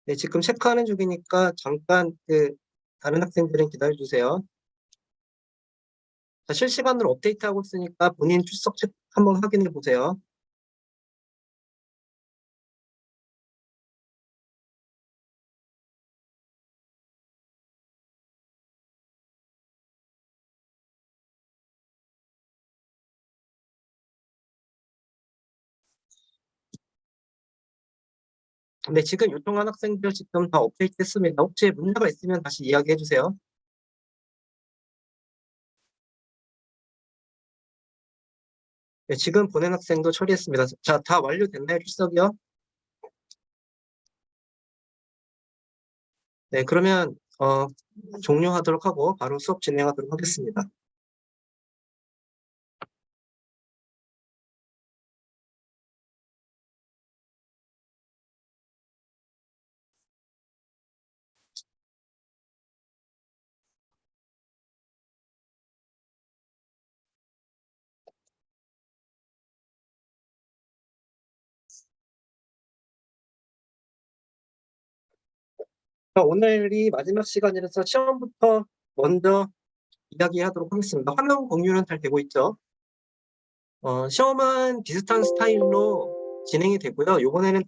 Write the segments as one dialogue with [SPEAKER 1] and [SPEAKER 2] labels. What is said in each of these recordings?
[SPEAKER 1] 네, 지금 체크하는 중이니까 잠깐 다른 학생들은 기다려 주세요. 자, 실시간으로 업데이트하고 있으니까 본인 출석 체크 한번 확인해 보세요. 네, 지금 요청한 학생들 지금 다 업데이트 했습니다. 혹시 문제가 있으면 다시 이야기해 주세요. 네, 지금 보낸 학생도 처리했습니다. 자, 다 완료됐나요, 출석이요? 네, 그러면 종료하도록 하고 바로 수업 진행하도록 하겠습니다. 자, 오늘이 마지막 시간이라서 시험부터 먼저 이야기하도록 하겠습니다. 화면 공유는 잘 되고 있죠? 시험은 비슷한 스타일로 진행이 되고요. 이번에는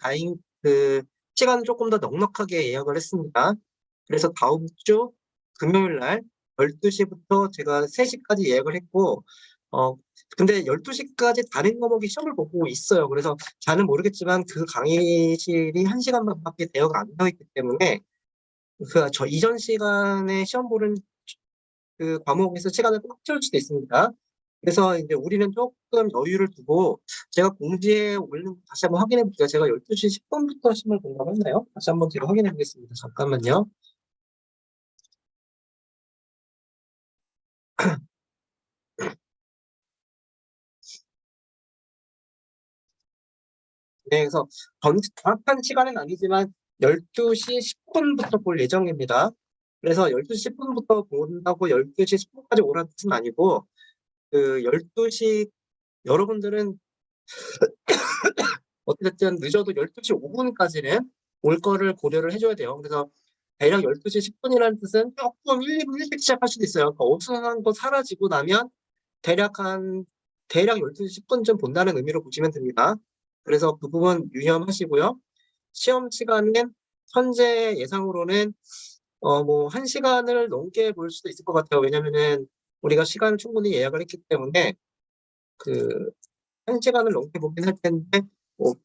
[SPEAKER 1] 시간을 조금 더 넉넉하게 예약을 했습니다. 그래서 다음 주 금요일 날 12시부터 제가 3시까지 예약을 했고, 어, 근데 12시까지 다른 과목이 시험을 보고 있어요. 그래서 잘은 모르겠지만 그 강의실이 1시간밖에 대여가 안 되어 있기 때문에 저 이전 시간에 시험 보는 그 과목에서 시간을 꽉 채울 수도 있습니다. 그래서 이제 우리는 조금 여유를 두고 제가 공지에 올린 거 다시 한번 확인해 볼게요. 제가 12시 10분부터 시험을 본다고 했나요? 다시 한번 제가 확인해 보겠습니다. 잠깐만요. 네, 그래서 정확한 시간은 아니지만 12시 10분부터 볼 예정입니다. 그래서 12시 10분부터 본다고 12시 10분까지 오라는 뜻은 아니고 12시 여러분들은 어쨌든 늦어도 12시 5분까지는 올 거를 고려를 해줘야 돼요. 그래서 대략 12시 10분이라는 뜻은 조금 1, 2분 일찍 시작할 수도 있어요. 그러니까 어수선한 거 사라지고 나면 대략 12시 10분쯤 본다는 의미로 보시면 됩니다. 그래서 그 부분 유념하시고요. 시험 시간은 현재 예상으로는 뭐 1시간을 넘게 볼 수도 있을 것 같아요. 왜냐면은 우리가 시간을 충분히 예약을 했기 때문에 그 1시간을 넘게 보긴 할 텐데 뭐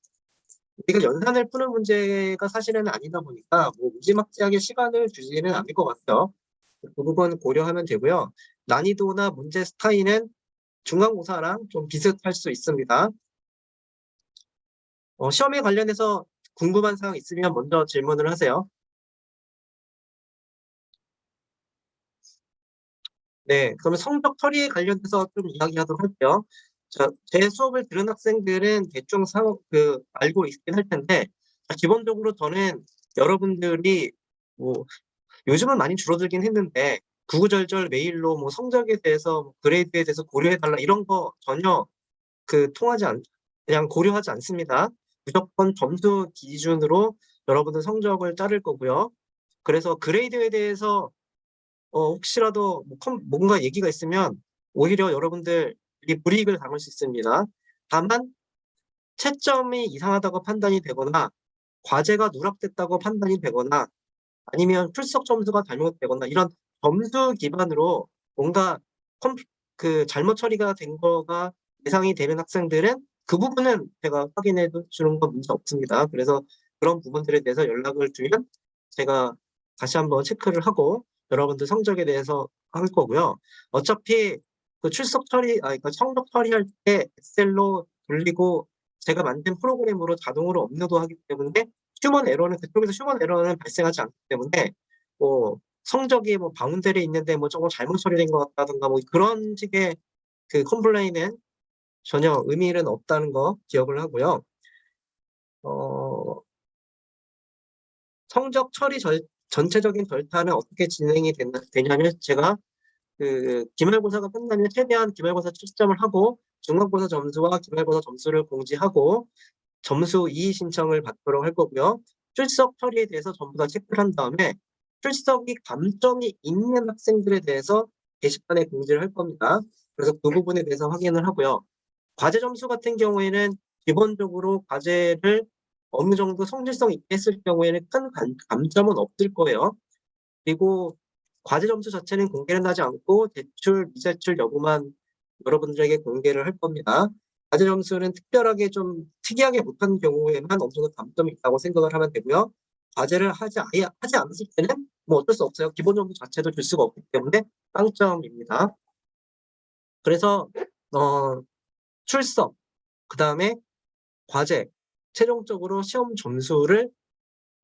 [SPEAKER 1] 우리가 연산을 푸는 문제가 사실은 아니다 보니까 뭐 무지막지하게 시간을 주지는 않을 것 같아요. 그 부분 고려하면 되고요. 난이도나 문제 스타일은 중간고사랑 좀 비슷할 수 있습니다. 시험에 관련해서 궁금한 사항 있으면 먼저 질문을 하세요. 네, 그러면 성적 처리에 관련해서 좀 이야기하도록 할게요. 자, 제 수업을 들은 학생들은 대충 알고 있긴 할 텐데, 기본적으로 저는 여러분들이 뭐 요즘은 많이 줄어들긴 했는데 구구절절 메일로 뭐 성적에 대해서 그레이드에 대해서 고려해달라 이런 거 전혀 통하지 않 그냥 고려하지 않습니다. 무조건 점수 기준으로 여러분들 성적을 자를 거고요. 그래서 그레이드에 대해서 혹시라도 뭔가 얘기가 있으면 오히려 여러분들이 불이익을 당할 수 있습니다. 다만 채점이 이상하다고 판단이 되거나 과제가 누락됐다고 판단이 되거나 아니면 출석 점수가 잘못되거나 이런 점수 기반으로 뭔가 잘못 처리가 된 거가 예상이 되는 학생들은 그 부분은 제가 확인해 주는 건 문제 없습니다. 그래서 그런 부분들에 대해서 연락을 주면 제가 다시 한번 체크를 하고 여러분들 성적에 대해서 할 거고요. 어차피 그러니까 성적 처리할 때 엑셀로 돌리고 제가 만든 프로그램으로 자동으로 업로드하기 때문에 그쪽에서 휴먼 에러는 발생하지 않기 때문에 뭐 성적이 뭐 바운드에 있는데 뭐 조금 잘못 처리된 것 같다든가 뭐 그런 식의 컴플레인은 전혀 의미는 없다는 거 기억을 하고요. 어, 성적 처리 전체적인 절차는 어떻게 진행이 되냐면 제가 기말고사가 끝나면 최대한 기말고사 채점을 하고 중간고사 점수와 기말고사 점수를 공지하고 점수 이의 신청을 받도록 할 거고요. 출석 처리에 대해서 전부 다 체크를 한 다음에 출석이 감점이 있는 학생들에 대해서 게시판에 공지를 할 겁니다. 그래서 그 부분에 대해서 확인을 하고요. 과제 점수 같은 경우에는 기본적으로 과제를 어느 정도 성질성 있게 했을 경우에는 큰 감점은 없을 거예요. 그리고 과제 점수 자체는 공개는 하지 않고 제출, 미제출 여부만 여러분들에게 공개를 할 겁니다. 과제 점수는 특별하게 좀 특이하게 못한 경우에만 어느 정도 감점이 있다고 생각을 하면 되고요. 과제를 아예 하지 않았을 때는 뭐 어쩔 수 없어요. 기본 점수 자체도 줄 수가 없기 때문에 빵점입니다. 그래서 출석, 그다음에 과제, 최종적으로 시험 점수를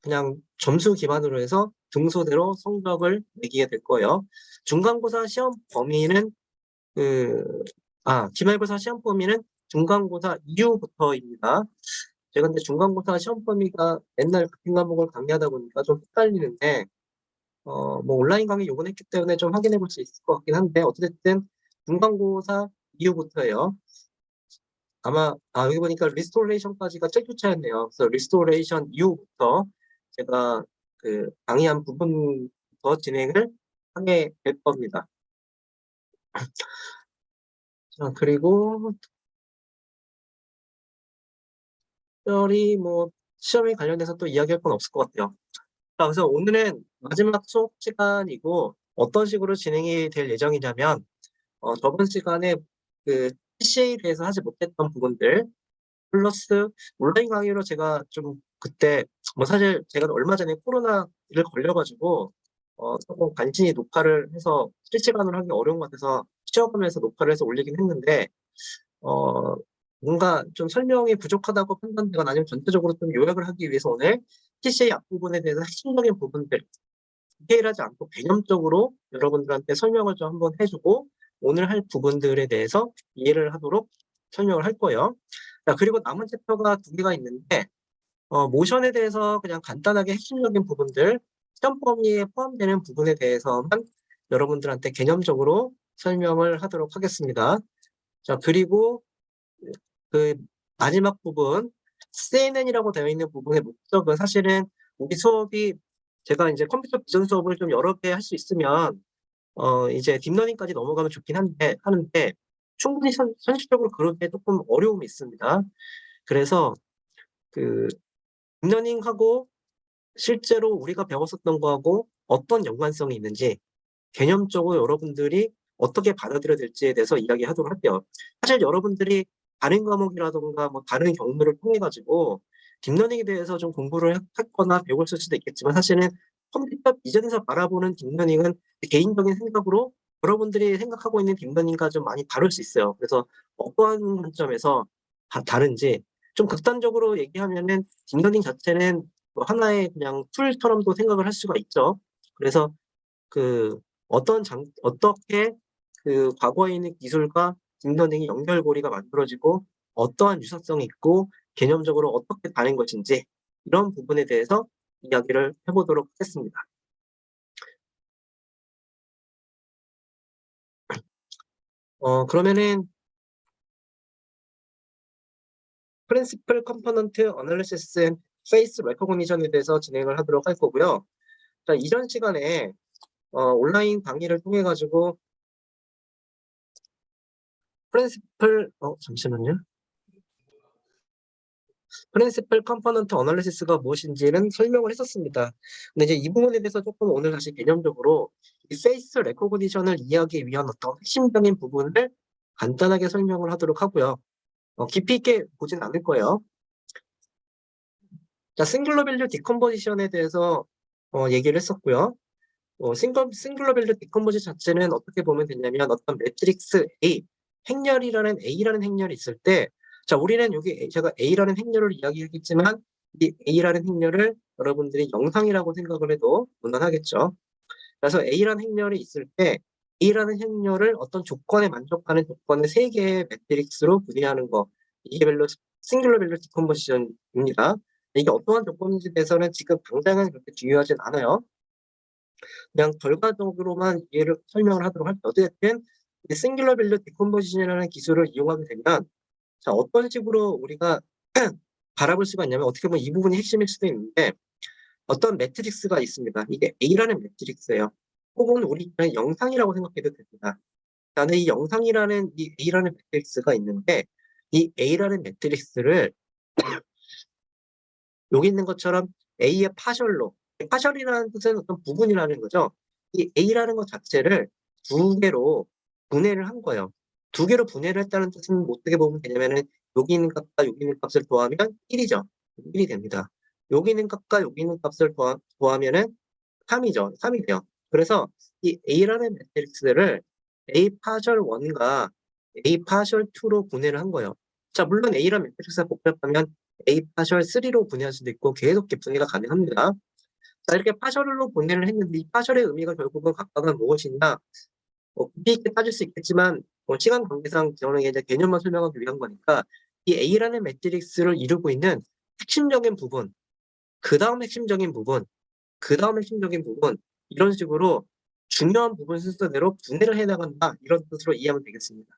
[SPEAKER 1] 그냥 점수 기반으로 해서 등수대로 성적을 매기게 될 거예요. 중간고사 시험 범위는 기말고사 시험 범위는 중간고사 이후부터입니다. 제가 근데 중간고사 시험 범위가 맨날 같은 과목을 강의하다 보니까 좀 헷갈리는데 뭐 온라인 강의 요번했기 때문에 좀 확인해 볼 수 있을 것 같긴 한데 어쨌든 중간고사 이후부터예요. 아마 여기 보니까 리스토레이션까지가 짤교차였네요. 그래서 리스토레이션 이후부터 제가 강의한 부분부터 진행을 하게 될 겁니다. 자, 그리고 특별히 뭐 시험에 관련해서 또 이야기할 건 없을 것 같아요. 자, 그래서 오늘은 마지막 수업 시간이고 어떤 식으로 진행이 될 예정이냐면 저번 시간에 PC에 대해서 하지 못했던 부분들 플러스 온라인 강의로 제가 좀 그때 뭐 사실 제가 얼마 전에 코로나를 걸려가지고 조금 간신히 녹화를 해서 실시간으로 하기 어려운 것 같아서 쉬어가면서 녹화를 해서 올리긴 했는데 어 뭔가 좀 설명이 부족하다고 판단되거나 아니면 전체적으로 좀 요약을 하기 위해서 오늘 PC의 앞부분에 대해서 핵심적인 부분들 디테일하지 않고 개념적으로 여러분들한테 설명을 좀 한번 해주고 오늘 할 부분들에 대해서 이해를 하도록 설명을 할 거예요. 자, 그리고 남은 챕터가 2개가 있는데 모션에 대해서 그냥 간단하게 핵심적인 부분들, 시험 범위에 포함되는 부분에 대해서만 여러분들한테 개념적으로 설명을 하도록 하겠습니다. 자, 그리고 그 마지막 부분, CNN이라고 되어 있는 부분의 목적은 사실은 우리 수업이 제가 이제 컴퓨터 비전 수업을 좀 여러 개 할 수 있으면 이제 딥러닝까지 넘어가면 좋긴 하는데 충분히 현실적으로 그러기에 조금 어려움이 있습니다. 그래서 딥러닝하고 실제로 우리가 배웠었던 거하고 어떤 연관성이 있는지 개념적으로 여러분들이 어떻게 받아들여야 될지에 대해서 이야기하도록 할게요. 사실 여러분들이 다른 과목이라든가 뭐 다른 경로를 통해 가지고 딥러닝에 대해서 좀 공부를 했거나 배웠을 수도 있겠지만 사실은 컴퓨터 비전에서 바라보는 딥러닝은 개인적인 생각으로 여러분들이 생각하고 있는 딥러닝과 좀 많이 다를 수 있어요. 그래서 어떠한 관점에서 다른지 좀 극단적으로 얘기하면은 딥러닝 자체는 뭐 하나의 그냥 툴처럼도 생각을 할 수가 있죠. 그래서 어떻게 과거에 있는 기술과 딥러닝이 연결고리가 만들어지고 어떠한 유사성이 있고 개념적으로 어떻게 다른 것인지 이런 부분에 대해서 이야기를 해보도록 하겠습니다. 그러면은 프린시플 컴포넌트 어널리시스 앤 페이스 레코그니션에 대해서 진행을 하도록 할 거고요. 자, 이전 시간에 온라인 강의를 통해 가지고 잠시만요. 프린시플 컴포넌트 어널리시스가 무엇인지는 설명을 했었습니다. 근데 이제 이 부분에 대해서 조금 오늘 다시 개념적으로 이 페이스 레코그니션을 이해하기 위한 어떤 핵심적인 부분을 간단하게 설명을 하도록 하고요. 깊이 있게 보진 않을 거예요. 자, 싱글러 밸류 디컴포지션에 대해서 얘기를 했었고요. 싱글러 밸류 디컴포지 자체는 어떻게 보면 되냐면 어떤 매트릭스 A, A라는 행렬이 있을 때 자, 우리는 여기 제가 A라는 행렬을 이야기하겠지만 이 A라는 행렬을 여러분들이 영상이라고 생각을 해도 무난하겠죠. 그래서 A라는 행렬이 있을 때 A라는 행렬을 어떤 조건에 만족하는 조건을 3개의 매트릭스로 분리하는 거 이게 싱글러 밸류 디컴포지션입니다. 이게 어떠한 조건인지 대해서는 지금 당장은 그렇게 중요하진 않아요. 그냥 결과적으로만 이해를 설명을 하도록 할게요. 어쨌든 이 싱글러 밸류 디컴포지션이라는 기술을 이용하게 되면 자, 어떤 식으로 우리가 바라볼 수가 있냐면 어떻게 보면 이 부분이 핵심일 수도 있는데 어떤 매트릭스가 있습니다. 이게 A라는 매트릭스예요. 혹은 우리 그냥 영상이라고 생각해도 됩니다. 나는 이 영상이라는 이 A라는 매트릭스가 있는데 이 A라는 매트릭스를 여기 있는 것처럼 A의 파셜로, 파셜이라는 뜻은 어떤 부분이라는 거죠. 이 A라는 것 자체를 두 개로 분해를 한 거예요. 두 개로 분해를 했다는 뜻은 어떻게 보면 되냐면은 여기 있는 값과 여기 있는 값을 더하면 1이죠. 1이 됩니다. 여기 있는 값과 여기 있는 값을 더하면은 3이죠. 3이 돼요. 그래서 이 A라는 매트릭스를 A 파셜 1과 A 파셜 2로 분해를 한 거예요. 자, 물론 A라는 매트릭스가 복잡하면 A 파셜 3로 분해할 수도 있고 계속 이렇게 분해가 가능합니다. 자, 이렇게 파셜로 분해를 했는데 이 파셜의 의미가 결국은 각각은 무엇이냐? 깊이 있게 따질 수 있겠지만 시간 관계상 저는 이제 개념만 설명하기 위한 거니까 이 A라는 매트릭스를 이루고 있는 핵심적인 부분, 그 다음 핵심적인 부분, 그 다음 핵심적인 부분 이런 식으로 중요한 부분 순서대로 분해를 해 나간다 이런 뜻으로 이해하면 되겠습니다.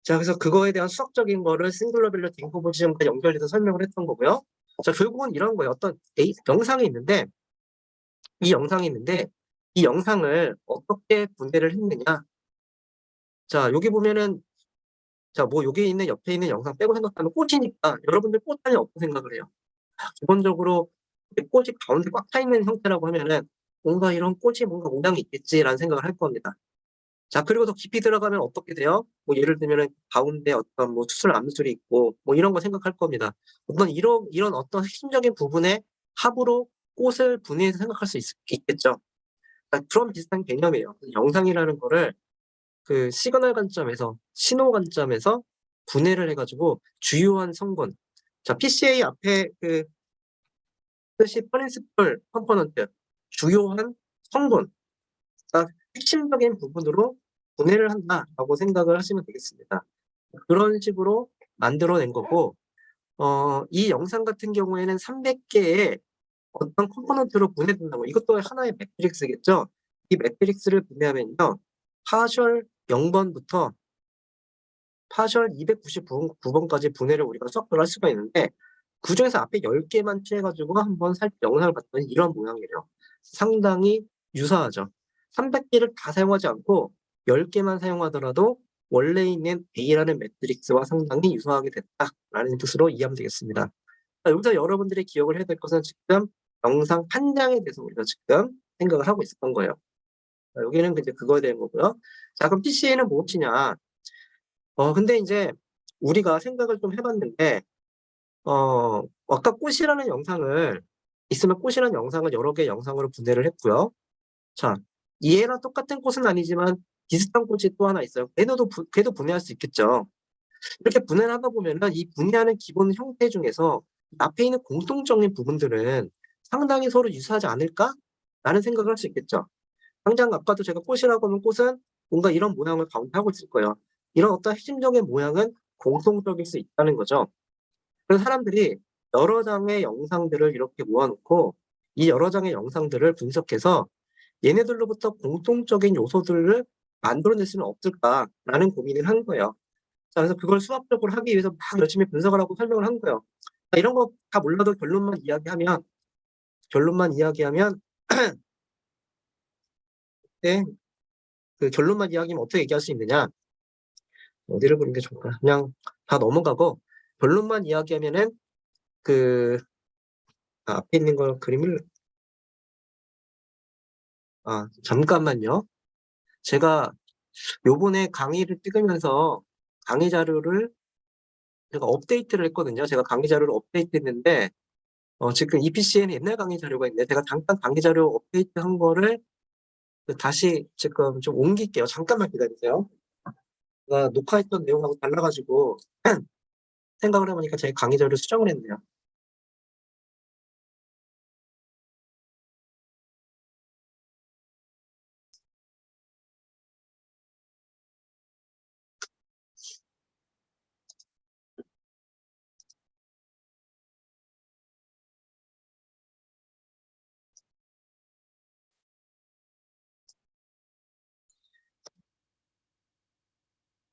[SPEAKER 1] 자, 그래서 그거에 대한 수학적인 거를 싱글러 밸류 디컴포지션과 연결해서 설명을 했던 거고요. 자, 결국은 이런 거예요. 어떤 영상이 있는데 이 영상이 있는데 이 영상을 어떻게 분해를 했느냐. 자, 여기 보면은 자, 뭐 여기 있는 옆에 있는 영상 빼고 생각하면 꽃이니까 여러분들 꽃 안에 어떤 생각을 해요? 기본적으로 꽃이 가운데 꽉 차 있는 형태라고 하면은 뭔가 이런 꽃이 뭔가 모양이 있겠지라는 생각을 할 겁니다. 자, 그리고 더 깊이 들어가면 어떻게 돼요? 뭐 예를 들면은 가운데 어떤 뭐 수술 암술이 있고 뭐 이런 거 생각할 겁니다. 어떤 이런 어떤 핵심적인 부분의 합으로 꽃을 분해해서 생각할 수 있겠죠. 그런 비슷한 개념이에요. 영상이라는 거를 그 시그널 관점에서 신호 관점에서 분해를 해가지고 주요한 성분. 자, PCA 앞에 그 뜻이 프린시플 컴포넌트 주요한 성분. 그러니까 핵심적인 부분으로 분해를 한다라고 생각을 하시면 되겠습니다. 그런 식으로 만들어낸 거고, 이 영상 같은 경우에는 300개의 어떤 컴포넌트로 분해된다고. 이것도 하나의 매트릭스겠죠. 이 매트릭스를 분해하면요, 파셜 0번부터 파셜 299번까지 분해를 우리가 수학을 할 수가 있는데, 그 중에서 앞에 10개만 취해가지고 한번 영상을 봤더니 이런 모양이에요. 상당히 유사하죠. 300개를 다 사용하지 않고 10개만 사용하더라도 원래 있는 A라는 매트릭스와 상당히 유사하게 됐다라는 뜻으로 이해하면 되겠습니다. 자, 여기서 여러분들이 기억을 해야 될 것은 지금 영상 한 장에 대해서 우리가 지금 생각을 하고 있었던 거예요. 자, 여기는 이제 그거에 대한 거고요. 자, 그럼 PCA는 무엇이냐? 근데 이제 우리가 생각을 좀 해봤는데, 아까 꽃이라는 영상을 있으면 꽃이라는 영상을 여러 개의 영상으로 분해를 했고요. 자, 얘랑 똑같은 꽃은 아니지만 비슷한 꽃이 또 하나 있어요. 걔도 분해할 수 있겠죠. 이렇게 분해를 하다 보면은 이 분해하는 기본 형태 중에서 앞에 있는 공통적인 부분들은 상당히 서로 유사하지 않을까? 라는 생각을 할 수 있겠죠. 당장 아까도 제가 꽃이라고 하면 꽃은 뭔가 이런 모양을 가운데 하고 있을 거예요. 이런 어떤 핵심적인 모양은 공통적일 수 있다는 거죠. 그래서 사람들이 여러 장의 영상들을 이렇게 모아놓고 이 여러 장의 영상들을 분석해서 얘네들로부터 공통적인 요소들을 만들어낼 수는 없을까라는 고민을 한 거예요. 자, 그래서 그걸 수학적으로 하기 위해서 막 열심히 분석을 하고 설명을 한 거예요. 자, 이런 거 다 몰라도 결론만 이야기하면 네, 그 결론만 이야기하면 어떻게 얘기할 수 있느냐? 어디를 보는 게 좋을까? 그냥 다 넘어가고 결론만 이야기하면은 그 앞에 있는 걸 그림을 잠깐만요. 제가 요번에 강의를 찍으면서 강의 자료를 제가 업데이트를 했거든요. 제가 강의 자료를 업데이트했는데 지금 EPC에는 옛날 강의 자료가 있는데 제가 잠깐 강의 자료 업데이트한 거를 다시 지금 좀 옮길게요. 잠깐만 기다리세요. 제가 녹화했던 내용하고 달라가지고 생각을 해보니까 제 강의 자료를 수정을 했네요.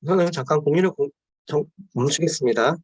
[SPEAKER 1] 우선은 잠깐 공유를 멈추겠습니다.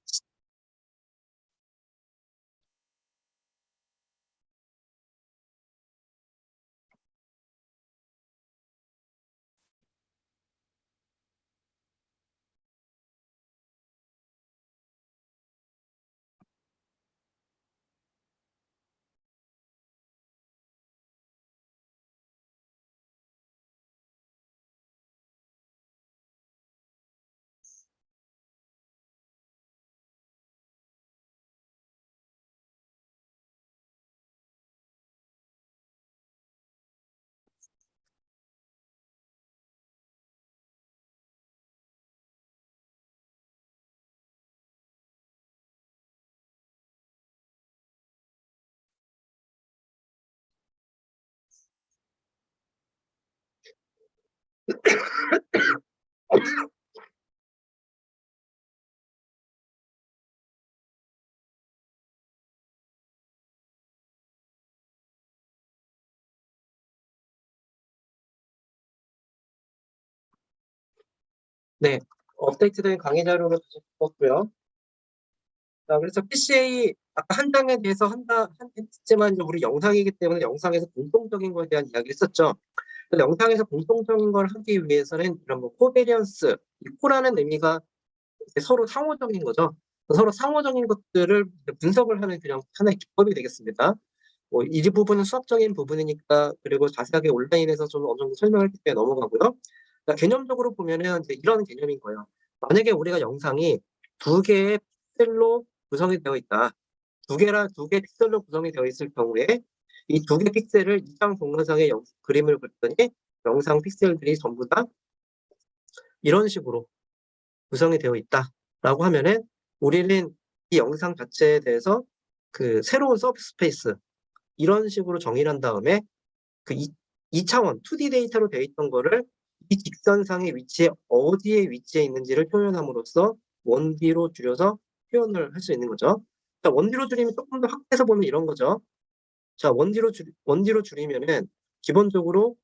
[SPEAKER 1] 네. 업데이트된 강의 자료를 다시 봤고요. 자, 그래서 PCA 아까 한 장에 대해서 했지만 이제 우리 영상이기 때문에 영상에서 공통적인 거에 대한 이야기를 했었죠. 그래서 영상에서 공통적인 걸 하기 위해서는 이런 뭐 코베리언스, 이 코라는 의미가 이제 서로 상호적인 거죠. 서로 상호적인 것들을 분석을 하는 그냥 하나의 기법이 되겠습니다. 뭐 이 부분은 수학적인 부분이니까, 그리고 자세하게 온라인에서 좀 어느 정도 설명했기 때문에 넘어가고요. 그러니까 개념적으로 보면은 이제 이런 개념인 거예요. 만약에 우리가 영상이 두 개의 픽셀로 구성이 되어 있다. 두 개 픽셀로 구성이 되어 있을 경우에 이 두 개 픽셀을 이장 동영상의 그림을 그렸더니 영상 픽셀들이 전부 다 이런 식으로 구성이 되어 있다라고 하면은 우리는 이 영상 자체에 대해서 그 새로운 서브스페이스 이런 식으로 정의를 한 다음에 그 2차원 2D 데이터로 되어 있던 거를 이 직선상의 위치에 어디에 위치해 있는지를 표현함으로써 1D로 줄여서 표현을 할 수 있는 거죠. 자, 1D로 줄이면 조금 더 확대해서 보면 이런 거죠. 자, 1D로 줄이면은 기본적으로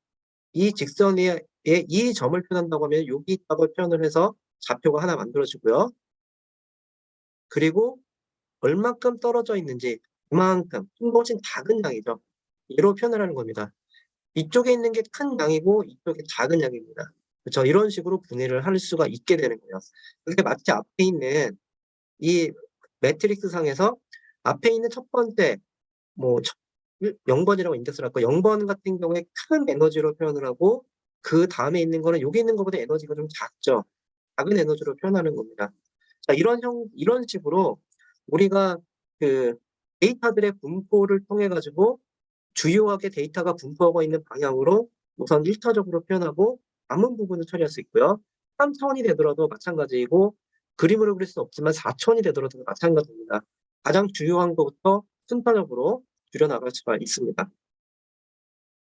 [SPEAKER 1] 이 직선에 이 점을 표현한다고 하면 여기 있다고 표현을 해서 좌표가 하나 만들어지고요. 그리고 얼만큼 떨어져 있는지 그만큼 훨씬 작은 양이죠. 이로 표현을 하는 겁니다. 이쪽에 있는 게 큰 양이고 이쪽이 작은 양입니다. 그렇죠? 이런 식으로 분해를 할 수가 있게 되는 거예요. 그게 마치 앞에 있는 이 매트릭스 상에서 앞에 있는 첫 번째 뭐 0번이라고 인덱스를 할거 0번 같은 경우에 큰 에너지로 표현을 하고 그 다음에 있는 거는 여기 있는 것보다 에너지가 좀 작죠. 작은 에너지로 표현하는 겁니다. 자, 이런 식으로 우리가 그 데이터들의 분포를 통해 가지고 주요하게 데이터가 분포하고 있는 방향으로 우선 1차적으로 표현하고 남은 부분을 처리할 수 있고요. 3차원이 되더라도 마찬가지이고 그림으로 그릴 수는 없지만 4차원이 되더라도 마찬가지입니다. 가장 주요한 것부터 순차적으로 줄여나갈 수가 있습니다. 자,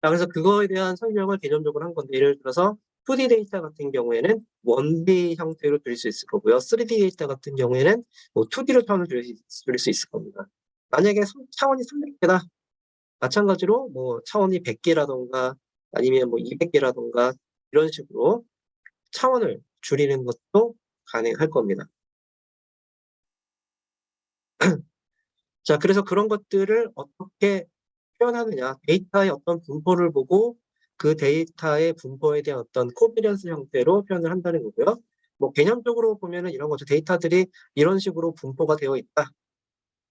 [SPEAKER 1] 그래서 그거에 대한 설명을 개념적으로 한 건데, 예를 들어서 2D 데이터 같은 경우에는 1D 형태로 줄일 수 있을 거고요. 3D 데이터 같은 경우에는 뭐 2D로 차원을 줄일 수 있을 겁니다. 만약에 차원이 300개다. 마찬가지로 뭐 차원이 100개라던가 아니면 뭐 200개라던가 이런 식으로 차원을 줄이는 것도 가능할 겁니다. 자, 그래서 그런 것들을 어떻게 표현하느냐, 데이터의 어떤 분포를 보고 그 데이터의 분포에 대한 어떤 코비런스 형태로 표현을 한다는 거고요. 뭐 개념적으로 보면은 이런 거죠. 데이터들이 이런 식으로 분포가 되어 있다.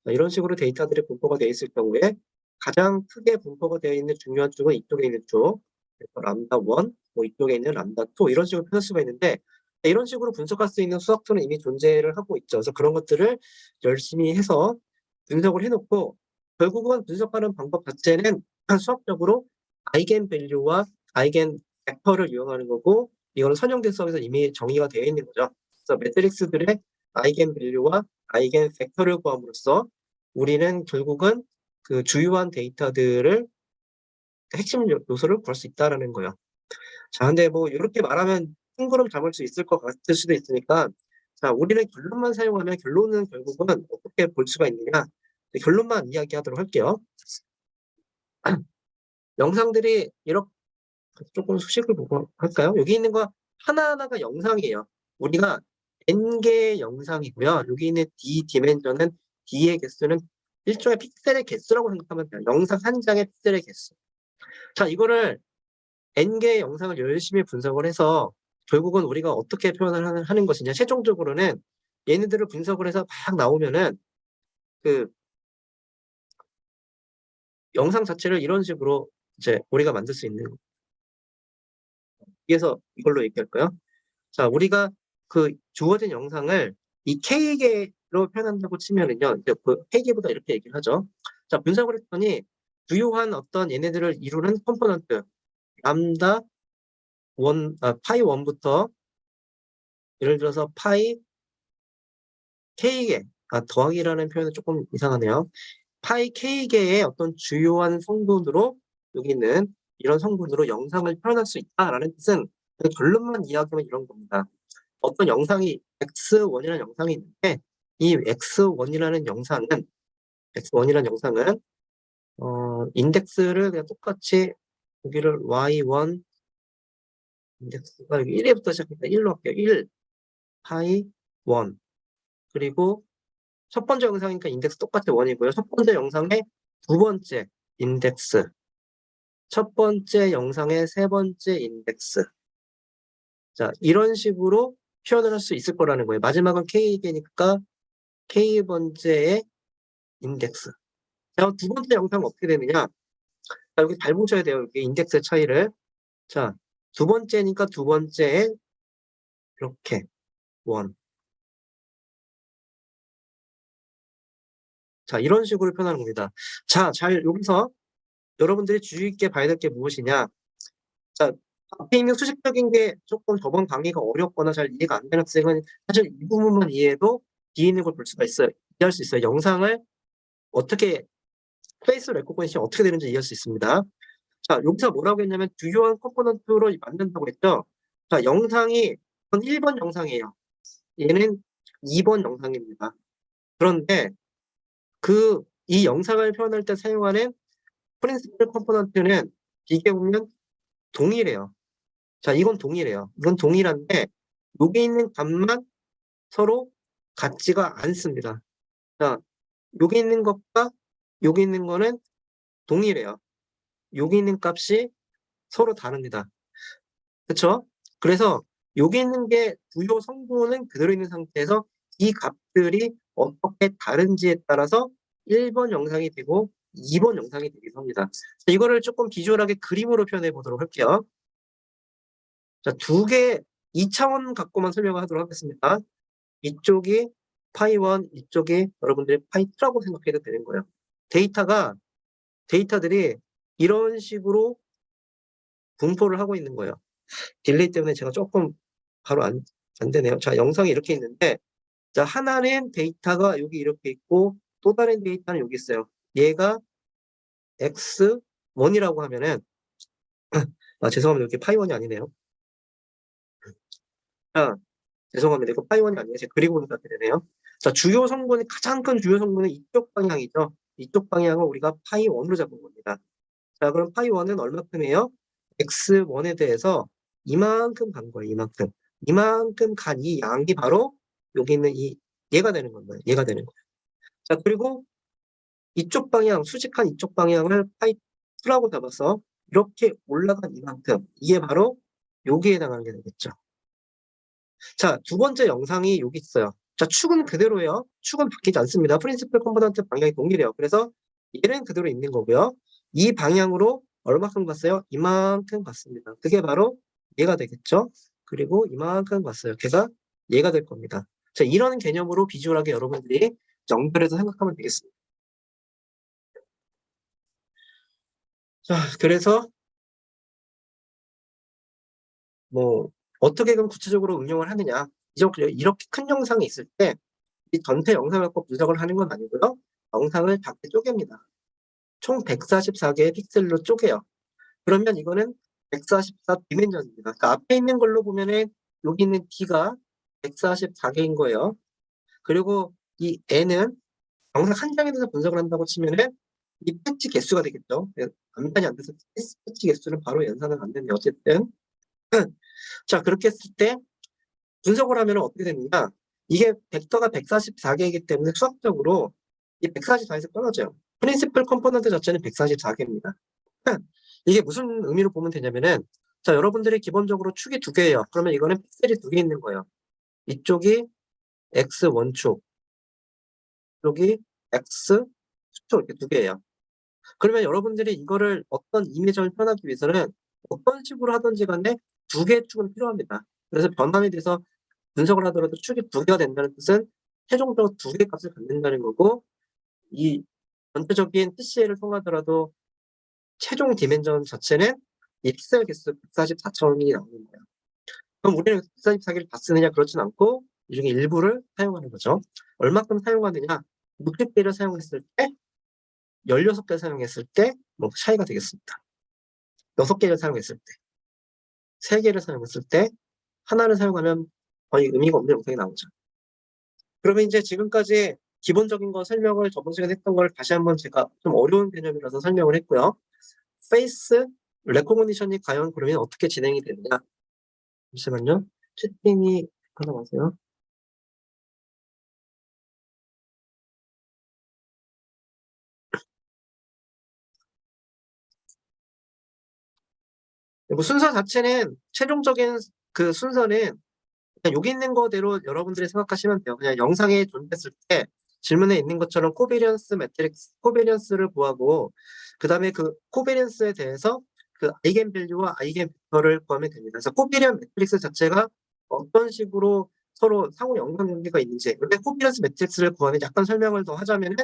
[SPEAKER 1] 이런 식으로 데이터들이 분포가 되어 있을 경우에 가장 크게 분포가 되어 있는 중요한 쪽은 이쪽에 있는 쪽, 그래서 람다 1, 뭐 이쪽에 있는 람다 2 이런 식으로 표현할 수가 있는데, 이런 식으로 분석할 수 있는 수학도는 이미 존재를 하고 있죠. 그래서 그런 것들을 열심히 해서 분석을 해놓고 결국은 분석하는 방법 자체는 수학적으로 아이겐 밸류와 아이겐 벡터를 이용하는 거고, 이거는 선형대 수학에서 이미 정의가 되어 있는 거죠. 그래서 매트릭스들의 아이겐 밸류와 아이겐 벡터를 구함으로써 우리는 결국은 그 주요한 데이터들을 핵심 요소를 구할 수 있다라는 거예요. 자, 근데 뭐 이렇게 말하면 뜬구름 잡을 수 있을 것 같을 수도 있으니까, 자, 우리는 결론만 사용하면 결론은 결국은 어떻게 볼 수가 있느냐, 결론만 이야기하도록 할게요. 영상들이 이렇게 조금 수식을 보고 할까요? 여기 있는 거 하나하나가 영상이에요. 우리가 n개의 영상이고요. 여기 있는 d 디멘전은 d의 개수는 일종의 픽셀의 개수라고 생각하면 돼요. 영상 한 장의 픽셀의 개수. 자, 이거를 n개의 영상을 열심히 분석을 해서 결국은 우리가 어떻게 표현을 하는 것이냐, 최종적으로는 얘네들을 분석을 해서 막 나오면은 그 영상 자체를 이런 식으로 이제 우리가 만들 수 있는, 그래서 이걸로 얘기할까요? 자, 우리가 그 주어진 영상을 이 K개로 표현한다고 치면은요, 이제 그 K개보다 이렇게 얘기를 하죠. 자, 분석을 했더니 주요한 어떤 얘네들을 이루는 컴포넌트 람다 1, 파이 1부터 예를 들어서 파이 K개, 더하기라는 표현은 조금 이상하네요. 파이 K개의 어떤 주요한 성분으로 여기 있는 이런 성분으로 영상을 표현할 수 있다라는 뜻은 결론만 이야기하면 이런 겁니다. 어떤 영상이 X1이라는 영상이 있는데 이 X1이라는 영상은 인덱스를 그냥 똑같이 여기를 Y1 인덱스가 여기 1에부터 시작합니다. 1로 할게요. 1 파이 1 그리고 첫 번째 영상이니까 인덱스 똑같이 1이고요. 첫 번째 영상의 두 번째 인덱스, 첫 번째 영상의 세 번째 인덱스. 자, 이런 식으로 표현을 할 수 있을 거라는 거예요. 마지막은 K개니까 K번째의 인덱스. 자, 두 번째 영상은 어떻게 되느냐? 자, 여기 잘 보셔야 돼요. 여기 인덱스의 차이를. 자, 두 번째니까 두 번째에 이렇게 1. 자, 이런 식으로 표현하는 겁니다. 자, 여기서 여러분들이 주의 있게 봐야 될 게 무엇이냐? 자, 앞에 있는 수식적인 게 조금 저번 강의가 어렵거나 잘 이해가 안 되는 학생은 사실 이 부분만 이해해도 뒤에 있는 걸 볼 수가 있어요. 이해할 수 있어요. 영상을 어떻게 페이스 레코그니션이 어떻게 되는지 이해할 수 있습니다. 자, 여기서 뭐라고 했냐면 주요한 컴포넌트로 만든다고 했죠. 자, 영상이 1번 영상이에요. 얘는 2번 영상입니다. 그런데 이 영상을 표현할 때 사용하는 프린시플 컴포넌트는 이게 보면 동일해요. 자, 이건 동일해요. 이건 동일한데 여기 있는 값만 서로 같지가 않습니다. 자, 여기 있는 것과 여기 있는 거는 동일해요. 여기 있는 값이 서로 다릅니다. 그렇죠? 그래서 여기 있는 게 주요 성분은 그대로 있는 상태에서 이 값들이 어떻게 다른지에 따라서 1번 영상이 되고 2번 영상이 되기도 합니다. 자, 이거를 조금 비주얼하게 그림으로 표현해 보도록 할게요. 자, 2차원 갖고만 설명을 하도록 하겠습니다. 이쪽이 파이1, 이쪽이 여러분들이 파이2라고 생각해도 되는 거예요. 데이터들이 이런 식으로 분포를 하고 있는 거예요. 딜레이 때문에 제가 조금 바로 안 되네요. 자, 영상이 이렇게 있는데, 자, 하나는 데이터가 여기 이렇게 있고, 또 다른 데이터는 여기 있어요. 얘가 X1이라고 하면은, 죄송합니다. 이렇게 파이1이 아니네요. 자, 죄송합니다. 이거 파이1이 아니에요. 제가 그리고 보니까 되네요. 자, 가장 큰 주요 성분은 이쪽 방향이죠. 이쪽 방향을 우리가 파이1으로 잡은 겁니다. 자, 그럼 파이1은 얼마큼이에요? X1에 대해서 이만큼 간 거예요. 이만큼 간 이 양이 바로 여기 있는 얘가 되는 거예요. 얘가 되는 거예요. 자, 그리고 이쪽 방향, 수직한 이쪽 방향을 파이2라고 잡아서 이렇게 올라간 이만큼, 이게 바로 여기에 해당하는 게 되겠죠. 자, 두 번째 영상이 여기 있어요. 자, 축은 그대로예요. 축은 바뀌지 않습니다. 프린시플 컴포넌트 방향이 동일해요. 그래서 얘는 그대로 있는 거고요. 이 방향으로 얼마큼 갔어요? 이만큼 갔습니다. 그게 바로 얘가 되겠죠. 그리고 이만큼 갔어요. 걔가 얘가 될 겁니다. 자, 이런 개념으로 비주얼하게 여러분들이 연결해서 생각하면 되겠습니다. 자, 그래서 뭐 어떻게 그럼 구체적으로 응용을 하느냐. 이렇게 큰 영상이 있을 때 이 전체 영상을 꼭 분석을 하는 건 아니고요. 영상을 작게 쪼갭니다. 총 144개의 픽셀로 쪼개요. 그러면 이거는 144 디멘전입니다. 그러니까 앞에 있는 걸로 보면은 여기 있는 D가 144개인 거예요. 그리고 이 N은 영상 한 장에 대해서 분석을 한다고 치면은 이 패치 개수가 되겠죠. 연산이 안 돼서 패치 개수는 바로 연산은 안 되네요. 어쨌든. 자, 그렇게 했을 때 분석을 하면 어떻게 되느냐. 이게 벡터가 144개이기 때문에 수학적으로 이 144에서 끊어져요. 프린시플 컴포넌트 자체는 144개입니다. 이게 무슨 의미로 보면 되냐면은, 자, 여러분들이 기본적으로 축이 두 개예요. 그러면 이거는 픽셀이 두 개 있는 거예요. 이쪽이 X1축, 이쪽이 X2축, 이렇게 두 개예요. 그러면 여러분들이 이거를 어떤 이미지를 표현하기 위해서는 어떤 식으로 하든지 간에 두 개의 축은 필요합니다. 그래서 변환에 대해서 분석을 하더라도 축이 두 개가 된다는 뜻은 최종적으로 두 개의 값을 갖는다는 거고, 이 전체적인 TCL을 통하더라도 최종 디멘전 자체는 이 픽셀 개수 144천이 나오는 거예요. 그럼 우리는 144개를 다 쓰느냐? 그렇진 않고 이 중에 일부를 사용하는 거죠. 얼마큼 사용하느냐? 60개를 사용했을 때, 16개 사용했을 때 뭐 차이가 되겠습니다. 6개를 사용했을 때. 3개를 사용했을 때 하나를 사용하면 거의 의미가 없는 영상이 나오죠. 그러면 이제 지금까지 기본적인 거 설명을 저번 시간에 했던 걸 다시 한번 제가 좀 어려운 개념이라서 설명을 했고요. 페이스 레코그니션이 과연 그러면 어떻게 진행이 되느냐. 잠시만요. 채팅이 하나 와세요. 뭐 순서 자체는 최종적인 그 순서는 그냥 여기 있는 거대로 여러분들이 생각하시면 돼요. 그냥 영상에 존재했을 때 질문에 있는 것처럼 코베리언스 매트릭스, 코베리언스를 구하고 그다음에 그 코베리언스에 대해서 그 아이겐 밸류와 아이겐 벡터를 구하면 됩니다. 그래서 코베리언 매트릭스 자체가 어떤 식으로 서로 상호 연관관계가 있는지, 근데 코베리언스 매트릭스를 구하는 약간 설명을 더 하자면은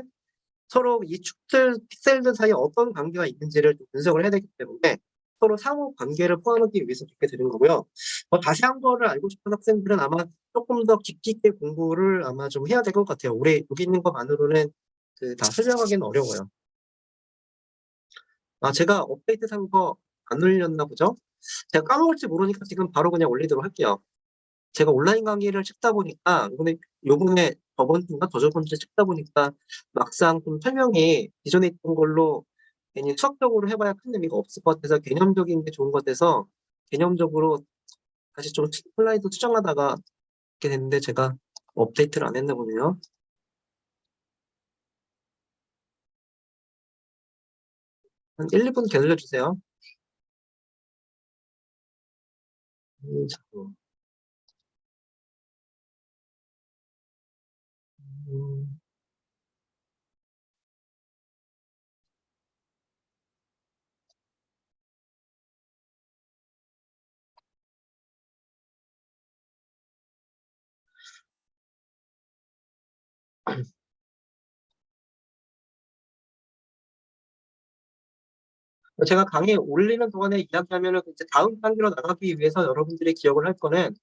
[SPEAKER 1] 서로 이 축들 픽셀들 사이에 어떤 관계가 있는지를 좀 분석을 해야 되기 때문에 서로 상호 관계를 포함하기 위해서 그렇게 되는 거고요. 자세한 거를 알고 싶은 학생들은 아마 조금 더 깊이 있게 공부를 아마 좀 해야 될 것 같아요. 우리 여기 있는 것만으로는 그 다 설명하기는 어려워요. 제가 업데이트한 거 안 올렸나 보죠? 제가 까먹을지 모르니까 지금 바로 그냥 올리도록 할게요. 제가 온라인 강의를 찍다 보니까 요번에 저번 주인가 저저번 주에 찍다 보니까 막상 좀 설명이 기존에 있던 걸로 괜히 수학적으로 해봐야 큰 의미가 없을 것 같아서 개념적인 게 좋은 것 같아서 개념적으로 다시 좀 슬라이드 수정하다가 이렇게 됐는데 제가 업데이트를 안 했나 보네요. 한 1, 2분 기다려주세요. 자꾸. 음. 제가 강의 올리는 동안에 이야기하면은 이제 다음 단계로 나가기 위해서 여러분들이 기억을 할 거는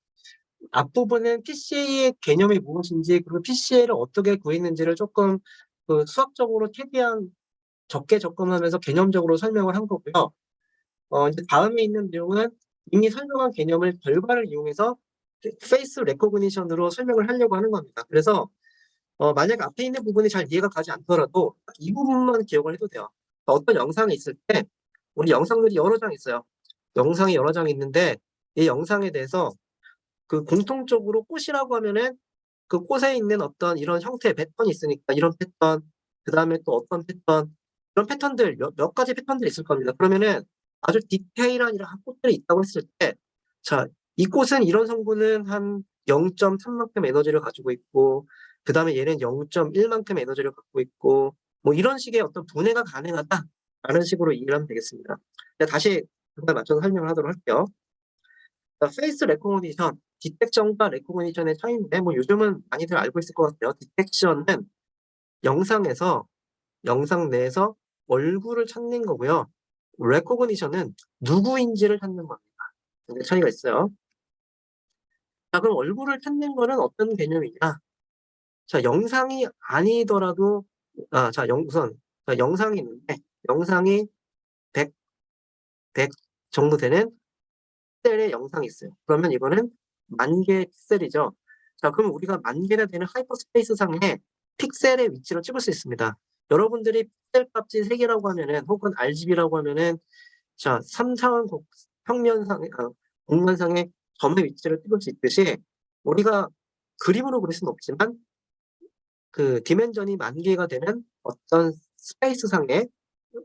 [SPEAKER 1] 앞부분은 PCA의 개념이 무엇인지 그리고 PCA를 어떻게 구했는지를 조금 그 수학적으로 최대한 적게 접근하면서 개념적으로 설명을 한 거고요. 이제 다음에 있는 내용은 이미 설명한 개념을 결과를 이용해서 페이스 레코그니션으로 설명을 하려고 하는 겁니다. 그래서 만약 앞에 있는 부분이 잘 이해가 가지 않더라도 이 부분만 기억을 해도 돼요. 어떤 영상이 있을 때 우리 영상들이 여러 장 있어요. 영상이 여러 장 있는데 이 영상에 대해서 그 공통적으로 꽃이라고 하면은 그 꽃에 있는 어떤 이런 형태의 패턴이 있으니까 이런 패턴, 그다음에 또 어떤 패턴, 이런 패턴들 몇 가지 패턴들이 있을 겁니다. 그러면은 아주 디테일한 이런 꽃들이 있다고 했을 때, 자, 이 꽃은 이런 성분은 한 0.3만큼 에너지를 가지고 있고, 그다음에 얘는 0.1만큼 에너지를 갖고 있고, 뭐 이런 식의 어떤 분해가 가능하다라는 식으로 이해를 하면 되겠습니다. 다시 그거에 맞춰서 설명을 하도록 할게요. 페이스 레코그니션, 디텍션과 레코그니션의 차이인데 뭐 요즘은 많이들 알고 있을 것 같아요. 디텍션은 영상에서 영상 내에서 얼굴을 찾는 거고요. 레코그니션은 누구인지를 찾는 겁니다. 근데 차이가 있어요. 자, 그럼 얼굴을 찾는 거는 어떤 개념이냐? 자, 영상이 아니더라도 우선 영상이 있는데 영상이 100 정도 되는 픽셀의 영상이 있어요. 그러면 이거는 10,000개의 픽셀이죠. 자, 그럼 우리가 10,000개나 되는 하이퍼스페이스 상에 픽셀의 위치를 찍을 수 있습니다. 여러분들이 픽셀 값이 3개라고 하면은 혹은 RGB라고 하면은 자, 3차원 평면상의 공간상의 점의 위치를 찍을 수 있듯이 우리가 그림으로 그릴 수는 없지만 그 디멘전이 10,000개가 되는 어떤 스페이스 상에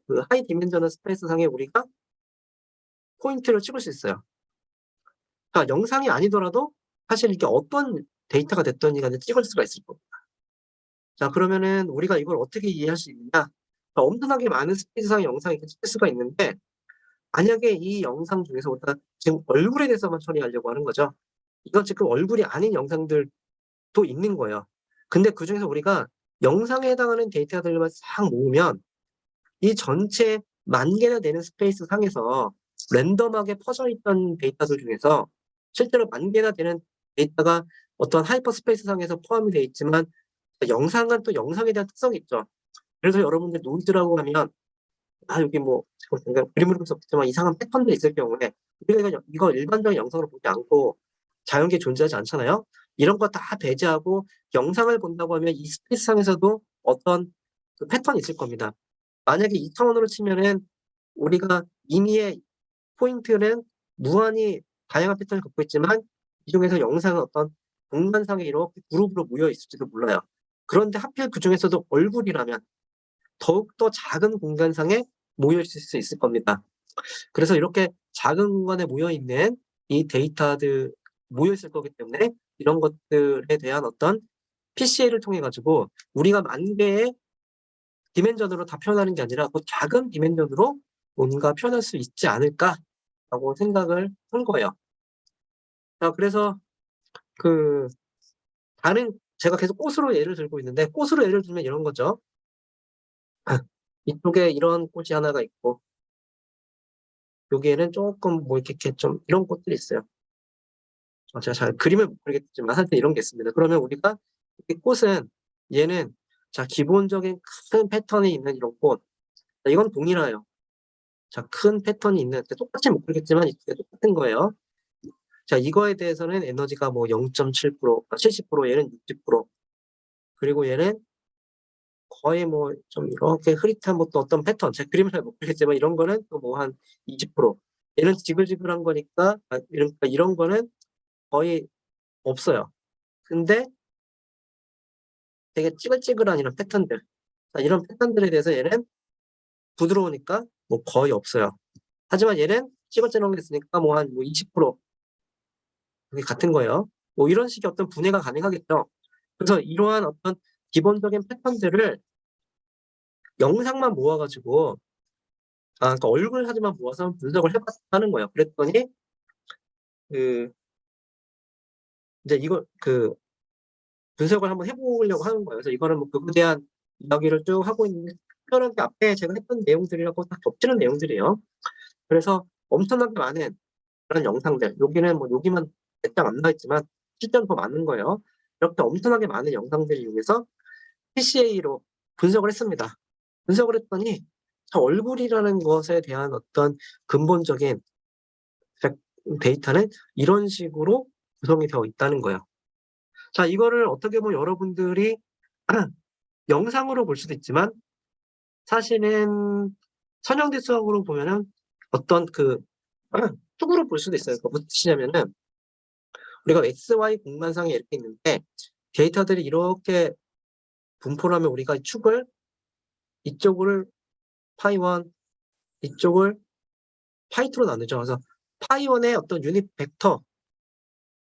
[SPEAKER 1] 그 하이 디멘전al 스페이스 상에 우리가 포인트를 찍을 수 있어요. 그러니까 영상이 아니더라도 사실 이게 어떤 데이터가 됐든지 간에 찍을 수가 있을 겁니다. 자, 그러면은 우리가 이걸 어떻게 이해할 수 있느냐? 엄청나게 많은 스페이스상의 영상이 이렇게 찍힐 수가 있는데 만약에 이 영상 중에서 우리가 지금 얼굴에 대해서만 처리하려고 하는 거죠. 이건 지금 얼굴이 아닌 영상들도 있는 거예요. 근데 그중에서 우리가 영상에 해당하는 데이터들만 싹 모으면 이 전체 10,000개나 되는 스페이스 상에서 랜덤하게 퍼져 있던 데이터들 중에서 실제로 10,000개나 되는 데이터가 어떤 하이퍼 스페이스 상에서 포함이 되어 있지만 영상은 또 영상에 대한 특성이 있죠. 그래서 여러분들 노이즈라고 하면 여기 뭐 잠깐 그림으로 볼 수 없지만 이상한 패턴들이 있을 경우에 우리가 이거 일반적인 영상으로 보지 않고 자연계에 존재하지 않잖아요. 이런 거 다 배제하고 영상을 본다고 하면 이 스페이스상에서도 어떤 그 패턴이 있을 겁니다. 만약에 이 차원으로 치면은 우리가 임의의 포인트는 무한히 다양한 패턴을 갖고 있지만 이 중에서 영상은 어떤 공간상에 이렇게 그룹으로 모여 있을지도 몰라요. 그런데 하필 그 중에서도 얼굴이라면 더욱더 작은 공간상에 모여 있을 수 있을 겁니다. 그래서 이렇게 작은 공간에 모여 있는 이 데이터들 모여 있을 거기 때문에 이런 것들에 대한 어떤 PCA를 통해 가지고 우리가 만 개의 디멘전으로 다 표현하는 게 아니라 그 작은 디멘전으로 뭔가 표현할 수 있지 않을까라고 생각을 한 거예요. 자, 그래서 그 다른 제가 계속 꽃으로 예를 들고 있는데 꽃으로 예를 들면 이런 거죠. 이쪽에 이런 꽃이 하나가 있고 여기에는 조금 뭐 이렇게 좀 이런 꽃들이 있어요. 제가 잘 그림을 못 그리겠지만 하여튼 이런 게 있습니다. 그러면 우리가 이 꽃은 얘는 자 기본적인 큰 패턴이 있는 이런 꽃. 자, 이건 동일해요. 자, 큰 패턴이 있는 똑같이 못 그리겠지만 이게 똑같은 거예요. 자, 이거에 대해서는 에너지가 뭐 0.7%, 70%, 얘는 60%. 그리고 얘는 거의 뭐 좀 이렇게 흐릿한 뭐 또 어떤 패턴, 제가 그림을 잘 못 그리겠지만 이런 거는 또 뭐 한 20%. 얘는 지글지글한 거니까 이런 거는 거의 없어요. 근데 되게 찌글찌글한 이런 패턴들. 자, 이런 패턴들에 대해서 얘는 부드러우니까 뭐 거의 없어요. 하지만 얘는 찌글찌글한 게 있으니까 뭐 한 뭐 20%. 그게 같은 거예요. 뭐 이런 식의 어떤 분해가 가능하겠죠. 그래서 이러한 어떤 기본적인 패턴들을 영상만 모아가지고 그러니까 얼굴 사진만 모아서 분석을 해봤다는 거예요. 그랬더니 그 이제 이걸 그 분석을 한번 해보려고 하는 거예요. 그래서 이거는 뭐 그거에 대한 이야기를 쭉 하고 있는데 특별하게 앞에 제가 했던 내용들이라고 딱 겹치는 내용들이에요. 그래서 엄청나게 많은 그런 영상들, 여기는 뭐 여기만 몇 장 안 나있지만 실제로 더 많은 거예요. 이렇게 엄청나게 많은 영상들을 이용해서 PCA로 분석을 했습니다. 분석을 했더니 얼굴이라는 것에 대한 어떤 근본적인 데이터는 이런 식으로 구성이 되어 있다는 거예요. 자, 이거를 어떻게 보면 여러분들이 영상으로 볼 수도 있지만 사실은 선형대 수학으로 보면은 어떤 그 축으로 볼 수도 있어요. 무슨 뜻이냐면은 우리가 XY 공간상에 이렇게 있는데 데이터들이 이렇게 분포를 하면 우리가 축을 이쪽을 파이1, 이쪽을 파이2로 나누죠. 그래서 파이1의 어떤 유닛 벡터,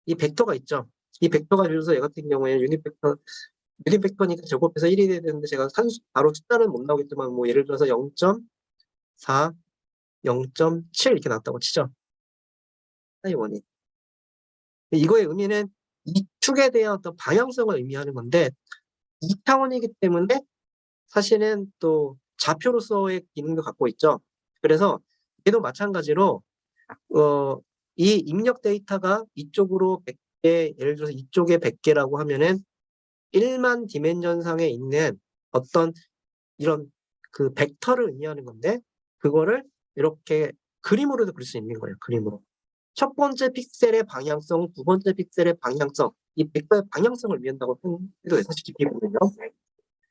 [SPEAKER 1] 이 벡터가 있죠. 이 벡터가 예를 들어서 얘 같은 경우에 유닛 벡터니까 제곱해서 1이 돼야 되는데 제가 바로 숫자는 못 나오겠지만 뭐 예를 들어서 0.4, 0.7 이렇게 나왔다고 치죠. 파이1이. 이거의 의미는 이 축에 대한 어떤 방향성을 의미하는 건데 2차원이기 때문에 사실은 또 좌표로서의 기능도 갖고 있죠. 그래서 얘도 마찬가지로 이 입력 데이터가 이쪽으로 100개, 예를 들어서 이쪽에 100개라고 하면은 1만 디멘전상에 있는 어떤 이런 그 벡터를 의미하는 건데 그거를 이렇게 그림으로도 그릴 수 있는 거예요. 그림으로. 첫 번째 픽셀의 방향성, 두 번째 픽셀의 방향성, 이 벡터의 방향성을 의미한다고 해도 사실 깊게 보면요.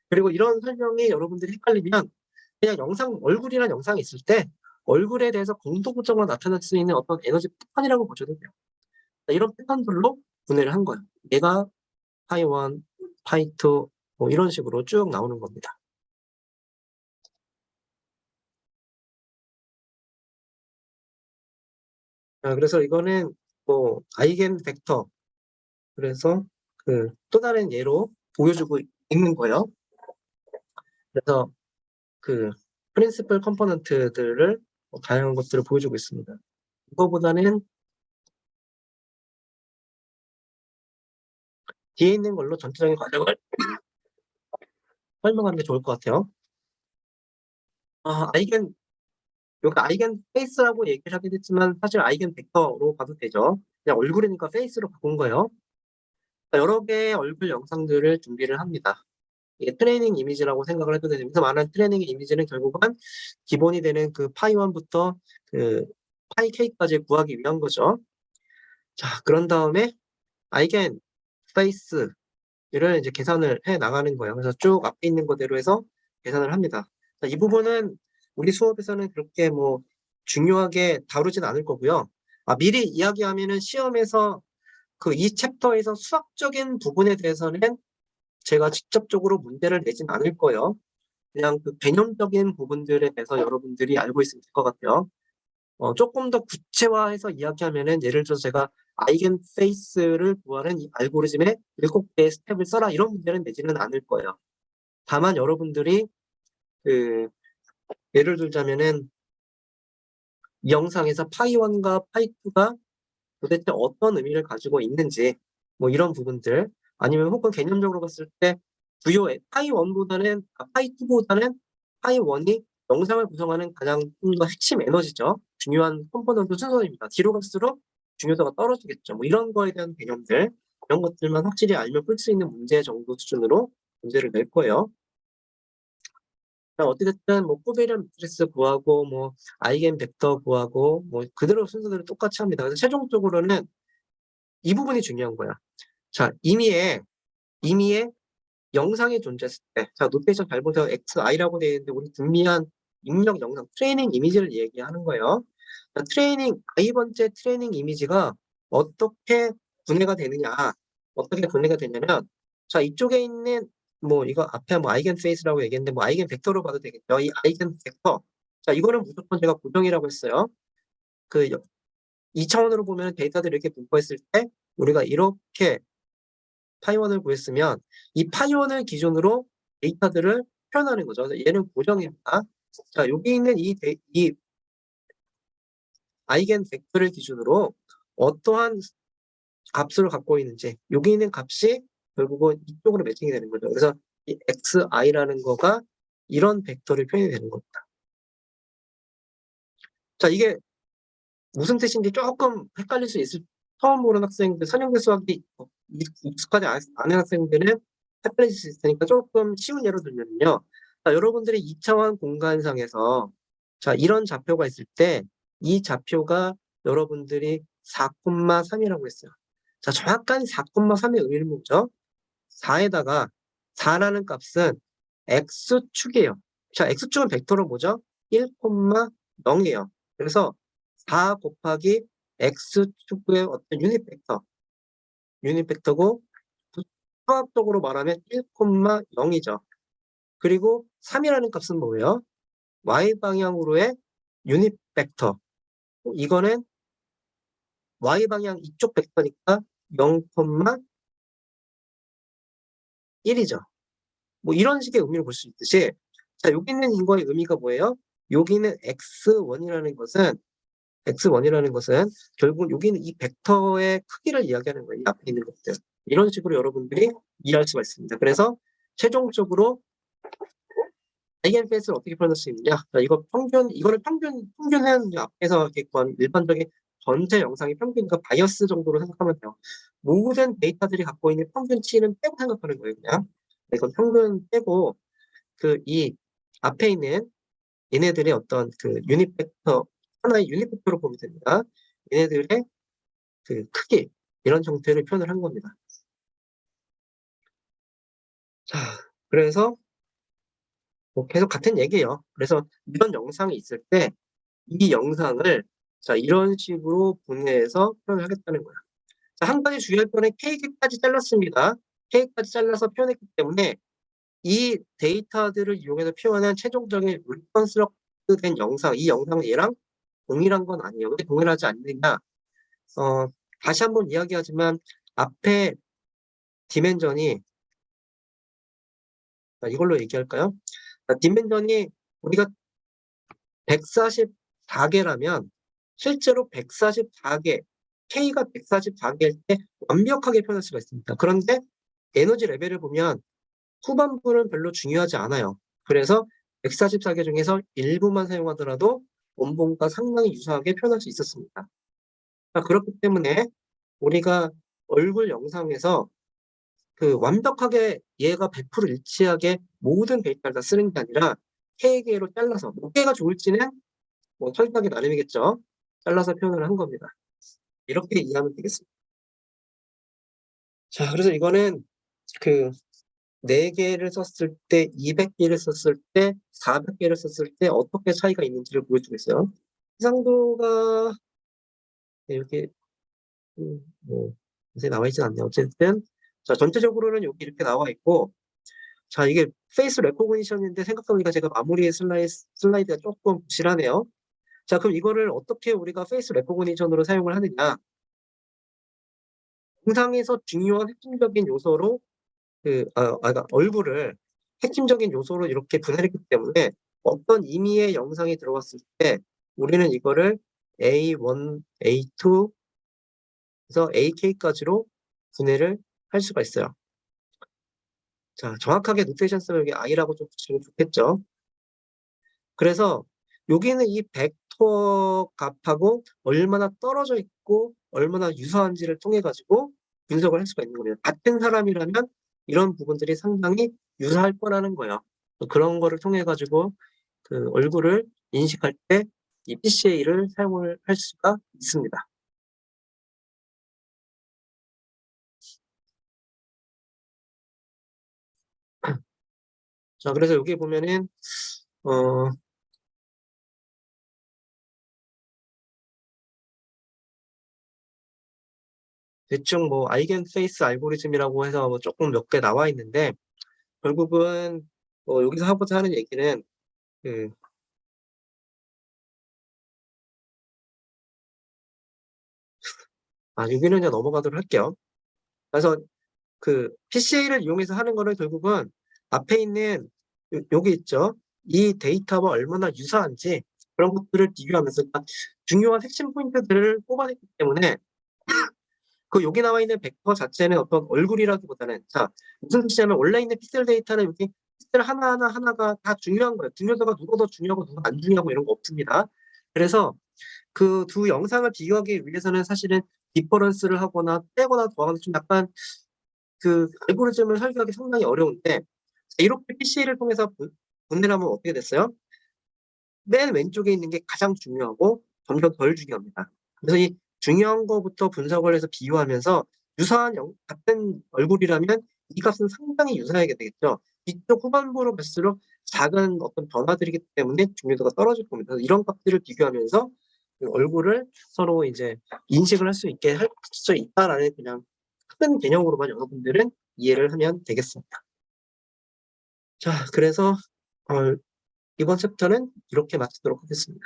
[SPEAKER 1] 그리고 이런 설명이 여러분들이 헷갈리면 그냥 얼굴이란 영상이 있을 때 얼굴에 대해서 공통적으로 나타날 수 있는 어떤 에너지 패턴이라고 보셔도 돼요. 이런 패턴들로 분해를 한 거예요. 얘가 파이1, 파이2 뭐 이런 식으로 쭉 나오는 겁니다. 그래서 이거는 뭐 아이겐 벡터 그래서 그 또 다른 예로 보여주고 있는 거예요. 그래서 그 프린시플 컴포넌트들을 다양한 것들을 보여주고 있습니다. 이거보다는 뒤에 있는 걸로 전체적인 과정을 설명하는 게 좋을 것 같아요. 여기 아이겐 페이스라고 얘기를 하긴 했지만 사실 아이겐 벡터로 봐도 되죠. 그냥 얼굴이니까 페이스로 바꾼 거예요. 여러 개의 얼굴 영상들을 준비를 합니다. 이게 트레이닝 이미지라고 생각을 해도 되면서 말하는 트레이닝 이미지는 결국은 기본이 되는 그 파이1부터 그 파이 k까지 구하기 위한 거죠. 자, 그런 다음에 아이겐 페이스를 이제 계산을 해 나가는 거예요. 그래서 쭉 앞에 있는 거대로 해서 계산을 합니다. 자, 이 부분은 우리 수업에서는 그렇게 뭐 중요하게 다루진 않을 거고요. 미리 이야기하면은 시험에서 그 이 챕터에서 수학적인 부분에 대해서는 제가 직접적으로 문제를 내진 않을 거예요. 그냥 그 개념적인 부분들에 대해서 여러분들이 알고 있으면 될 것 같아요. 조금 더 구체화해서 이야기하면은 예를 들어서 제가 아이겐 페이스를 구하는 이 알고리즘의 7개의 스텝을 써라 이런 문제는 내지는 않을 거예요. 다만 여러분들이 그 예를 들자면은 이 영상에서 파이1과 파이2가 도대체 어떤 의미를 가지고 있는지 뭐 이런 부분들 아니면 혹은 개념적으로 봤을 때 주요 파이1보다는 파이2보다는 파이1이 영상을 구성하는 가장 좀 더 핵심 에너지죠. 중요한 컴포넌트 순서입니다. 뒤로 갈수록 중요도가 떨어지겠죠. 뭐 이런 거에 대한 개념들 이런 것들만 확실히 알면 풀 수 있는 문제 정도 수준으로 문제를 낼 거예요. 어찌됐든 뭐 코베리안 매트리스 구하고 뭐 아이겐 벡터 구하고 뭐 그대로 순서대로 똑같이 합니다. 그래서 최종적으로는 이 부분이 중요한 거야. 자, 임의의 영상이 존재했을 때, 자, 노테이션 잘 보세요. XI라고 되어 있는데, 우리 등비한 입력 영상, 트레이닝 이미지를 얘기하는 거예요. 자, I번째 트레이닝 이미지가 어떻게 분해가 되느냐, 어떻게 분해가 되냐면, 자, 이쪽에 있는, 뭐, 이거 앞에 뭐 아이겐 페이스라고 얘기했는데, 뭐 아이겐 벡터로 봐도 되겠죠. 이 아이겐 벡터. 자, 이거는 무조건 제가 고정이라고 했어요. 그 2차원으로 보면 데이터들을 이렇게 분포했을 때, 우리가 이렇게 파이원을 구했으면 이 파이원을 기준으로 데이터들을 표현하는 거죠. 얘는 고정입니다. 자, 여기 있는 이 아이겐 벡터를 기준으로 어떠한 값을 갖고 있는지 여기 있는 값이 결국은 이쪽으로 매칭이 되는 거죠. 그래서 이 xi라는 거가 이런 벡터를 표현이 되는 겁니다. 자, 이게 무슨 뜻인지 조금 헷갈릴 수 있을 처음 보는 학생들, 선형대 수학이 익숙하지 않은 학생들은 헷갈릴 수 있으니까 조금 쉬운 예로 들면요. 자, 여러분들이 2차원 공간상에서 자, 이런 좌표가 있을 때 이 좌표가 여러분들이 4,3이라고 했어요. 자, 정확한 4,3의 의미를 묻죠. 4에다가 4라는 값은 x축이에요. 자, x축은 벡터로 뭐죠? 1,0이에요. 그래서 4 곱하기 x축의 어떤 유닛 벡터고 수학적으로 말하면 1,0이죠. 그리고 3이라는 값은 뭐예요? y 방향으로의 유닛 벡터. 이거는 y 방향 이쪽 벡터니까 0,1이죠. 뭐 이런 식의 의미를 볼 수 있듯이 자, 여기 있는 이거의 의미가 뭐예요? 여기는 x1이라는 것은 결국 여기는 이 벡터의 크기를 이야기하는 거예요. 이 앞에 있는 것들. 이런 식으로 여러분들이 이해할 수가 있습니다. 그래서 최종적으로 아이겐페이스를 어떻게 표현할 수 있느냐? 자, 이거는 평균은 앞에서 얘기한 일반적인 전체 영상의 평균과 바이어스 정도로 생각하면 돼요. 모든 데이터들이 갖고 있는 평균치는 빼고 생각하는 거예요, 그냥. 이건 평균 빼고 이 앞에 있는 얘네들의 어떤 그 유닛 벡터 하나의 유닛 벡터로 보면 됩니다. 얘네들의 그 크기 이런 형태를 표현을 한 겁니다. 자, 그래서 뭐 계속 같은 얘기예요. 그래서 이런 영상이 있을 때 이 영상을 자 이런 식으로 분해해서 표현을 하겠다는 거예요. 자, 한 가지 주의할 거는 K까지 잘랐습니다. K까지 잘라서 표현했기 때문에 이 데이터들을 이용해서 표현한 최종적인 리컨스트럭트 된 영상, 이 영상은 얘랑 동일한 건 아니에요. 왜 동일하지 않느냐? 다시 한번 이야기하지만 앞에 디멘전이 이걸로 얘기할까요? 디멘전이 우리가 144개라면 실제로 144개, K가 144개일 때 완벽하게 표현할 수가 있습니다. 그런데 에너지 레벨을 보면 후반부는 별로 중요하지 않아요. 그래서 144개 중에서 일부만 사용하더라도 원본과 상당히 유사하게 표현할 수 있었습니다. 그렇기 때문에 우리가 얼굴 영상에서 그 완벽하게 얘가 100% 일치하게 모든 데이터를 다 쓰는 게 아니라 K개로 잘라서 몇 개가 좋을지는 뭐 설명이 나름이겠죠. 잘라서 표현을 한 겁니다. 이렇게 이해하면 되겠습니다. 자, 그래서 이거는 그 4개를 썼을 때, 200개를 썼을 때, 400개를 썼을 때 어떻게 차이가 있는지를 보여주고 있어요. 해상도가 이렇게 뭐 자세히 나와 있진 않네요. 어쨌든 자, 전체적으로는 여기 이렇게 나와 있고, 자, 이게 페이스 레코그니션인데 생각해보니까 제가 마무리 슬라이드가 조금 부실하네요. 자, 그럼 이거를 어떻게 우리가 페이스 레코그니션으로 사용을 하느냐? 영상에서 중요한 핵심적인 요소로 그러니까 얼굴을 핵심적인 요소로 이렇게 분해했기 때문에 어떤 의미의 영상이 들어갔을 때 우리는 이거를 A1, A2, 그래서 AK까지로 분해를 할 수가 있어요. 자, 정확하게 노테이션 쓰면 여기 I라고 좀 붙이면 좋겠죠. 그래서 여기는 이 벡터 값하고 얼마나 떨어져 있고 얼마나 유사한지를 통해 가지고 분석을 할 수가 있는 겁니다. 같은 사람이라면 이런 부분들이 상당히 유사할 거라는 거예요. 그런 거를 통해 가지고 그 얼굴을 인식할 때 이 PCA를 사용을 할 수가 있습니다. 자, 그래서 여기 보면은 어 대충 뭐 아이겐 페이스 알고리즘이라고 해서 뭐 조금 몇 개 나와 있는데 결국은 여기서 하고자 하는 얘기는 그 여기는 그냥 넘어가도록 할게요. 그래서 그 PCA를 이용해서 하는 거는 결국은 앞에 있는 여기 있죠. 이 데이터와 얼마나 유사한지 그런 것들을 비교하면서 중요한 핵심 포인트들을 뽑아냈기 때문에 그 여기 나와 있는 벡터 자체는 어떤 얼굴이라기보다는 자, 무슨 뜻이냐면 원래 있는 픽셀 데이터는 여기 픽셀 하나가 다 중요한 거예요. 중요도가 누가 더 중요하고 누가 안 중요하고 이런 거 없습니다. 그래서 그 두 영상을 비교하기 위해서는 사실은 디퍼런스를 하거나 빼거나 더하거나 좀 약간 그 알고리즘을 설계하기 상당히 어려운데 이렇게 PCA를 통해서 분해를 하면 어떻게 됐어요? 맨 왼쪽에 있는 게 가장 중요하고 점점 덜 중요합니다. 그래서 이 중요한 거부터 분석을 해서 비교하면서 유사한 같은 얼굴이라면 이 값은 상당히 유사하게 되겠죠. 뒤쪽 후반부로 갈수록 작은 어떤 변화들이기 때문에 중요도가 떨어질 겁니다. 그래서 이런 값들을 비교하면서 그 얼굴을 서로 이제 인식을 할 수 있게 할 수 있다라는 그냥 큰 개념으로만 여러분들은 이해를 하면 되겠습니다. 자, 그래서 어 이번 챕터는 이렇게 마치도록 하겠습니다.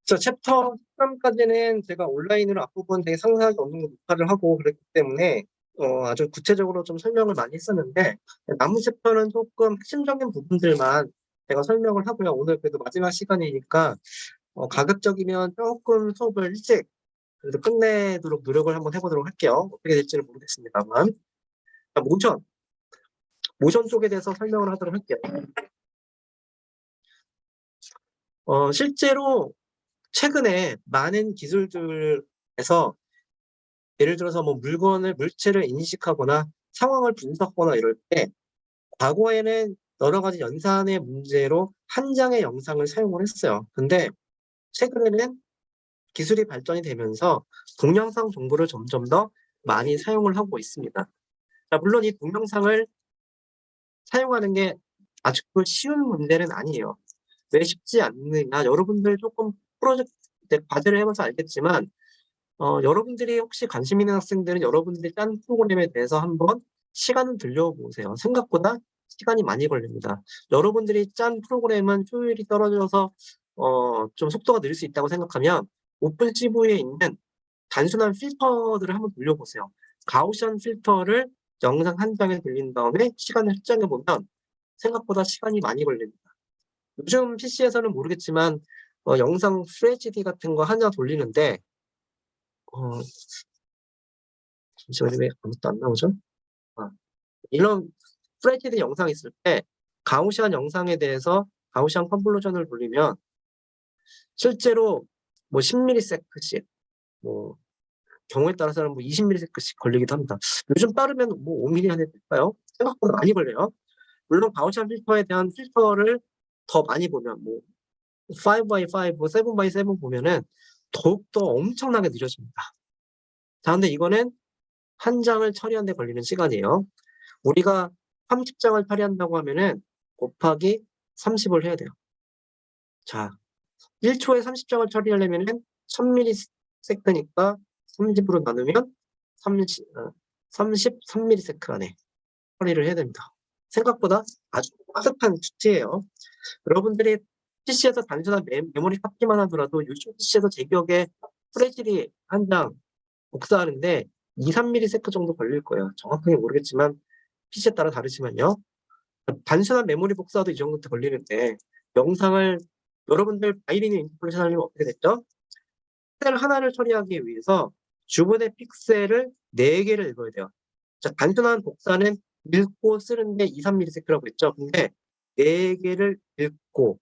[SPEAKER 1] 자, 챕터 13까지는 제가 온라인으로 앞부분 되게 상세하게 어느 정도 녹화를 하고 그랬기 때문에 아주 구체적으로 좀 설명을 많이 했었는데 남은 챕터는 조금 핵심적인 부분들만 제가 설명을 하고요. 오늘 그래도 마지막 시간이니까 가급적이면 조금 수업을 일찍 그래도 끝내도록 노력을 한번 해보도록 할게요. 어떻게 될지는 모르겠습니다만. 자, 모션 쪽에 대해서 설명을 하도록 할게요. 실제로 최근에 많은 기술들에서 예를 들어서 뭐 물체를 인식하거나 상황을 분석하거나 이럴 때 과거에는 여러 가지 연산의 문제로 한 장의 영상을 사용을 했어요. 근데 최근에는 기술이 발전이 되면서 동영상 정보를 점점 더 많이 사용을 하고 있습니다. 자, 물론 이 동영상을 사용하는 게 아직도 쉬운 문제는 아니에요. 왜 쉽지 않느냐? 여러분들 조금 프로젝트 과제를 해봐서 알겠지만 여러분들이 혹시 관심 있는 학생들은 여러분들이 짠 프로그램에 대해서 한번 시간을 들여보세요. 생각보다 시간이 많이 걸립니다. 여러분들이 짠 프로그램은 효율이 떨어져서 좀 속도가 느릴 수 있다고 생각하면 오픈CV에 있는 단순한 필터들을 한번 돌려보세요. 가우시안 필터를 영상 한 장에 돌린 다음에 시간을 측정해 보면 생각보다 시간이 많이 걸립니다. 요즘 PC에서는 모르겠지만 영상 FHD 같은 거 하나 돌리는데 잠시만요. 왜 아무것도 안 나오죠? 이런 FHD 영상 있을 때 가우시안 영상에 대해서 가우시안 컨볼루션을 돌리면 실제로 뭐 10ms씩 뭐 경우에 따라서는 뭐 20ms씩 걸리기도 합니다. 요즘 빠르면 뭐 5mm 안에 될까요? 생각보다 많이 걸려요. 물론 가우시안 필터에 대한 필터를 더 많이 보면 뭐 5x5, 7x7 보면은 더욱더 엄청나게 느려집니다. 자, 근데 이거는 한 장을 처리하는 데 걸리는 시간이에요. 우리가 30장을 처리한다고 하면은 곱하기 30을 해야 돼요. 자, 1초에 30장을 처리하려면은 1000ms니까 30으로 나누면 33ms 안에 처리를 해야 됩니다. 생각보다 아주 빠듯한 수치예요. 여러분들이 PC에서 단순한 메모리 탑기만 하더라도 요즘 PC에서 제 기억에 FHD 한 장 복사하는데 2-3ms 정도 걸릴 거예요. 정확하게 모르겠지만 PC에 따라 다르지만요. 단순한 메모리 복사도 이 정도 걸리는데 영상을 여러분들 바이리니 인터폴레이션 하려면 어떻게 됐죠? 픽셀 하나를 처리하기 위해서 주변의 픽셀을 4개를 읽어야 돼요. 자, 단순한 복사는 읽고 쓰는데 2-3ms라고 했죠. 근데 4개를 읽고,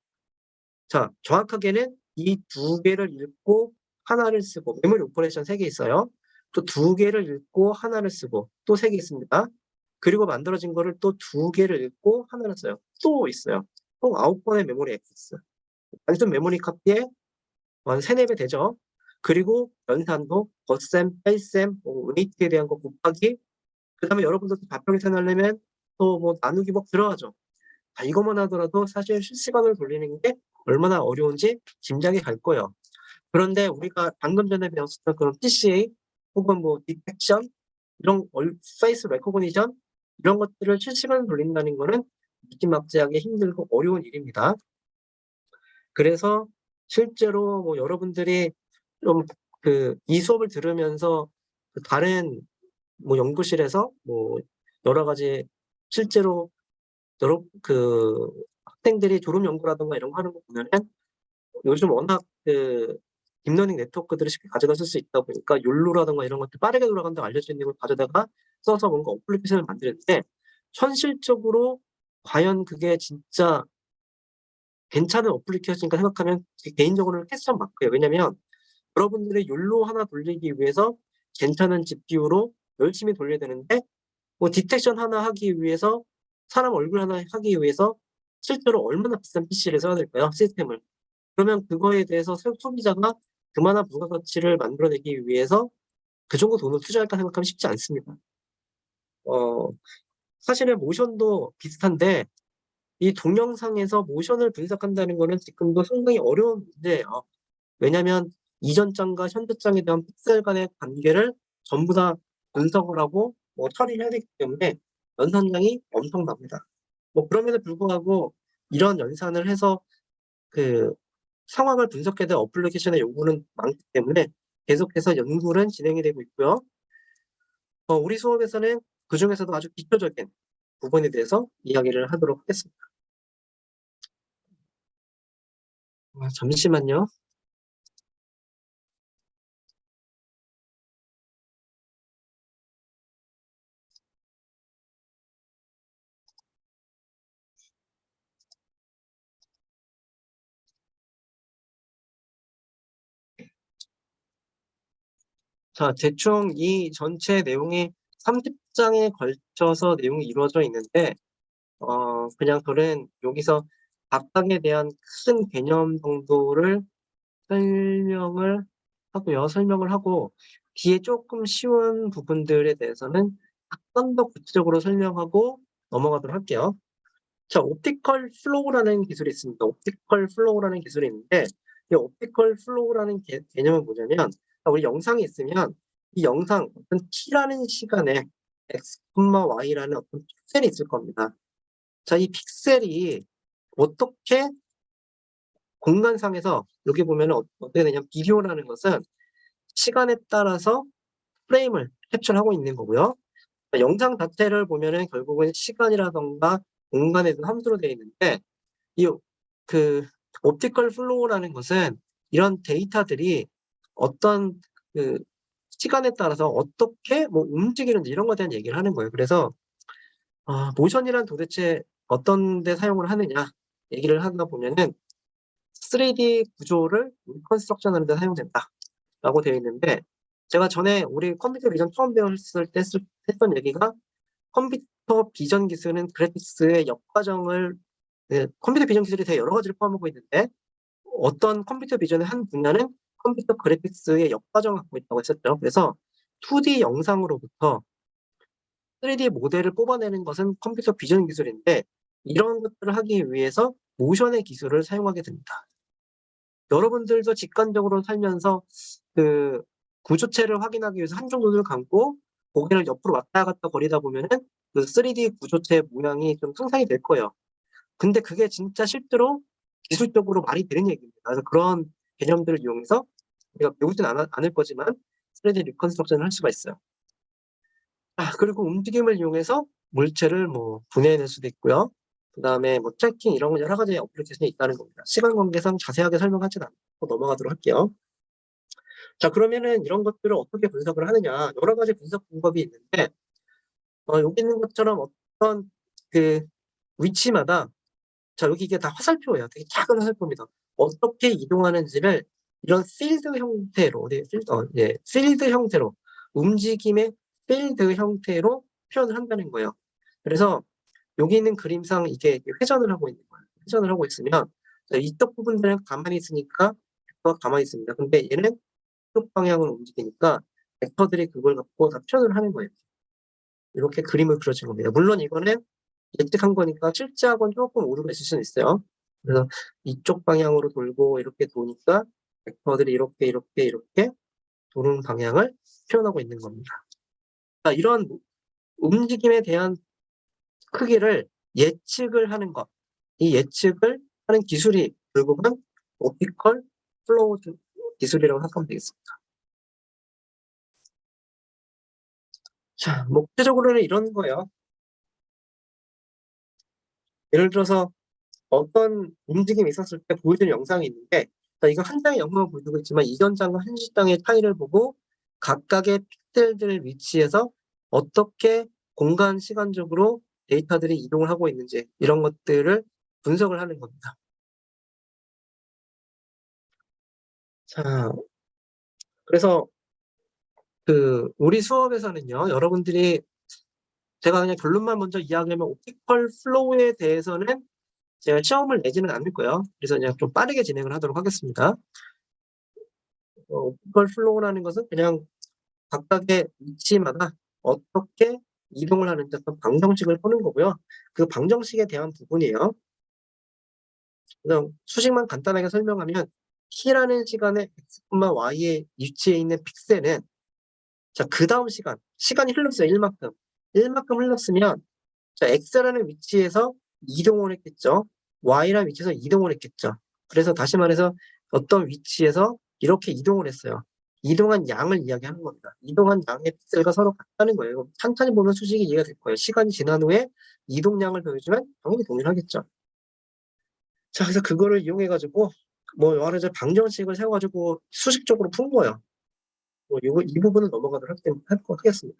[SPEAKER 1] 자, 정확하게는 이 2개를 읽고 하나를 쓰고, 메모리 오퍼레이션 3개 있어요. 또 2개를 읽고 하나를 쓰고, 또 3개 있습니다. 그리고 만들어진 거를 또 2개를 읽고 하나를 써요. 또 있어요. 총 9번의 메모리 액세스. 단순 메모리 카피에 3-4배 되죠. 그리고 연산도 덧셈, 뺄셈, 웨이트에 대한 거 곱하기, 그 다음에 여러분들도 답변 계산하려면 또 뭐 나누기 뭐 들어가죠. 자, 이것만 하더라도 사실 실시간으로 돌리는 게 얼마나 어려운지 짐작이 갈 거예요. 그런데 우리가 방금 전에 배웠었던 그런 PCA 혹은 뭐 디텍션, 이런 페이스 레코그니션 이런 것들을 실시간으로 돌린다는 거는 무지막지하게 힘들고 어려운 일입니다. 그래서 실제로 뭐 여러분들이 좀 이 수업을 들으면서 다른 뭐 연구실에서 뭐 여러 가지 실제로 여러 학생들이 졸업 연구라든가 이런 거 하는 거 보면은 요즘 워낙 딥러닝 네트워크들을 쉽게 가져다 쓸 수 있다 보니까 욜로라든가 이런 것들 빠르게 돌아간다고 알려져 있는 걸 가져다가 써서 뭔가 어플리케이션을 만드는데 현실적으로 과연 그게 진짜 괜찮은 어플리케이션인가 생각하면 개인적으로는 퀘스천 마크예요. 왜냐면 여러분들의 욜로 하나 돌리기 위해서 괜찮은 GPU로 열심히 돌려야 되는데 뭐 디텍션 하나 하기 위해서 사람 얼굴 하나 하기 위해서 실제로 얼마나 비싼 PC를 써야 될까요? 시스템을. 그러면 그거에 대해서 소비자가 그만한 부가가치를 만들어내기 위해서 그 정도 돈을 투자할까 생각하면 쉽지 않습니다. 사실은 모션도 비슷한데 이 동영상에서 모션을 분석한다는 거는 지금도 상당히 어려운 문제예요. 왜냐면 이전 장과 현재 장에 대한 픽셀 간의 관계를 전부 다 분석을 하고 뭐 처리를 해야 되기 때문에 연산량이 엄청납니다. 뭐 그럼에도 불구하고 이런 연산을 해서 상황을 분석해야 될 어플리케이션의 요구는 많기 때문에 계속해서 연구는 진행이 되고 있고요. 우리 수업에서는 그중에서도 아주 기초적인 부분에 대해서 이야기를 하도록 하겠습니다. 잠시만요. 자, 대충 이 전체 내용이 30장에 걸쳐서 내용이 이루어져 있는데 그냥 저는 여기서 각각에 대한 큰 개념 정도를 설명을 하고 뒤에 조금 쉬운 부분들에 대해서는 약간 더 구체적으로 설명하고 넘어가도록 할게요. 자, 옵티컬 플로우라는 기술이 있습니다. 옵티컬 플로우라는 기술이 있는데 이 옵티컬 플로우라는 개념은 뭐냐면 우리 영상이 있으면 이 영상 어떤 t라는 시간에 x, y라는 어떤 픽셀이 있을 겁니다. 자, 이 픽셀이 어떻게 공간상에서 여기 보면은 어떻게 되냐면 비디오라는 것은 시간에 따라서 프레임을 캡처하고 있는 거고요. 영상 자체를 보면은 결국은 시간이라던가 공간에 대한 함수로 되어 있는데 이 그 옵티컬 플로우라는 것은 이런 데이터들이 어떤 그 시간에 따라서 어떻게 뭐 움직이는지 이런 거에 대한 얘기를 하는 거예요. 그래서 모션이란 도대체 어떤 데 사용을 하느냐 얘기를 하다 보면은 3D 구조를 리컨스트럭션 하는 데 사용된다라고 되어 있는데 제가 전에 우리 컴퓨터 비전 처음 배웠을 때 했던 얘기가 컴퓨터 비전 기술은 그래픽스의 역과정을 컴퓨터 비전 기술이 되게 여러 가지를 포함하고 있는데 어떤 컴퓨터 비전의 한 분야는 컴퓨터 그래픽스의 역과정을 갖고 있다고 했었죠. 그래서 2D 영상으로부터 3D 모델을 뽑아내는 것은 컴퓨터 비전 기술인데 이런 것들을 하기 위해서 모션의 기술을 사용하게 됩니다. 여러분들도 직관적으로 살면서 그 구조체를 확인하기 위해서 한쪽 눈을 감고 고개를 옆으로 왔다 갔다 거리다 보면은 그 3D 구조체 모양이 좀 상상이 될 거예요. 근데 그게 진짜 실제로 기술적으로 말이 되는 얘기입니다. 그래서 그런 개념들을 이용해서 우리가 배우진 않을 거지만 3D 리컨스트럭션을 할 수가 있어요. 그리고 움직임을 이용해서 물체를 뭐 분해해낼 수도 있고요. 그다음에 뭐 트래킹 이런 여러 가지 어플리케이션이 있다는 겁니다. 시간 관계상 자세하게 설명하진 않고 넘어가도록 할게요. 자, 그러면은 이런 것들을 어떻게 분석을 하느냐 여러 가지 분석 방법이 있는데 여기 있는 것처럼 어떤 그 위치마다 자, 여기 이게 다 화살표예요. 되게 작은 화살표입니다. 어떻게 이동하는지를 이런 필드 형태로 필드 형태로 움직임의 필드 형태로 표현을 한다는 거예요. 그래서 여기 있는 그림상 이게 회전을 하고 있는 거예요. 회전을 하고 있으면 이쪽 부분들은 가만히 있으니까 벡터가 가만히 있습니다. 근데 얘는 이쪽 방향으로 움직이니까 벡터들이 그걸 갖고 다 표현을 하는 거예요. 이렇게 그림을 그려진 겁니다. 물론 이거는 예측한 거니까 실제하고는 조금 오류가 있을 수는 있어요. 그래서 이쪽 방향으로 돌고 이렇게 도니까 벡터들이 이렇게 도는 방향을 표현하고 있는 겁니다. 자, 이런 움직임에 대한 크기를 예측을 하는 것, 이 예측을 하는 기술이 결국은 옵티컬 플로우 기술이라고 생각하면 되겠습니다. 자, 목표적으로는 이런 거예요. 예를 들어서 어떤 움직임이 있었을 때 보여주는 영상이 있는데 이거 한 장의 영상을 보여주고 있지만 이전 장과 한 장의 차이를 보고 각각의 픽셀들 위치에서 어떻게 공간 시간적으로 데이터들이 이동을 하고 있는지 이런 것들을 분석을 하는 겁니다. 자, 그래서 우리 수업에서는요, 여러분들이 제가 그냥 결론만 먼저 이야기하면 옵티컬 플로우에 대해서는 제가 시험을 내지는 않을 거예요. 그래서 그냥 좀 빠르게 진행을 하도록 하겠습니다. 옵티컬 플로우라는 것은 그냥 각각의 위치마다 어떻게 이동을 하는지 어떤 방정식을 푸는 거고요. 그 방정식에 대한 부분이에요. 그래서 수식만 간단하게 설명하면 t라는 시간에 x만 y의 위치에 있는 픽셀은 자, 그다음 시간이 흘렀어요. 1만큼. 1만큼 흘렀으면 자, x라는 위치에서 이동을 했겠죠. y라는 위치에서 이동을 했겠죠. 그래서 다시 말해서 어떤 위치에서 이렇게 이동을 했어요. 이동한 양을 이야기하는 겁니다. 이동한 양의 픽셀과 서로 같다는 거예요. 천천히 보면 수식이 이해가 될 거예요. 시간이 지난 후에 이동량을 보여주면 당연히 동일하겠죠. 자, 그래서 그거를 이용해가지고 뭐 여러 가지 방정식을 세워가지고 수식적으로 푼 거예요. 이 부분은 넘어가도록 하겠습니다.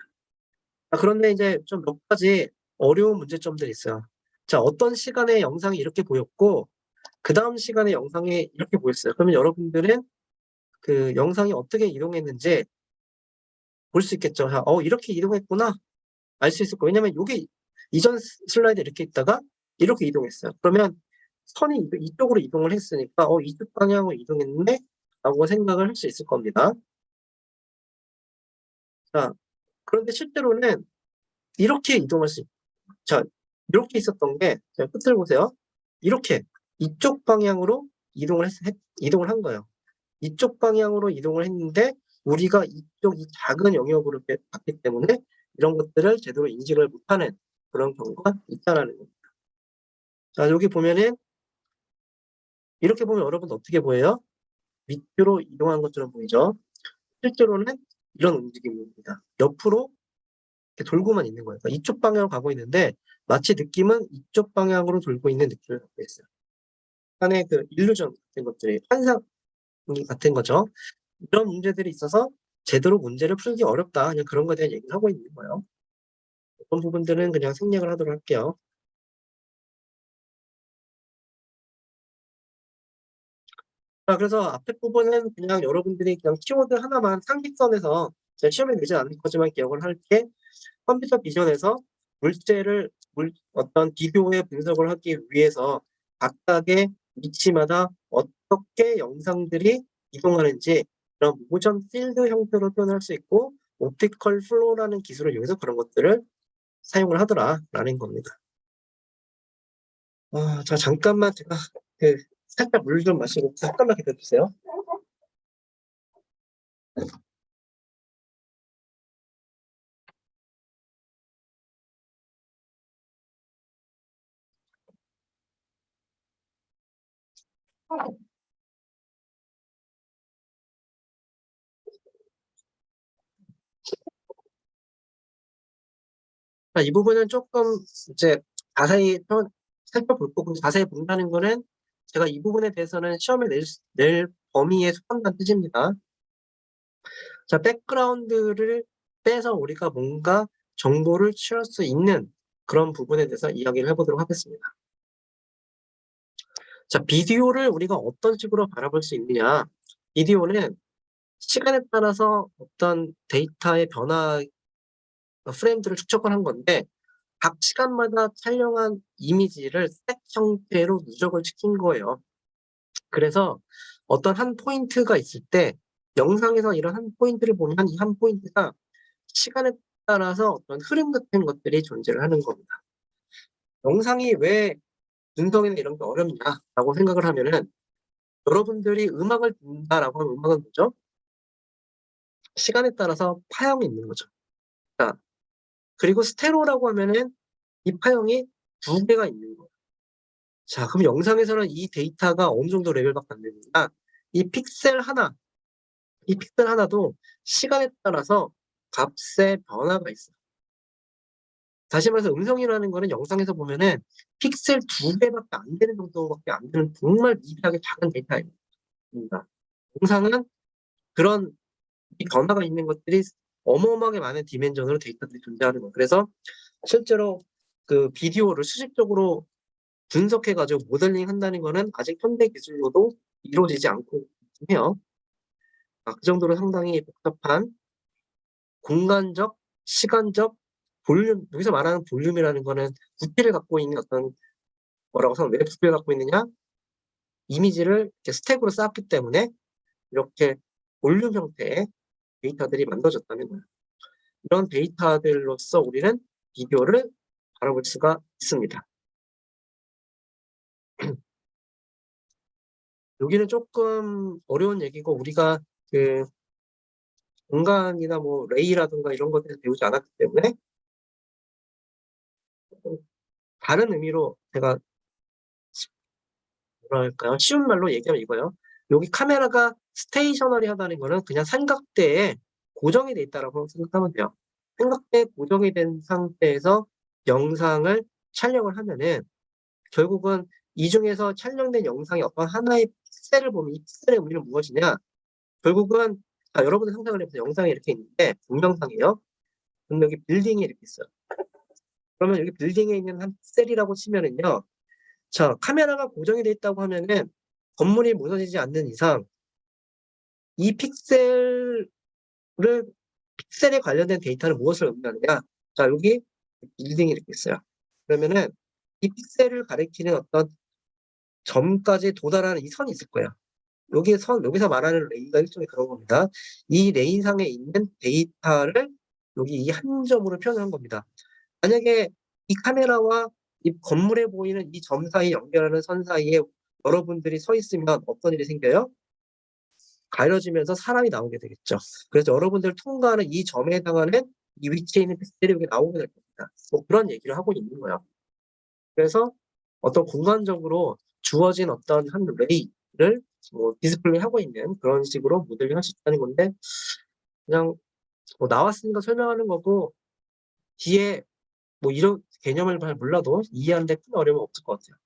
[SPEAKER 1] 그런데 이제 좀 몇 가지 어려운 문제점들이 있어요. 자, 어떤 시간에 영상이 이렇게 보였고 그 다음 시간에 영상이 이렇게 보였어요. 그러면 여러분들은 그 영상이 어떻게 이동했는지 볼 수 있겠죠. 자, 이렇게 이동했구나 알 수 있을 거예요. 왜냐면 여기 이전 슬라이드 이렇게 있다가 이렇게 이동했어요. 그러면 선이 이쪽으로 이동을 했으니까 이쪽 방향으로 이동했네 라고 생각을 할 수 있을 겁니다. 자, 그런데 실제로는 이렇게 이동할 수 자, 이렇게 있었던 게 끝을 보세요. 이렇게 이쪽 방향으로 이동을 한 거예요. 이쪽 방향으로 이동을 했는데 우리가 이쪽 이 작은 영역으로 봤기 때문에 이런 것들을 제대로 인식을 못하는 그런 경우가 있다라는 겁니다. 자, 여기 보면은 이렇게 보면 여러분 어떻게 보여요? 밑으로 이동한 것처럼 보이죠? 실제로는 이런 움직임입니다. 옆으로 이렇게 돌고만 있는 거예요. 그러니까 이쪽 방향으로 가고 있는데 마치 느낌은 이쪽 방향으로 돌고 있는 느낌을 갖고 있어요. 약간의 그 일루전 같은 것들이 환상 같은 거죠. 이런 문제들이 있어서 제대로 문제를 풀기 어렵다. 그냥 그런 거에 대한 얘기를 하고 있는 거예요. 어떤 부분들은 그냥 생략을 하도록 할게요. 자, 그래서 앞에 부분은 그냥 여러분들이 그냥 키워드 하나만 상식선에서 제가 시험에 내지 않을 거지만 기억을 할 게 컴퓨터 비전에서 어떤 비교의 분석을 하기 위해서 각각의 위치마다 어떻게 영상들이 이동하는지 그런 모션 필드 형태로 표현할 수 있고 옵티컬 플로우라는 기술을 이용해서 그런 것들을 사용을 하더라라는 겁니다. 자, 잠깐만 제가 그 살짝 물 좀 마시고 잠깐만 기다려 주세요. 자, 이 부분은 조금 이제 자세히 살펴볼 거고 자세히 본다는 거는 제가 이 부분에 대해서는 시험에 낼 범위에 속한다는 뜻입니다. 자, 백그라운드를 빼서 우리가 뭔가 정보를 취할 수 있는 그런 부분에 대해서 이야기를 해보도록 하겠습니다. 자, 비디오를 우리가 어떤 식으로 바라볼 수 있느냐. 비디오는 시간에 따라서 어떤 데이터의 변화, 프레임들을 축적을 한 건데 각 시간마다 촬영한 이미지를 색 형태로 누적을 시킨 거예요. 그래서 어떤 한 포인트가 있을 때 영상에서 이런 한 포인트를 보면 이 한 포인트가 시간에 따라서 어떤 흐름 같은 것들이 존재를 하는 겁니다. 영상이 왜 분석이나 이런 게 어렵냐라고 생각을 하면은 여러분들이 음악을 듣는다라고 하면 음악은 뭐죠? 시간에 따라서 파형이 있는 거죠. 자, 그리고 스테레오라고 하면은 이 파형이 두 개가 있는 거예요. 자, 그럼 영상에서는 이 데이터가 어느 정도 레벨밖에 안 되느냐? 이 픽셀 하나도 시간에 따라서 값의 변화가 있어요. 다시 말해서 음성이라는 거는 영상에서 보면은 픽셀 2배밖에 안 되는 정도밖에 안 되는 정말 미비하게 작은 데이터입니다. 영상은 그런 이 변화가 있는 것들이 어마어마하게 많은 디멘전으로 데이터들이 존재하는 거예요. 그래서 실제로 그 비디오를 수직적으로 분석해 가지고 모델링 한다는 거는 아직 현대 기술로도 이루어지지 않고 해요. 그 정도로 상당히 복잡한 공간적, 시간적, 볼륨, 여기서 말하는 볼륨이라는 거는 부피를 갖고 있는 어떤 뭐라고 하면 왜 부피를 갖고 있느냐? 이미지를 이렇게 스택으로 쌓았기 때문에 이렇게 볼륨 형태의 데이터들이 만들어졌다는 거예요. 이런 데이터들로서 우리는 비디오를 바라볼 수가 있습니다. 여기는 조금 어려운 얘기고 우리가 그 공간이나 뭐 레이라든가 이런 것들을 배우지 않았기 때문에 다른 의미로 제가 뭐랄까요? 쉬운 말로 얘기하면 이거예요. 여기 카메라가 스테이셔너리하다는 거는 그냥 삼각대에 고정이 돼 있다라고 생각하면 돼요. 삼각대에 고정이 된 상태에서 영상을 촬영을 하면은 결국은 이 중에서 촬영된 영상의 어떤 하나의 픽셀을 보면 이 픽셀의 의미는 무엇이냐? 결국은 여러분들 상상을 해보세요. 영상이 이렇게 있는데 동영상이에요. 근데 여기 빌딩이 이렇게 있어요. 그러면 여기 빌딩에 있는 한 픽셀이라고 치면은요. 자, 카메라가 고정이 돼 있다고 하면은 건물이 무너지지 않는 이상 이 픽셀에 관련된 데이터는 무엇을 의미하느냐? 자, 여기 빌딩이 이렇게 있어요. 그러면은 이 픽셀을 가리키는 어떤 점까지 도달하는 이 선이 있을 거예요. 여기서 말하는 레이가 일종의 그런 겁니다. 이 레이상에 있는 데이터를 여기 이 한 점으로 표현한 겁니다. 만약에 이 카메라와 이 건물에 보이는 이 점 사이 연결하는 선 사이에 여러분들이 서 있으면 어떤 일이 생겨요? 가려지면서 사람이 나오게 되겠죠. 그래서 여러분들 통과하는 이 점에 해당하는 이 위치에 있는 픽셀이 여기 나오게 될 겁니다. 뭐 그런 얘기를 하고 있는 거예요. 그래서 어떤 공간적으로 주어진 어떤 한 레이를 뭐 디스플레이하고 있는 그런 식으로 모델링 할 수 있다는 건데, 그냥 뭐 나왔으니까 설명하는 거고, 뒤에 뭐 이런 개념을 잘 몰라도 이해하는 데 큰 어려움은 없을 것 같아요.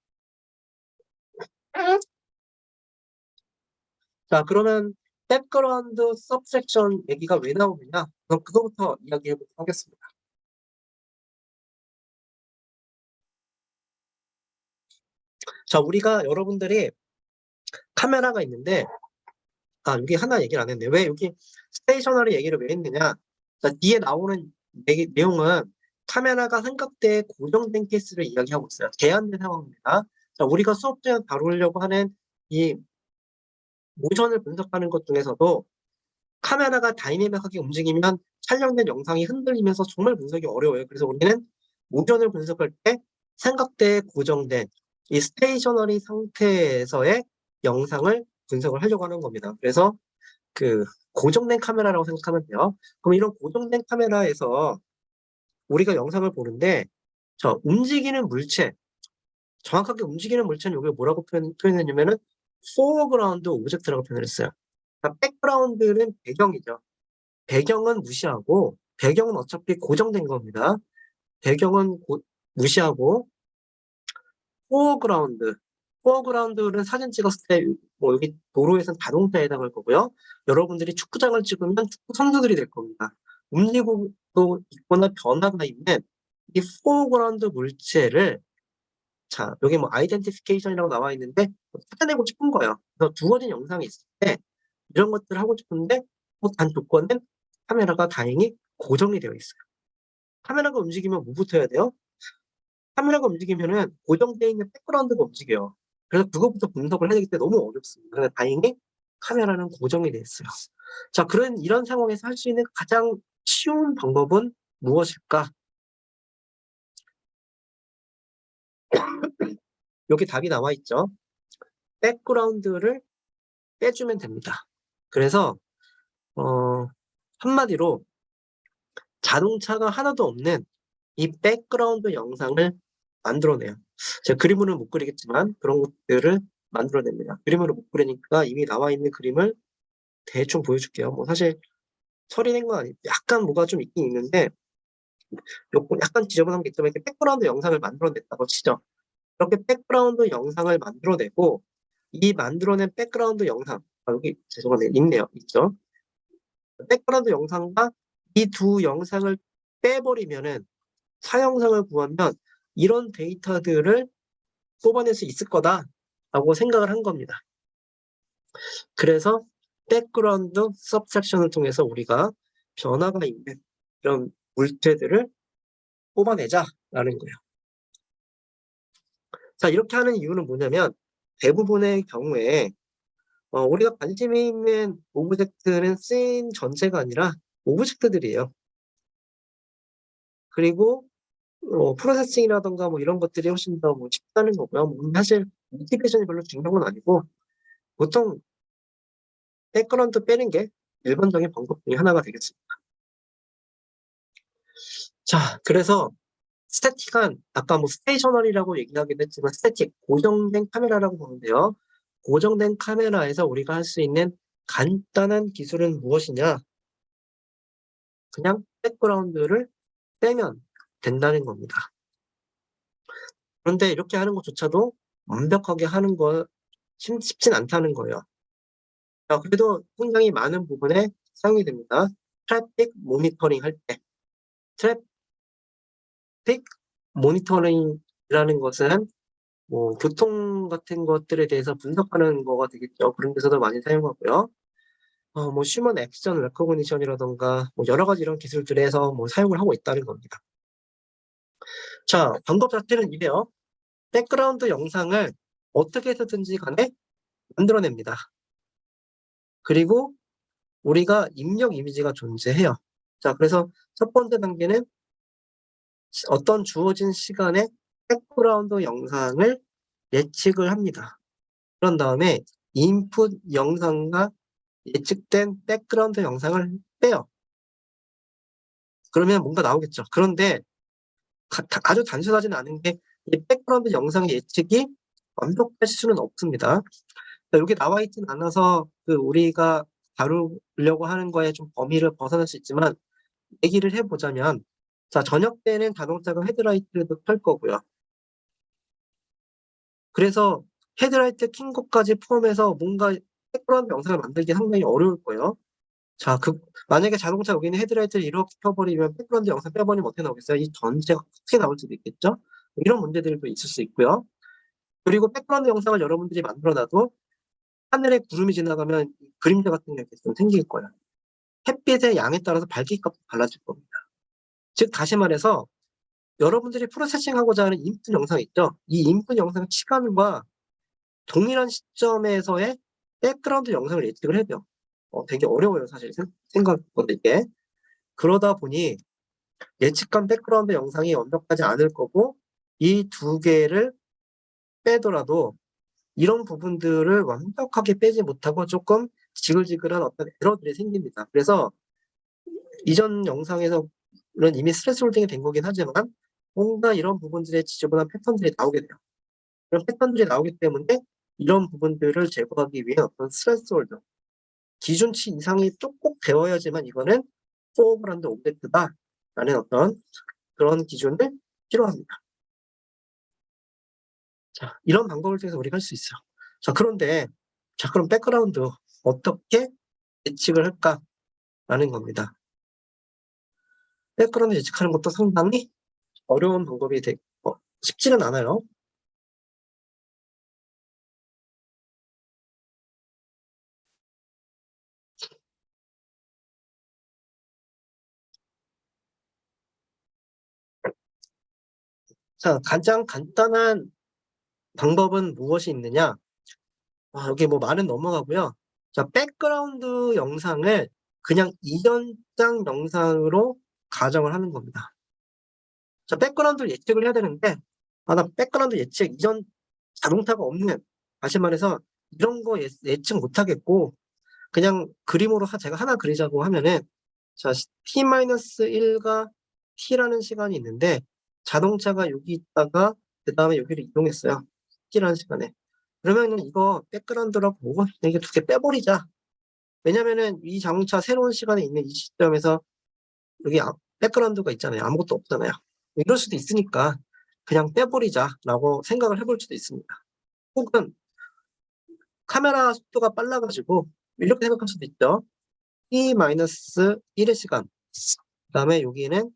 [SPEAKER 1] 자, 그러면 백그라운드 서브섹션 얘기가 왜 나오느냐? 그럼 그거부터 이야기해 보도록 하겠습니다. 자, 우리가 여러분들이 카메라가 있는데, 여기 하나 얘기를 안 했네. 왜 여기 스테이셔너리 얘기를 왜 했느냐? 자, 뒤에 나오는 내용은 카메라가 삼각대에 고정된 케이스를 이야기하고 있어요. 제한된 상황입니다. 자, 우리가 수업 때 다루려고 하는 이 모션을 분석하는 것 중에서도 카메라가 다이내믹하게 움직이면 촬영된 영상이 흔들리면서 정말 분석이 어려워요. 그래서 우리는 모션을 분석할 때 삼각대에 고정된 이 스테이셔너리 상태에서의 영상을 분석을 하려고 하는 겁니다. 그래서 그 고정된 카메라라고 생각하면 돼요. 그럼 이런 고정된 카메라에서 우리가 영상을 보는데, 움직이는 물체, 정확하게 움직이는 물체는 여기 뭐라고 표현했냐면은 foreground 오브젝트라고 표현을 했어요. 그러니까 백그라운드는 배경이죠. 배경은 무시하고, 배경은 어차피 고정된 겁니다. 배경은 무시하고, 포어그라운드. 포어그라운드는 사진 찍었을 때, 뭐 여기 도로에서는 자동차에 해당할 거고요. 여러분들이 축구장을 찍으면 축구 선수들이 될 겁니다. 움직이고 있거나 변화가 있는 이 포어그라운드 물체를, 자, 여기 뭐 아이덴티피케이션이라고 나와 있는데 찾아내고 싶은 거예요. 그래서 주어진 영상이 있을 때 이런 것들을 하고 싶은데, 단 조건은 카메라가 다행히 고정이 되어 있어요. 카메라가 움직이면 뭐부터 해야 돼요? 카메라가 움직이면은 고정되어 있는 백그라운드가 움직여요. 그래서 그것부터 분석을 해야 되기 때문에 너무 어렵습니다. 그런데 다행히 카메라는 고정이 되어 있어요. 자, 이런 상황에서 할 수 있는 가장 쉬운 방법은 무엇일까? 여기 답이 나와 있죠. 백그라운드를 빼주면 됩니다. 그래서 한마디로 자동차가 하나도 없는 이 백그라운드 영상을 만들어내요. 제가 그림으로는 못 그리겠지만 그런 것들을 만들어냅니다. 그림으로 못 그리니까 이미 나와 있는 그림을 대충 보여줄게요. 뭐 사실 처리된 건 아니고 약간 뭐가 좀 있긴 있는데, 요거 약간 지저분한 게 있지만 이렇게 백그라운드 영상을 만들어냈다고 치죠. 이렇게 백그라운드 영상을 만들어내고, 이 만들어낸 백그라운드 영상, 여기 죄송한데 있네요. 있죠. 백그라운드 영상과 이 두 영상을 빼버리면은, 사영상을 구하면 이런 데이터들을 뽑아낼 수 있을 거다라고 생각을 한 겁니다. 그래서 백그라운드 서브섹션을 통해서 우리가 변화가 있는 이런 물체들을 뽑아내자라는 거예요. 자, 이렇게 하는 이유는 뭐냐면, 대부분의 경우에 우리가 관심이 있는 오브젝트는 씬 전체가 아니라 오브젝트들이에요. 그리고 프로세싱이라던가 뭐 이런 것들이 훨씬 더 뭐 쉽다는 거고요. 사실 모티베이션이 별로 중요한 건 아니고, 보통 백그라운드 빼는 게 일반적인 방법 중에 하나가 되겠습니다. 자, 그래서 스태틱한, 아까 뭐 스테이셔너리라고 얘기하기도 했지만 스태틱, 고정된 카메라라고 보는데요. 고정된 카메라에서 우리가 할 수 있는 간단한 기술은 무엇이냐? 그냥 백그라운드를 빼면 된다는 겁니다. 그런데 이렇게 하는 것조차도 완벽하게 하는 거 쉽진 않다는 거예요. 자, 그래도 굉장히 많은 부분에 사용이 됩니다. 트래픽 모니터링 할 때. 트래픽 모니터링이라는 것은 뭐 교통 같은 것들에 대해서 분석하는 거가 되겠죠. 그런 데서도 많이 사용하고요. 뭐 휴먼 액션 레코그니션이라던가 뭐 여러 가지 이런 기술들에서 뭐 사용을 하고 있다는 겁니다. 자, 방법 자체는 이래요. 백그라운드 영상을 어떻게 해서든지 간에 만들어냅니다. 그리고 우리가 입력 이미지가 존재해요. 자, 그래서 첫 번째 단계는 어떤 주어진 시간에 백그라운드 영상을 예측을 합니다. 그런 다음에 인풋 영상과 예측된 백그라운드 영상을 빼요. 그러면 뭔가 나오겠죠. 그런데 아주 단순하지는 않은 게, 이 백그라운드 영상의 예측이 완벽할 수는 없습니다. 여기 나와 있진 않아서 우리가 다루려고 하는 거에 좀 범위를 벗어날 수 있지만 얘기를 해 보자면, 자, 저녁 때는 자동차가 헤드라이트도 켤 거고요. 그래서 헤드라이트 킨 것까지 포함해서 뭔가 백그라운드 영상을 만들기 상당히 어려울 거예요. 자, 만약에 자동차 여기는 헤드라이트를 이렇게 켜버리면 백그라운드 영상 빼버리면 어떻게 나오겠어요? 이 전체가 크게 나올 수도 있겠죠? 이런 문제들도 있을 수 있고요. 그리고 백그라운드 영상을 여러분들이 만들어 놔도 하늘에 구름이 지나가면 그림자 같은 게 좀 생길 거예요. 햇빛의 양에 따라서 밝기값도 달라질 겁니다. 즉 다시 말해서 여러분들이 프로세싱하고자 하는 인풋 영상 있죠? 이 인풋 영상 시간과 동일한 시점에서의 백그라운드 영상을 예측을 해야 돼요. 되게 어려워요, 사실 생각보다 이게. 그러다 보니 예측한 백그라운드 영상이 완벽하지 않을 거고, 이 두 개를 빼더라도 이런 부분들을 완벽하게 빼지 못하고 조금 지글지글한 어떤 에러들이 생깁니다. 그래서 이전 영상에서는 이미 스트레스 홀딩이 된 거긴 하지만 뭔가 이런 부분들의 지저분한 패턴들이 나오게 돼요. 그런 패턴들이 나오기 때문에 이런 부분들을 제거하기 위해 어떤 스트레스 홀더, 기준치 이상이 또 꼭 되어야지만 이거는 포어그라운드 오브젝트다라는 어떤 그런 기준을 필요합니다. 자, 이런 방법을 통해서 우리가 할 수 있어요. 자, 그런데 그럼 백그라운드 어떻게 예측을 할까라는 겁니다. 백그라운드 예측하는 것도 상당히 어려운 방법이 쉽지는 않아요. 자, 가장 간단한 방법은 무엇이 있느냐? 여기 뭐 말은 넘어가고요. 자, 백그라운드 영상을 그냥 이전장 영상으로 가정을 하는 겁니다. 자, 백그라운드를 예측을 해야 되는데, 나 백그라운드 예측 이전 자동차가 없는, 다시 말해서 이런 거 예측 못 하겠고, 그냥 그림으로 제가 하나 그리자고 하면은, 자, t-1과 t라는 시간이 있는데, 자동차가 여기 있다가 그 다음에 여기를 이동했어요. t라는 시간에. 그러면은 이거 백그라운드라고 보고 이게 두 개 빼버리자. 왜냐면은 이 자동차 새로운 시간에 있는 이 시점에서 여기 백그라운드가 있잖아요. 아무것도 없잖아요. 이럴 수도 있으니까 그냥 빼버리자라고 생각을 해볼 수도 있습니다. 혹은 카메라 속도가 빨라가지고 이렇게 생각할 수도 있죠. t-1의 시간, 그 다음에 여기는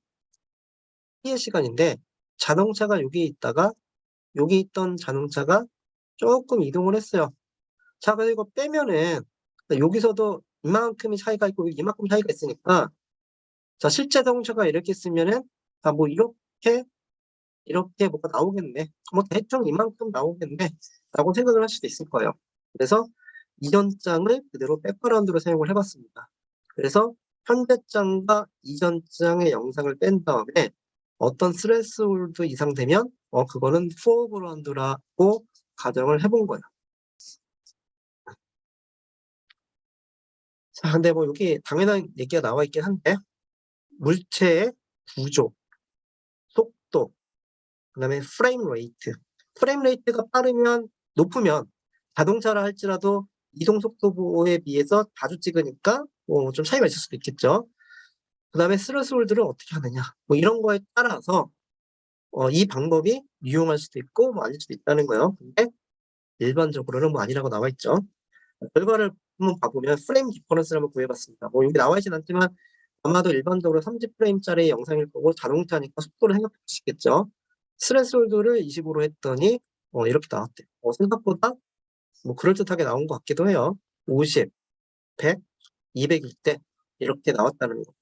[SPEAKER 1] t의 시간인데, 자동차가 여기 있다가 여기 있던 자동차가 조금 이동을 했어요. 자, 그리고 빼면은 여기서도 이만큼의 차이가 있고 이만큼 차이가 있으니까, 자, 실제 자동차가 이렇게 쓰면은 뭐 이렇게 뭐가 나오겠네. 뭐 대충 이만큼 나오겠네. 라고 생각을 할 수도 있을 거예요. 그래서 이전 장을 그대로 백그라운드로 사용을 해봤습니다. 그래서 현재 장과 이전 장의 영상을 뺀 다음에 어떤 스레스홀드 이상 되면 그거는 포어그라운드라고 가정을 해본 거예요. 자, 근데 뭐 여기 당연한 얘기가 나와 있긴 한데, 물체의 구조, 속도, 그다음에 프레임 레이트가 높으면 자동차라 할지라도 이동 속도에 비해서 자주 찍으니까 좀 차이가 있을 수도 있겠죠. 그다음에 스레스홀드를 어떻게 하느냐, 뭐 이런 거에 따라서 이 방법이 유용할 수도 있고 뭐 아닐 수도 있다는 거예요. 근데 일반적으로는 뭐 아니라고 나와 있죠. 결과를 한번 봐보면 프레임 디퍼런스를 한번 구해봤습니다. 뭐 여기 나와 있진 않지만 아마도 일반적으로 30프레임짜리 영상일 거고 자동차니까 속도를 생각해 볼 수 있겠죠. 스레스홀드를 20으로 했더니 이렇게 나왔대요. 생각보다 뭐 그럴듯하게 나온 것 같기도 해요. 50, 100, 200일 때 이렇게 나왔다는 거.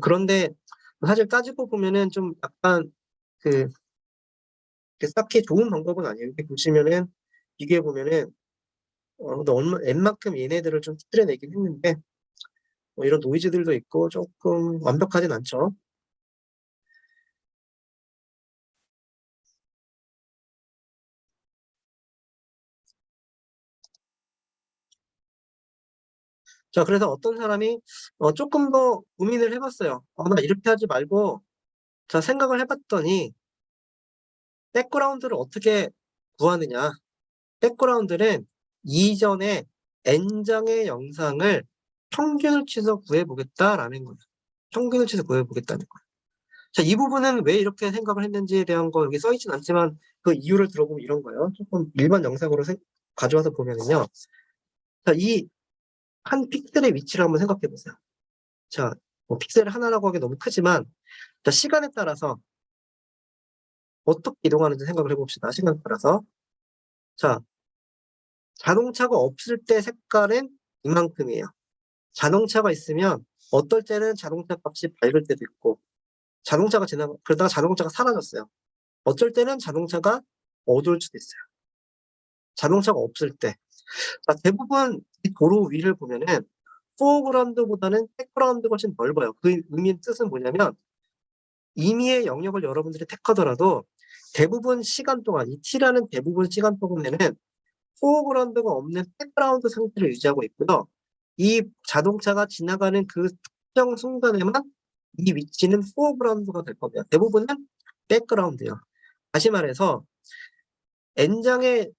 [SPEAKER 1] 그런데 사실 따지고 보면은 좀 약간 그 딱히 좋은 방법은 아니에요. 이렇게 보시면은 비교해 보면은 근데 웬만큼 얘네들을 좀 추출해내긴 했는데 이런 노이즈들도 있고 조금 완벽하진 않죠. 자, 그래서 어떤 사람이 조금 더 고민을 해봤어요. 나 이렇게 하지 말고 자, 생각을 해봤더니 백그라운드를 어떻게 구하느냐. 백그라운드는 이전에 N장의 영상을 평균을 치서 구해보겠다라는 거예요. 평균을 치서 구해보겠다는 거예요. 자, 이 부분은 왜 이렇게 생각을 했는지에 대한 거 여기 써있진 않지만 그 이유를 들어보면 이런 거예요. 조금 일반 영상으로 가져와서 보면은요. 자, 이 한 픽셀의 위치를 한번 생각해 보세요. 자, 뭐 픽셀 하나라고 하기 너무 크지만, 자, 시간에 따라서 어떻게 이동하는지 생각을 해봅시다. 시간에 따라서. 자, 자동차가 없을 때 색깔은 이만큼이에요. 자동차가 있으면 어떨 때는 자동차 값이 밝을 때도 있고, 자동차가 그러다가 자동차가 사라졌어요. 어쩔 때는 자동차가 어두울 수도 있어요. 자동차가 없을 때. 자, 대부분 이 도로 위를 보면은 포어그라운드보다는 백그라운드가 훨씬 넓어요. 그 의미의 뜻은 뭐냐면 임의의 영역을 여러분들이 택하더라도 대부분 시간 동안, 이 T라는 대부분 시간 동안에는 포어그라운드가 없는 백그라운드 상태를 유지하고 있고요. 이 자동차가 지나가는 그 특정 순간에만 이 위치는 포어그라운드가 될 겁니다. 대부분은 백그라운드예요. 다시 말해서 N장의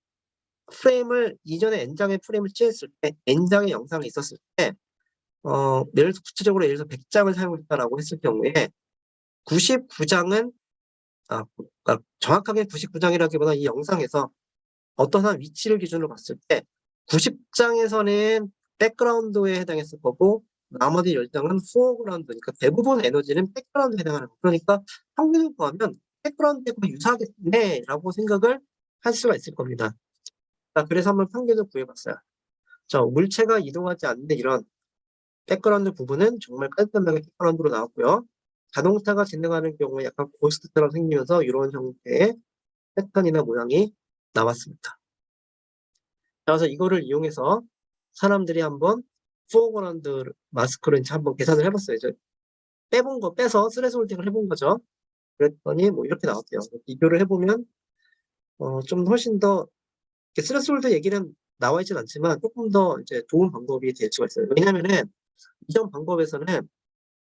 [SPEAKER 1] 프레임을 이전에 N장의 프레임을 찌었을 때 N장의 영상이 있었을 때 예를 들어서 구체적으로 예를 들어서 100장을 사용했다라고 했을 경우에 99장은 그러니까 정확하게 99장이라기보다 이 영상에서 어떠한 위치를 기준으로 봤을 때 90장에서는 백그라운드에 해당했을 거고 나머지 10장은 포어그라운드니까 대부분 에너지는 백그라운드에 해당하는 거. 그러니까 평균을 구하면 백그라운드에 거의 유사하겠네라고 생각을 할 수가 있을 겁니다. 자, 그래서 한번 평균을 구해봤어요. 자, 물체가 이동하지 않는 이런 백그라운드 부분은 정말 깔끔하게 백그라운드로 나왔고요. 자동차가 진행하는 경우에 약간 고스트처럼 생기면서 이런 형태의 패턴이나 모양이 나왔습니다. 그래서 이거를 이용해서 사람들이 한번 포어그라운드 마스크를 이제 한번 계산을 해봤어요. 이제 빼서 스레스홀딩을 해본 거죠. 그랬더니 뭐 이렇게 나왔대요. 비교를 해보면 좀 훨씬 더 스레스홀드 얘기는 나와 있진 않지만 조금 더 이제 좋은 방법이 될 수가 있어요. 왜냐면은 이전 방법에서는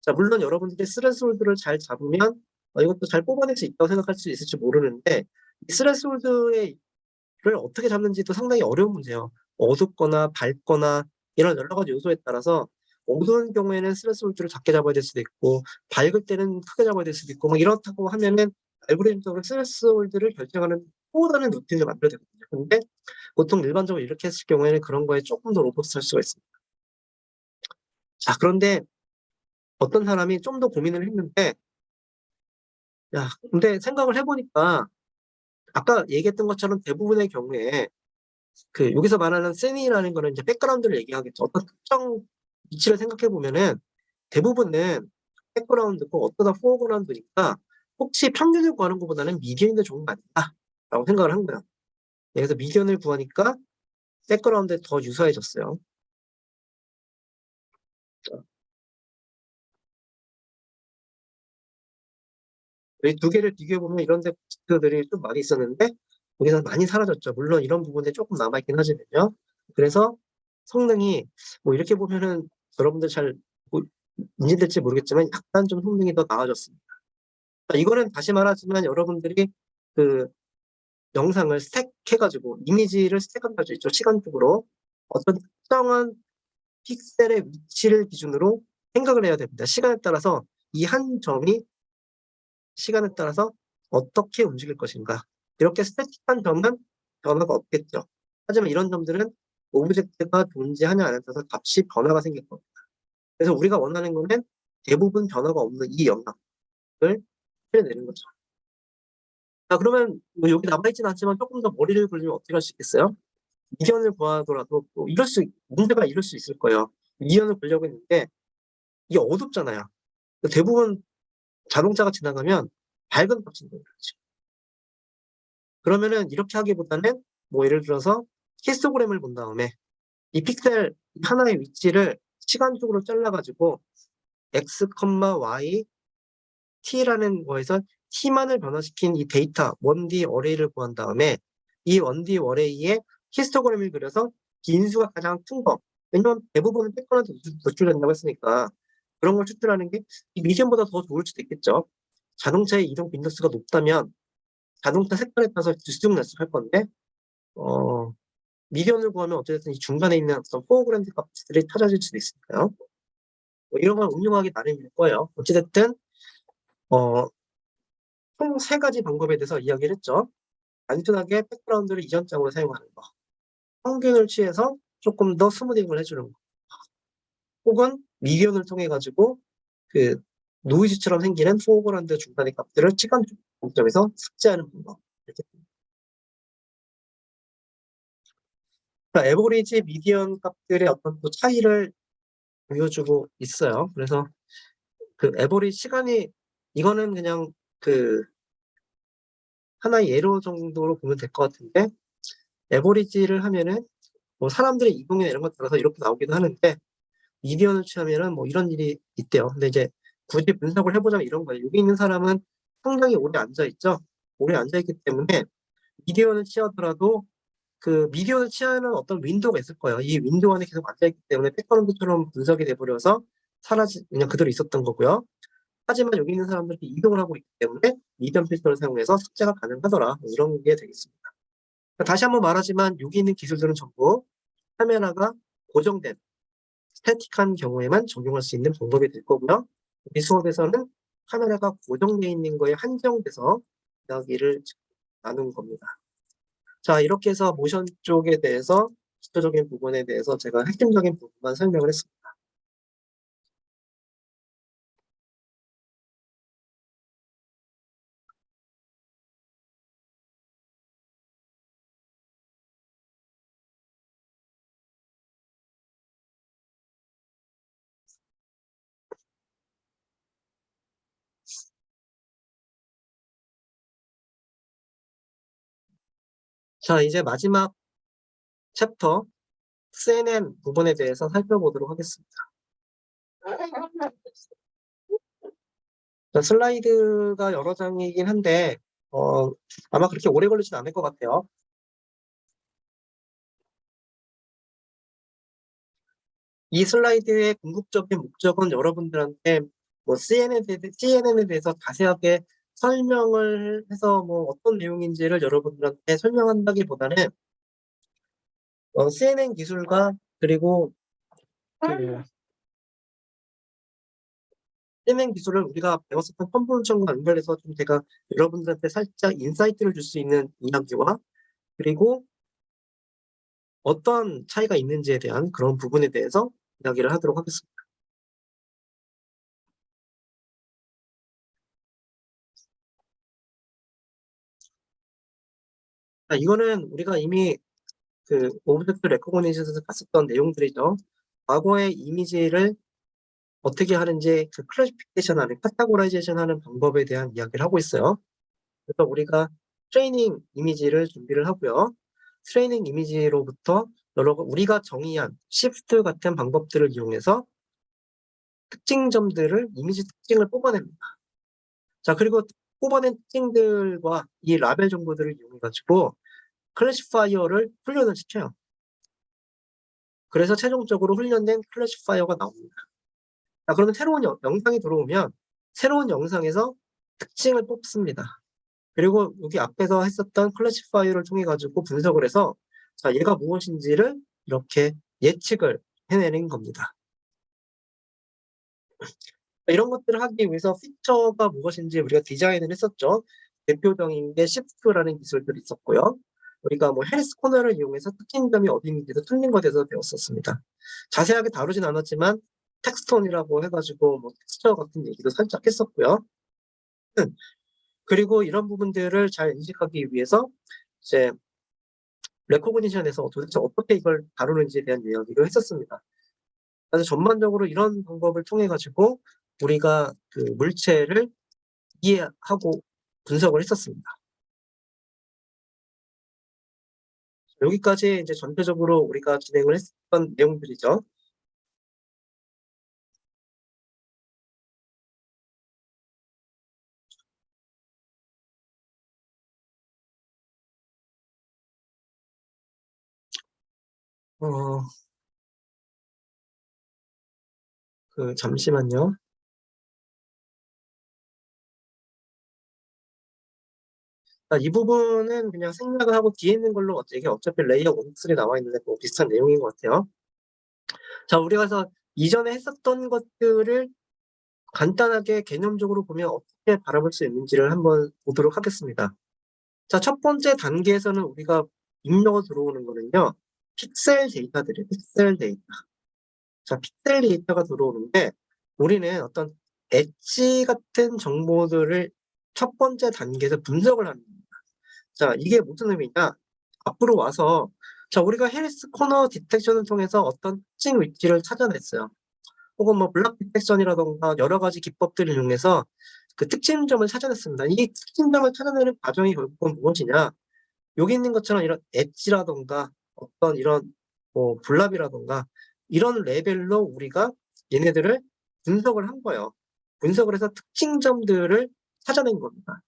[SPEAKER 1] 자, 물론 여러분들이 스레스홀드를 잘 잡으면 이것도 잘 뽑아낼 수 있다고 생각할 수 있을지 모르는데 이 스레스홀드를 어떻게 잡는지도 상당히 어려운 문제예요. 어둡거나 밝거나 이런 여러 가지 요소에 따라서 어두운 경우에는 스레스홀드를 작게 잡아야 될 수도 있고 밝을 때는 크게 잡아야 될 수도 있고 막 이렇다고 하면은 알고리즘적으로 스레스홀드를 결정하는 또 다른 루틴을 만들어야 되거든요. 근데 보통 일반적으로 이렇게 했을 경우에는 그런 거에 조금 더 로버스트할 수가 있습니다. 자, 그런데 어떤 사람이 좀 더 고민을 했는데 야, 근데 생각을 해보니까 아까 얘기했던 것처럼 대부분의 경우에 그 여기서 말하는 씬이라는 거는 이제 백그라운드를 얘기하겠죠. 어떤 특정 위치를 생각해 보면은 대부분은 백그라운드고 어떠다 포어그라운드니까 혹시 평균을 구하는 것보다는 미디언이 더 좋은 거 아닌가라고 생각을 한 거예요. 그래서 미디언을 구하니까 백그라운드에 더 유사해졌어요. 이 두 개를 비교해 보면 이런 데 코스트들이 좀 많이 있었는데 여기서 많이 사라졌죠. 물론 이런 부분에 조금 남아 있긴 하지만요. 그래서 성능이 뭐 이렇게 보면은 여러분들 잘 인지될지 모르겠지만 약간 좀 성능이 더 나아졌습니다. 이거는 다시 말하지만 여러분들이 그 영상을 스택해가지고 이미지를 스택한 거죠. 있죠. 시간적으로 어떤 특정한 픽셀의 위치를 기준으로 생각을 해야 됩니다. 시간에 따라서 이 한 점이 시간에 따라서 어떻게 움직일 것인가. 이렇게 스태틱한 점은 변화가 없겠죠. 하지만 이런 점들은 오브젝트가 존재하냐 안 하냐에 따라서 값이 변화가 생길 겁니다. 그래서 우리가 원하는 거는 대부분 변화가 없는 이 영역을 풀어내는 거죠. 자, 그러면 뭐 여기 남아있진 않지만 조금 더 머리를 굴리면 어떻게 할 수 있겠어요? 이견을 구하더라도 또 문제가 이럴 수 있을 거예요. 이견을 보려고 했는데 이게 어둡잖아요. 대부분 자동차가 지나가면 밝은 값이 있는 거죠. 그러면은 이렇게 하기보다는 뭐 예를 들어서 히스토그램을 본 다음에 이 픽셀 하나의 위치를 시간적으로 잘라가지고 x, y, t라는 거에서 t만을 변화시킨 이 데이터 1D 어레이를 구한 다음에 이 1D 어레이에 히스토그램을 그려서 인수가 가장 큰 거. 왜냐면 대부분은 백그라운드 노출된다고 했으니까 그런 걸 추출하는 게 이 미디엄보다 더 좋을 수도 있겠죠. 자동차의 이동 빈도수가 높다면 자동차 색깔에 따라서 들쑥날쑥할 건데 미디언을 구하면 어쨌든 이 중간에 있는 어떤 포어그라운드 값들이 찾아질 수도 있으니까요. 뭐 이런 걸 응용하기 나름일 거예요. 어찌됐든 총 3가지 방법에 대해서 이야기를 했죠. 단순하게 백그라운드를 이전장으로 사용하는 거, 평균을 취해서 조금 더 스무딩을 해주는 거, 혹은 미디언을 통해 가지고 그 노이즈처럼 생기는 포어그라운드 중간의 값들을 시간 관점에서 삭제하는 방법. 이렇게. 그러니까 에버리지, 미디언 값들의 어떤 또 차이를 보여주고 있어요. 그래서 그 에버리지 시간이 이거는 그냥 그 하나의 예로 정도로 보면 될 것 같은데, 에버리지를 하면은 뭐 사람들의 이동이나 이런 것 따라서 이렇게 나오기도 하는데 미디언을 취하면은 뭐 이런 일이 있대요. 근데 이제 굳이 분석을 해보자면 이런 거예요. 여기 있는 사람은 상당히 오래 앉아 있죠. 오래 앉아 있기 때문에 미디언을 취하더라도 그 미디언을 취하는 어떤 윈도우가 있을 거예요. 이 윈도우 안에 계속 앉아 있기 때문에 백그라운드처럼 분석이 돼버려서 그냥 그대로 있었던 거고요. 하지만 여기 있는 사람들이 이동을 하고 있기 때문에 미디언 필터를 사용해서 삭제가 가능하더라. 뭐 이런 게 되겠습니다. 다시 한번 말하지만 여기 있는 기술들은 전부 카메라가 고정된 스태틱한 경우에만 적용할 수 있는 방법이 될 거고요. 이 수업에서는 카메라가 고정되어 있는 거에 한정돼서 이야기를 나눈 겁니다. 자, 이렇게 해서 모션 쪽에 대해서 기초적인 부분에 대해서 제가 핵심적인 부분만 설명을 했습니다. 자, 이제 마지막 챕터 CNN 부분에 대해서 살펴보도록 하겠습니다. 자, 슬라이드가 여러 장이긴 한데 아마 그렇게 오래 걸리진 않을 것 같아요. 이 슬라이드의 궁극적인 목적은 여러분들한테 뭐 CNN에 대해서 자세하게 설명을 해서 뭐 어떤 내용인지를 여러분들한테 설명한다기보다는 CNN 기술과 그리고 그 CNN 기술을 우리가 배웠었던 컨볼루션과 연결해서 좀 제가 여러분들한테 살짝 인사이트를 줄 수 있는 이야기와 그리고 어떤 차이가 있는지에 대한 그런 부분에 대해서 이야기를 하도록 하겠습니다. 자, 이거는 우리가 이미 그 오브젝트 레코그니션에서 봤었던 내용들이죠. 과거의 이미지를 어떻게 하는지 그 클래시피케이션하는 카테고라이제이션하는 방법에 대한 이야기를 하고 있어요. 그래서 우리가 트레이닝 이미지를 준비를 하고요. 트레이닝 이미지로부터 우리가 정의한 시프트 같은 방법들을 이용해서 특징점들을 이미지 특징을 뽑아냅니다. 자, 그리고 뽑아낸 특징들과 이 라벨 정보들을 이용해 가지고 클래시파이어를 훈련을 시켜요. 그래서 최종적으로 훈련된 클래시파이어가 나옵니다. 자, 그러면 새로운 영상이 들어오면 새로운 영상에서 특징을 뽑습니다. 그리고 여기 앞에서 했었던 클래시파이어를 통해 가지고 분석을 해서 자, 얘가 무엇인지를 이렇게 예측을 해내는 겁니다. 이런 것들을 하기 위해서 피처가 무엇인지 우리가 디자인을 했었죠. 대표적인 게 시프트라는 기술들이 있었고요. 우리가 뭐 헬스 코너를 이용해서 특징점이 어디 있는지도 틀린 것에 대해서 배웠었습니다. 자세하게 다루진 않았지만 텍스톤이라고 해가지고 뭐 텍스처 같은 얘기도 살짝 했었고요. 그리고 이런 부분들을 잘 인식하기 위해서 이제 레코그니션에서 도대체 어떻게 이걸 다루는지에 대한 이야기를 했었습니다. 그래서 전반적으로 이런 방법을 통해 가지고 우리가 그 물체를 이해하고 분석을 했었습니다. 여기까지 이제 전체적으로 우리가 진행을 했었던 내용들이죠. 어, 잠시만요. 이 부분은 그냥 생략을 하고 뒤에 있는 걸로 이게 어차피 레이어 1, 2 나와 있는데 뭐 비슷한 내용인 것 같아요. 자, 우리가 그래서 이전에 했었던 것들을 간단하게 개념적으로 보면 어떻게 바라볼 수 있는지를 한번 보도록 하겠습니다. 자, 첫 번째 단계에서는 우리가 입력어 들어오는 거는요, 픽셀 데이터들이에요. 픽셀 데이터. 자, 픽셀 데이터가 들어오는데 우리는 어떤 엣지 같은 정보들을 첫 번째 단계에서 분석을 합니다. 자, 이게 무슨 의미냐? 앞으로 와서 자, 우리가 헬스 코너 디텍션을 통해서 어떤 특징 위치를 찾아냈어요. 혹은 뭐 블락 디텍션이라던가 여러 가지 기법들을 이용해서 그 특징점을 찾아냈습니다. 이 특징점을 찾아내는 과정이 결국은 무엇이냐? 여기 있는 것처럼 이런 엣지라던가 어떤 이런 뭐 블랍이라던가 이런 레벨로 우리가 얘네들을 분석을 한 거예요. 분석을 해서 특징점들을 찾아낸 겁니다.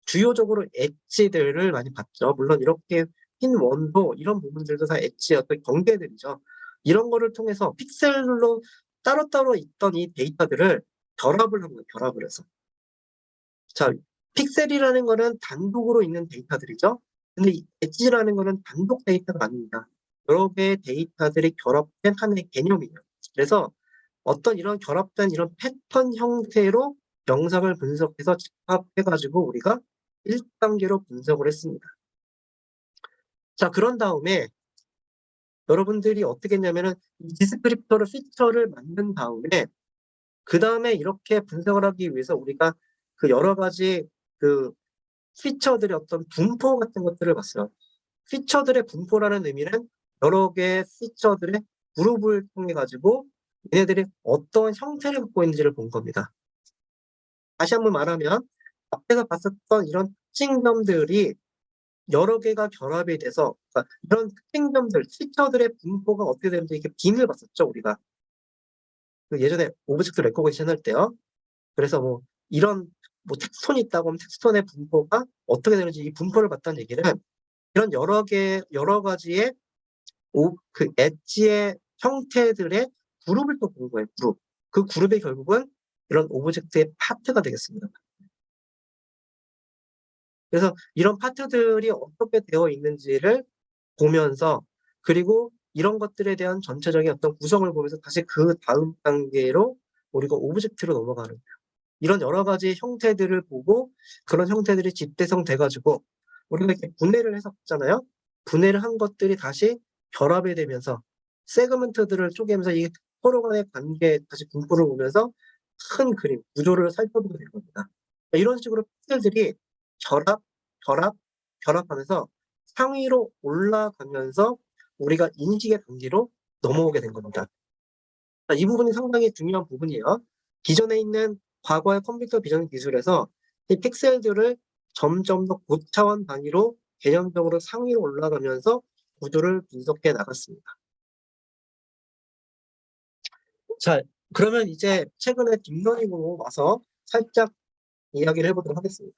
[SPEAKER 1] 주요적으로 엣지들을 많이 봤죠. 물론 이렇게 흰 원도 이런 부분들도 다 엣지의 어떤 경계들이죠. 이런 거를 통해서 픽셀로 따로따로 있던 이 데이터들을 결합을 한 거예요. 결합을 해서. 자, 픽셀이라는 거는 단독으로 있는 데이터들이죠. 근데 이 엣지라는 거는 단독 데이터가 아닙니다. 여러 개의 데이터들이 결합된 하나의 개념이에요. 그래서 어떤 이런 결합된 이런 패턴 형태로 영상을 분석해서 집합해 가지고 우리가 1단계로 분석을 했습니다. 자, 그런 다음에 여러분들이 어떻게 했냐면은 이 디스크립터를 피처를 만든 다음에 그다음에 이렇게 분석을 하기 위해서 우리가 그 여러 가지 그 피처들의 어떤 분포 같은 것들을 봤어요. 피처들의 분포라는 의미는 여러 개의 피처들의 그룹을 통해 가지고 얘네들이 어떤 형태를 갖고 있는지를 본 겁니다. 다시 한번 말하면 앞에서 봤었던 이런 특징점들이 여러 개가 결합이 돼서 그러니까 이런 특징점들, 피처들의 분포가 어떻게 되는지 이렇게 빔을 봤었죠, 우리가. 그 예전에 오브젝트 레코그니션 할 때요. 그래서 뭐 이런 뭐 텍스톤이 있다고 하면 텍스톤의 분포가 어떻게 되는지 이 분포를 봤다는 얘기는 이런 여러 가지의 그 엣지의 형태들의 그룹을 또 본 거예요, 그룹. 그 그룹이 결국은 이런 오브젝트의 파트가 되겠습니다. 그래서 이런 파트들이 어떻게 되어 있는지를 보면서 그리고 이런 것들에 대한 전체적인 어떤 구성을 보면서 다시 그다음 단계로 우리가 오브젝트로 넘어가는 거예요. 이런 여러 가지 형태들을 보고 그런 형태들이 집대성돼 가지고 우리가 이렇게 분해를 해서 봤잖아요. 분해를 한 것들이 다시 결합이 되면서 세그먼트들을 쪼개면서 이 서로 간의 관계 다시 분포를 보면서 큰 그림, 구조를 살펴보게 된 겁니다. 이런 식으로 픽셀들이 결합, 결합, 결합하면서 상위로 올라가면서 우리가 인식의 단계로 넘어오게 된 겁니다. 이 부분이 상당히 중요한 부분이에요. 기존에 있는 과거의 컴퓨터 비전 기술에서 이 픽셀들을 점점 더 고차원 단위로 개념적으로 상위로 올라가면서 구조를 분석해 나갔습니다. 자, 그러면 이제 최근에 딥러닝으로 와서 살짝 이야기를 해보도록 하겠습니다.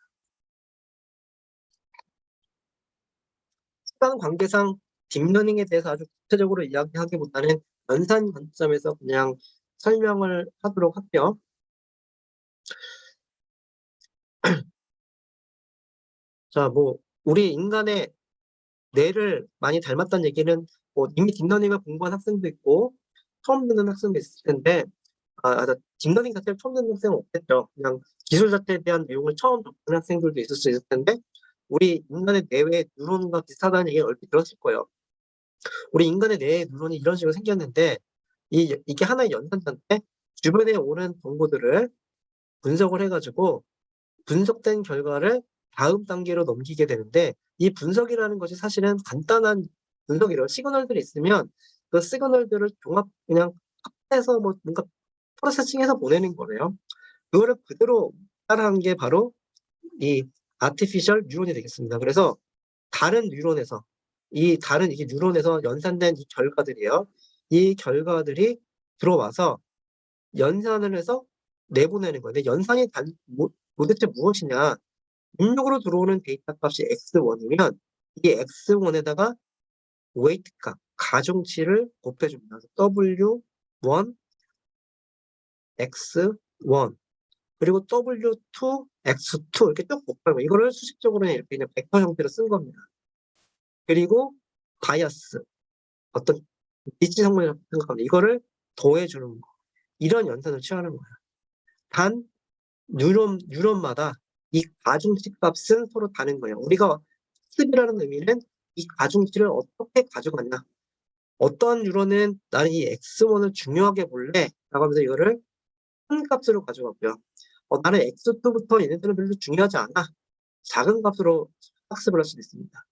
[SPEAKER 1] 시간 관계상 딥러닝에 대해서 아주 구체적으로 이야기하기보다는 연산 관점에서 그냥 설명을 하도록 할게요. 자, 뭐 우리 인간의 뇌를 많이 닮았다는 얘기는 뭐 이미 딥러닝을 공부한 학생도 있고 처음 듣는 학생도 있을 텐데 딥러닝 자체를 처음 듣는 학생은 없겠죠. 그냥 기술 자체에 대한 내용을 처음 접하는 학생들도 있을 수 있을 텐데 우리 인간의 뇌의 뉴런과 비슷하다는 얘기를 얼핏 들었을 거예요. 우리 인간의 뇌의 뉴런이 이런 식으로 생겼는데 이게 하나의 연산자인데 주변에 오는 정보들을 분석을 해 가지고 분석된 결과를 다음 단계로 넘기게 되는데 이 분석이라는 것이 사실은 간단한 분석이래요. 시그널들이 있으면 그 시그널들을 그냥 합해서 뭐 뭔가 프로세싱해서 보내는 거래요. 그거를 그대로 따라한 게 바로 이 아티피셜 뉴런이 되겠습니다. 그래서 다른 뉴런에서 다른 이게 뉴런에서 연산된 이 결과들이에요. 이 결과들이 들어와서 연산을 해서 내보내는 거예요. 근데 연산이 도대체 무엇이냐? 입력으로 들어오는 데이터 값이 x1이면 이 x1에다가 웨이트 값, 가중치를 곱해줍니다. w1 x1 그리고 W2, X2 이렇게 쭉 곱하고 이거를 수식적으로 이렇게 그냥 벡터 형태로 쓴 겁니다. 그리고 바이어스 어떤 이치 성분이라고 생각합니다. 이거를 더해주는 거. 이런 연산을 취하는 거예요. 단 뉴런마다 이 가중치 값은 서로 다른 거예요. 우리가 학습이라는 의미는 이 가중치를 어떻게 가져갔나. 어떤 뉴런은 나는 이 X1을 중요하게 볼래 라고 하면서 이거를 큰 값으로 가져갔고요. 나는 X2부터 얘네들은 별로 중요하지 않아. 작은 값으로 학습을 할 수도 있습니다.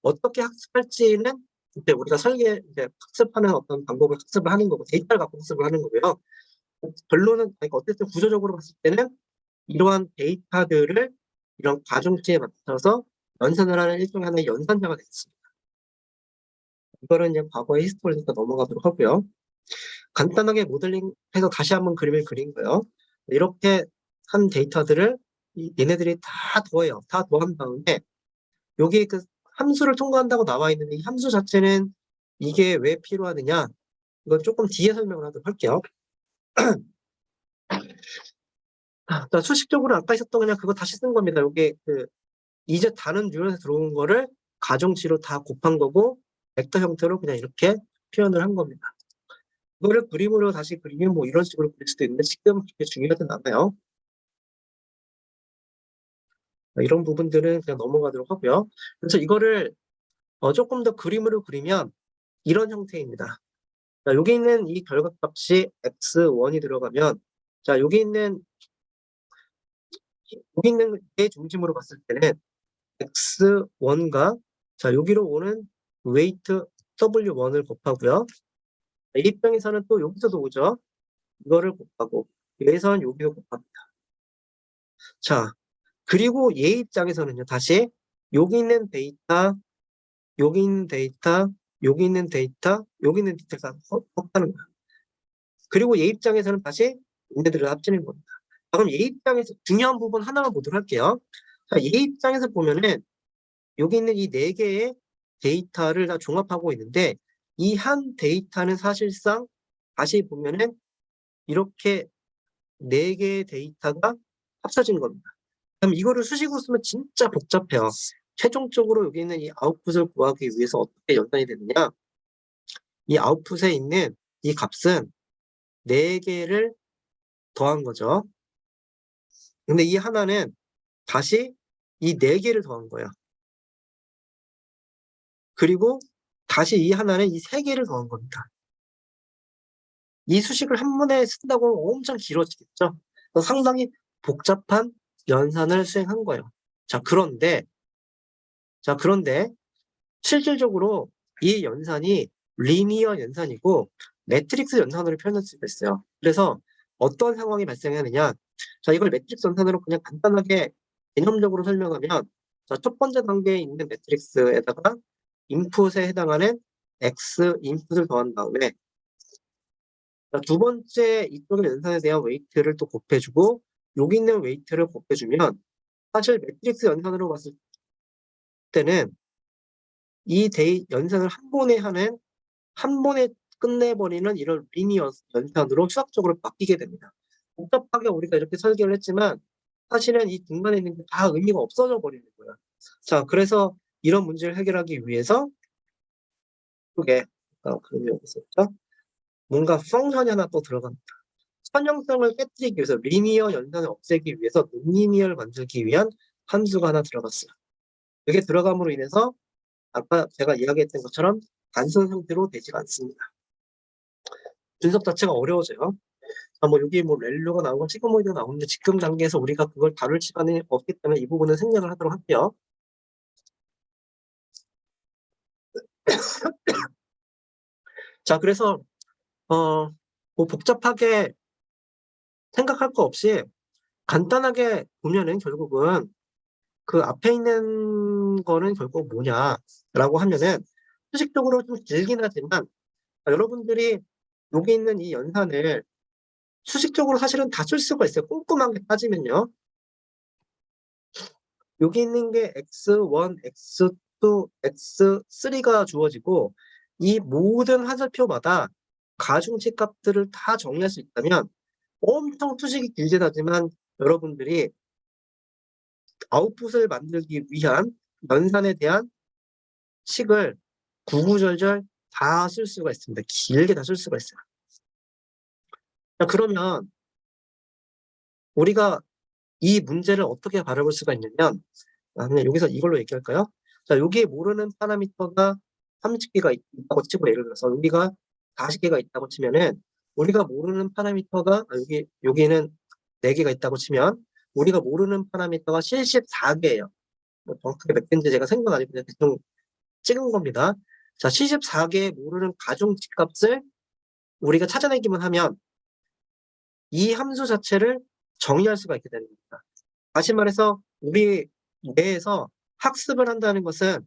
[SPEAKER 1] 어떻게 학습할지는 이제 우리가 이제 학습하는 어떤 방법을 학습을 하는 거고 데이터를 갖고 학습을 하는 거고요. 결론은 그러니까 어쨌든 구조적으로 봤을 때는 이러한 데이터들을 이런 가중치에 맞춰서 연산을 하는 일종의 하나의 연산자가 됐습니다. 이거는 이제 과거의 히스토리니까 넘어가도록 하고요. 간단하게 모델링해서 다시 한번 그림을 그린 거예요. 이렇게 한 데이터들을 얘네들이 다 더해요. 다 더한 다음에 여기 그 함수를 통과한다고 나와 있는데 이 함수 자체는 이게 왜 필요하느냐? 이건 조금 뒤에 설명을 하도록 할게요. 수식적으로 아까 있었던 그냥 그거 다시 쓴 겁니다. 여기 이제 다른 뉴런에서 들어온 거를 가중치로 다 곱한 거고 벡터 형태로 그냥 이렇게 표현을 한 겁니다. 이거를 그림으로 다시 그리면 뭐 이런 식으로 그릴 수도 있는데 지금 그렇게 중요하진 않아요. 이런 부분들은 그냥 넘어가도록 하고요. 그래서 이거를 조금 더 그림으로 그리면 이런 형태입니다. 자, 여기 있는 이 결과값이 x1이 들어가면 자 여기 있는 게 중심으로 봤을 때는 x1과 자 여기로 오는 웨이트 w1을 곱하고요. 이 입장에서는 또 여기서도 오죠. 이거를 곱하고 여기서는 여기도 곱합니다. 자 그리고 얘 입장에서는요. 다시 여기 있는 데이터 여기 있는 데이터 여기 있는 데이터 여기 있는 데이터가 합하는 거예요. 그리고 얘 입장에서는 다시 얘네들을 합치는 겁니다. 그럼 얘 입장에서 중요한 부분 하나만 보도록 할게요. 자, 얘 입장에서 보면은 여기 있는 이 4개의 데이터를 다 종합하고 있는데 이 한 데이터는 사실상 다시 보면은 이렇게 4개의 데이터가 합쳐진 겁니다. 그럼 이거를 수식으로 쓰면 진짜 복잡해요. 최종적으로 여기 있는 이 아웃풋을 구하기 위해서 어떻게 연산이 되느냐? 이 아웃풋에 있는 이 값은 4개를 더한 거죠. 근데 이 하나는 다시 이 4개를 더한 거예요. 그리고 다시 이 하나는 이 3개를 더한 겁니다. 이 수식을 한 번에 쓴다고 엄청 길어지겠죠? 상당히 복잡한 연산을 수행한 거예요. 그런데 실질적으로 이 연산이 리니어 연산이고 매트릭스 연산으로 표현할 수가 있어요. 그래서 어떤 상황이 발생하느냐? 자, 이걸 매트릭스 연산으로 그냥 간단하게 개념적으로 설명하면 첫 번째 단계에 있는 매트릭스에다가 인풋에 해당하는 X 인풋을 더한 다음에 두 번째 이쪽의 연산에 대한 웨이트를 또 곱해주고 여기 있는 웨이트를 곱해주면 사실 매트릭스 연산으로 봤을 때는 이 연산을 한 번에 끝내버리는 이런 리니어 연산으로 수학적으로 바뀌게 됩니다. 복잡하게 우리가 이렇게 설계를 했지만 사실은 이 중간에 있는 게 다 의미가 없어져 버리는 거예요. 자, 그래서 이런 문제를 해결하기 위해서 이게 그림이 여기 있었죠? 뭔가 펑션이 하나 또 들어갑니다. 선형성을 깨뜨리기 위해서 리니어 연산을 없애기 위해서 논리니어를 만들기 위한 함수가 하나 들어갔어요. 이게 들어감으로 인해서 아까 제가 이야기했던 것처럼 단순 형태로 되지 않습니다. 분석 자체가 어려워져요. 뭐 여기 뭐 렐루가 나오고 시그모이드가 나오는데 지금 단계에서 우리가 그걸 다룰 시간이 없기 때문에 이 부분은 생략을 하도록 할게요. 자, 그래서 뭐 복잡하게 생각할 거 없이 간단하게 보면은 결국은 그 앞에 있는 거는 결국 뭐냐라고 하면은 수식적으로 좀 길긴 하지만 여러분들이 여기 있는 이 연산을 수식적으로 사실은 다 쓸 수가 있어요. 꼼꼼하게 따지면요. 여기 있는 게 x1, x2, x3가 주어지고 이 모든 화살표마다 가중치 값들을 다 정리할 수 있다면 엄청 수식이 길진 하지만 여러분들이 아웃풋을 만들기 위한 연산에 대한 식을 구구절절 다 쓸 수가 있습니다. 길게 다 쓸 수가 있어요. 자, 그러면 우리가 이 문제를 어떻게 바라볼 수가 있냐면, 그냥 여기서 이걸로 얘기할까요? 자, 여기에 모르는 파라미터가 30개가 있다고 치고, 예를 들어서 여기가 40개가 있다고 치면은 우리가 모르는 파라미터가 여기는 4개가 있다고 치면 우리가 모르는 파라미터가 74개예요. 뭐 정확하게 몇 개인지 제가 생각 안 해서 그냥 대충 찍은 겁니다. 자, 74개의 모르는 가중치 값을 우리가 찾아내기만 하면 이 함수 자체를 정의할 수가 있게 되는 겁니다. 다시 말해서 우리 뇌에서 학습을 한다는 것은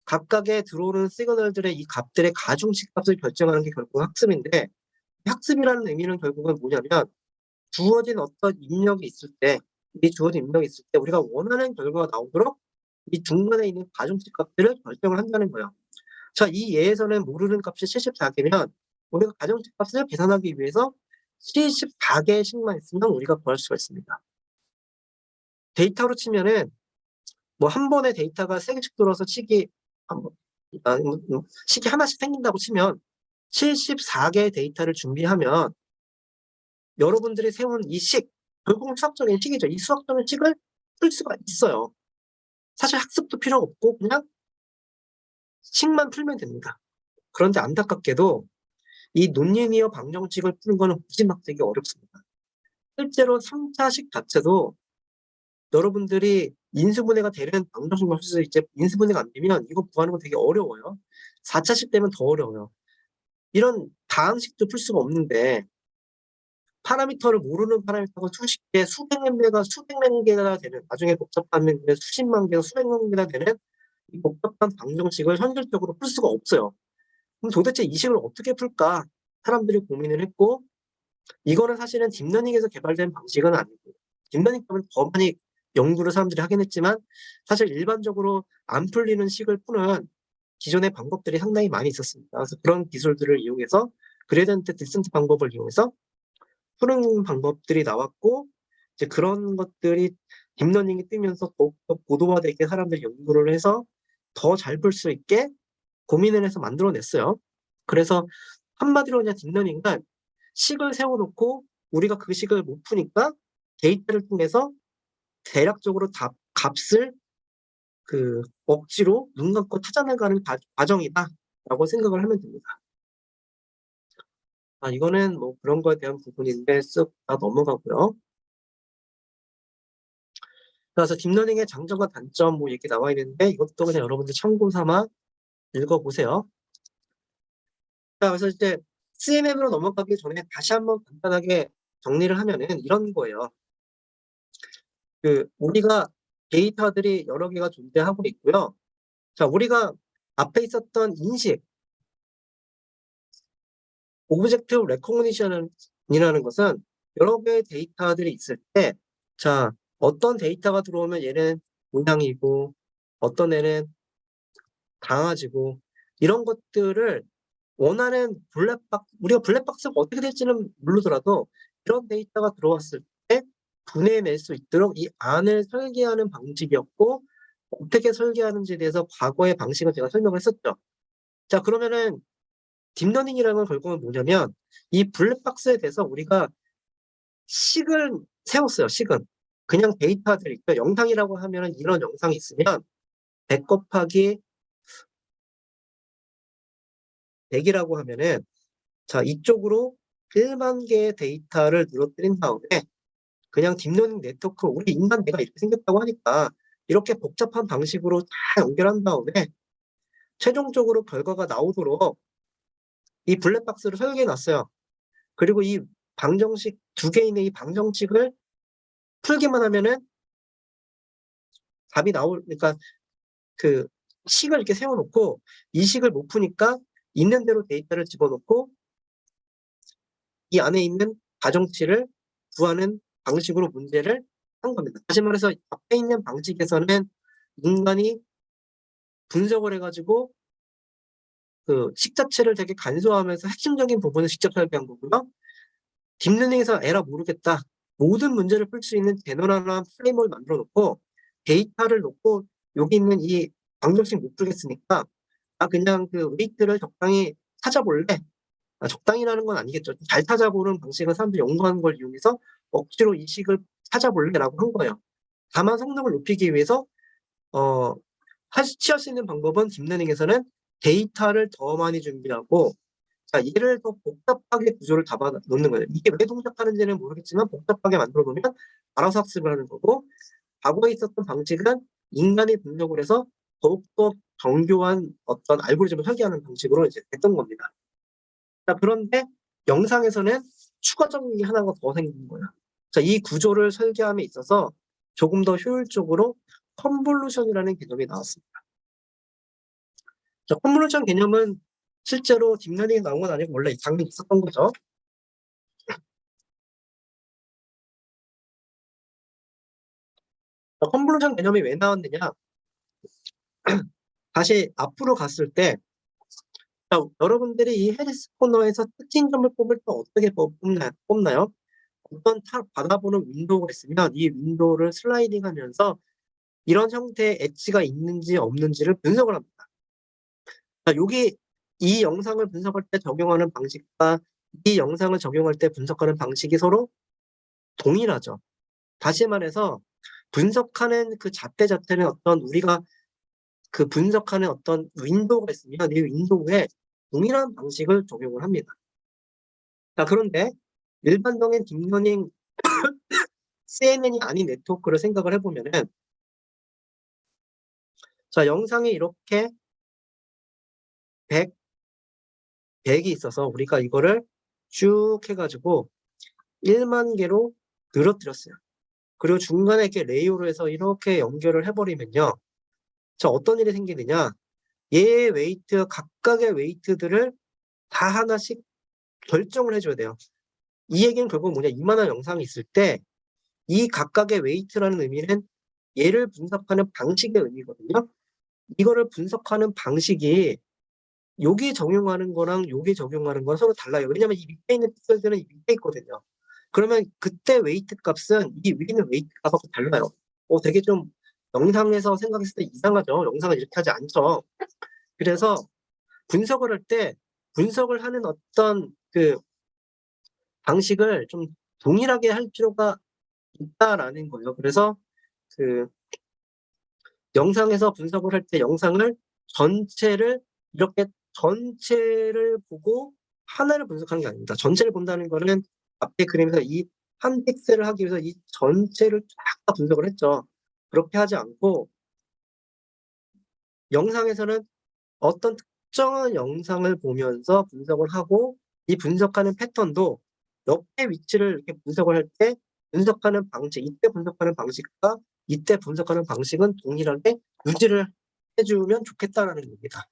[SPEAKER 1] 각각의 들어오는 시그널들의 이 값들의 가중치 값을 결정하는 게 결국 학습인데, 학습이라는 의미는 결국은 뭐냐면 주어진 어떤 입력이 있을 때, 우리가 원하는 결과가 나오도록 이 중간에 있는 가중치 값들을 결정을 한다는 거예요. 자, 이 예에서는 모르는 값이 74개면 우리가 가중치 값을 계산하기 위해서 74개의 식만 있으면 우리가 구할 수가 있습니다. 데이터로 치면은 뭐 한 번에 데이터가 3개씩 들어서 식이 하나씩 생긴다고 치면 74개의 데이터를 준비하면 여러분들이 세운 이 식, 결국은 수학적인 식이죠. 이 수학적인 식을 풀 수가 있어요. 사실 학습도 필요 없고 그냥 식만 풀면 됩니다. 그런데 안타깝게도 이 논리니어 방정식을 푸는 거는 무지막지하게 어렵습니다. 실제로 3차식 자체도 여러분들이 인수분해가 되는 방정식만 쓸 수 있지, 인수분해가 안 되면 이거 구하는 거 되게 어려워요. 4차식 되면 더 어려워요. 이런 다항식도 풀 수가 없는데 파라미터를 모르는 파라미터가 수십 개, 수백만 개가 되는, 나중에 복잡하면 수십만 개가 수백만 개가 되는 이 복잡한 방정식을 현실적으로 풀 수가 없어요. 그럼 도대체 이 식을 어떻게 풀까? 사람들이 고민을 했고, 이거는 사실은 딥러닝에서 개발된 방식은 아니고, 딥러닝 때문에 더 많이 연구를 사람들이 하긴 했지만 사실 일반적으로 안 풀리는 식을 푸는 기존의 방법들이 상당히 많이 있었습니다. 그래서 그런 기술들을 이용해서 그레디언트 디센트 방법을 이용해서 푸는 방법들이 나왔고, 이제 그런 것들이 딥러닝이 뜨면서 더욱더 고도화되게 사람들이 연구를 해서 더 잘 풀 수 있게 고민을 해서 만들어냈어요. 그래서 한마디로 그냥 딥러닝은 식을 세워놓고 우리가 그 식을 못 푸니까 데이터를 통해서 대략적으로 값을 억지로 눈 감고 찾아나가는 과정이다라고 생각을 하면 됩니다. 이거는 뭐 그런 거에 대한 부분인데 쓱 다 넘어가고요. 그래서 딥러닝의 장점과 단점 뭐 이렇게 나와 있는데 이것도 그냥 여러분들 참고 삼아 읽어보세요. 자, 그래서 이제 CMM으로 넘어가기 전에 다시 한번 간단하게 정리를 하면은 이런 거예요. 우리가 데이터들이 여러 개가 존재하고 있고요. 자, 우리가 앞에 있었던 인식, 오브젝트 레코그니션이라는 것은 여러 개의 데이터들이 있을 때, 자, 어떤 데이터가 들어오면 얘는 모양이고, 어떤 애는 강아지고, 이런 것들을 원하는 우리가 블랙박스가 어떻게 될지는 모르더라도 이런 데이터가 들어왔을 때 분해낼 수 있도록 이 안을 설계하는 방식이었고, 어떻게 설계하는지에 대해서 과거의 방식을 제가 설명을 했었죠. 자, 그러면은 딥러닝이라는 건 결국은 뭐냐면 이 블랙박스에 대해서 우리가 식을 세웠어요. 식은 그냥 데이터들이 있고, 영상이라고 하면은 이런 영상이 있으면 100 곱하기 100이라고 하면은, 자, 이쪽으로 1만 개의 데이터를 누러뜨린 다음에 그냥 딥러닝 네트워크, 우리 인간 뇌가 이렇게 생겼다고 하니까 이렇게 복잡한 방식으로 다 연결한 다음에 최종적으로 결과가 나오도록 이 블랙박스를 설계해 놨어요. 그리고 이 방정식 2개 있는 이 방정식을 풀기만 하면은 답이 그러니까 그 식을 이렇게 세워놓고 이 식을 못 푸니까 있는 대로 데이터를 집어넣고 이 안에 있는 가정치를 구하는 방식으로 문제를 한 겁니다. 다시 말해서 앞에 있는 방식에서는 인간이 분석을 해가지고 식 자체를 되게 간소화하면서 핵심적인 부분을 직접 설계한 거고요. 딥러닝에서 에라 모르겠다, 모든 문제를 풀 수 있는 제너럴한 프레임워크를 만들어 놓고 데이터를 놓고 여기 있는 이 방정식 못 풀겠으니까 그냥 그 웨이트를 적당히 찾아볼래? 적당히라는 건 아니겠죠. 잘 찾아보는 방식은 사람들이 연구하는 걸 이용해서 억지로 이 식을 찾아볼래라고 한 거예요. 다만 성능을 높이기 위해서 취할 수 있는 방법은 딥러닝에서는 데이터를 더 많이 준비하고 얘를 더 복잡하게 구조를 잡아 놓는 거예요. 이게 왜 동작하는지는 모르겠지만 복잡하게 만들어 놓으면 알아서 학습을 하는 거고, 과거에 있었던 방식은 인간이 분석을 해서 더욱더 정교한 어떤 알고리즘을 설계하는 방식으로 이제 됐던 겁니다. 그런데 영상에서는 추가적인 게 하나가 더 생긴 거예요. 이 구조를 설계함에 있어서 조금 더 효율적으로 컨볼루션이라는 개념이 나왔습니다. 컨볼루션 개념은 실제로 딥러닝에 나온 건 아니고 원래 당연히 있었던 거죠. 컨볼루션 개념이 왜 나왔느냐? 다시 앞으로 갔을 때 여러분들이 이 해리스 코너에서 특징점을 뽑을 때 어떻게 뽑나요? 어떤 바라보는 윈도우가 있으면 이 윈도우를 슬라이딩하면서 이런 형태의 엣지가 있는지 없는지를 분석을 합니다. 여기 이 영상을 분석할 때 적용하는 방식과 이 영상을 적용할 때 분석하는 방식이 서로 동일하죠. 다시 말해서 분석하는 그 잣대 자체는 어떤 우리가 그 분석하는 어떤 윈도우가 있으면 이 윈도우에 동일한 방식을 적용을 합니다. 그런데 일반적인 딥러닝 CNN이 아닌 네트워크를 생각을 해보면은 영상이 이렇게 100이 있어서 우리가 이거를 쭉 해가지고 1만 개로 늘어뜨렸어요. 그리고 중간에 이렇게 레이어로 해서 이렇게 연결을 해버리면요. 어떤 일이 생기느냐. 얘의 웨이트, 각각의 웨이트들을 다 하나씩 결정을 해줘야 돼요. 이 얘기는 결국 뭐냐. 이만한 영상이 있을 때 이 각각의 웨이트라는 의미는 얘를 분석하는 방식의 의미거든요. 이거를 분석하는 방식이 여기 적용하는 거랑 여기 적용하는 건 서로 달라요. 왜냐면 이 밑에 있는 픽셀들은 이 밑에 있거든요. 그러면 그때 웨이트 값은 이 위에 있는 웨이트 값하고 달라요. 되게 좀 영상에서 생각했을 때 이상하죠. 영상은 이렇게 하지 않죠. 그래서 분석을 할 때 분석을 하는 어떤 그 방식을 좀 동일하게 할 필요가 있다라는 거예요. 그래서 그 영상에서 분석을 할 때 영상을 전체를 이렇게 전체를 보고 하나를 분석하는 게 아닙니다. 전체를 본다는 거는 앞에 그림에서 이 한 픽셀을 하기 위해서 이 전체를 쫙 다 분석을 했죠. 그렇게 하지 않고 영상에서는 어떤 특정한 영상을 보면서 분석을 하고 이 분석하는 패턴도 옆에 위치를 이렇게 분석을 할 때 분석하는 방식, 이때 분석하는 방식과 이때 분석하는 방식은 동일하게 유지를 해주면 좋겠다라는 겁니다.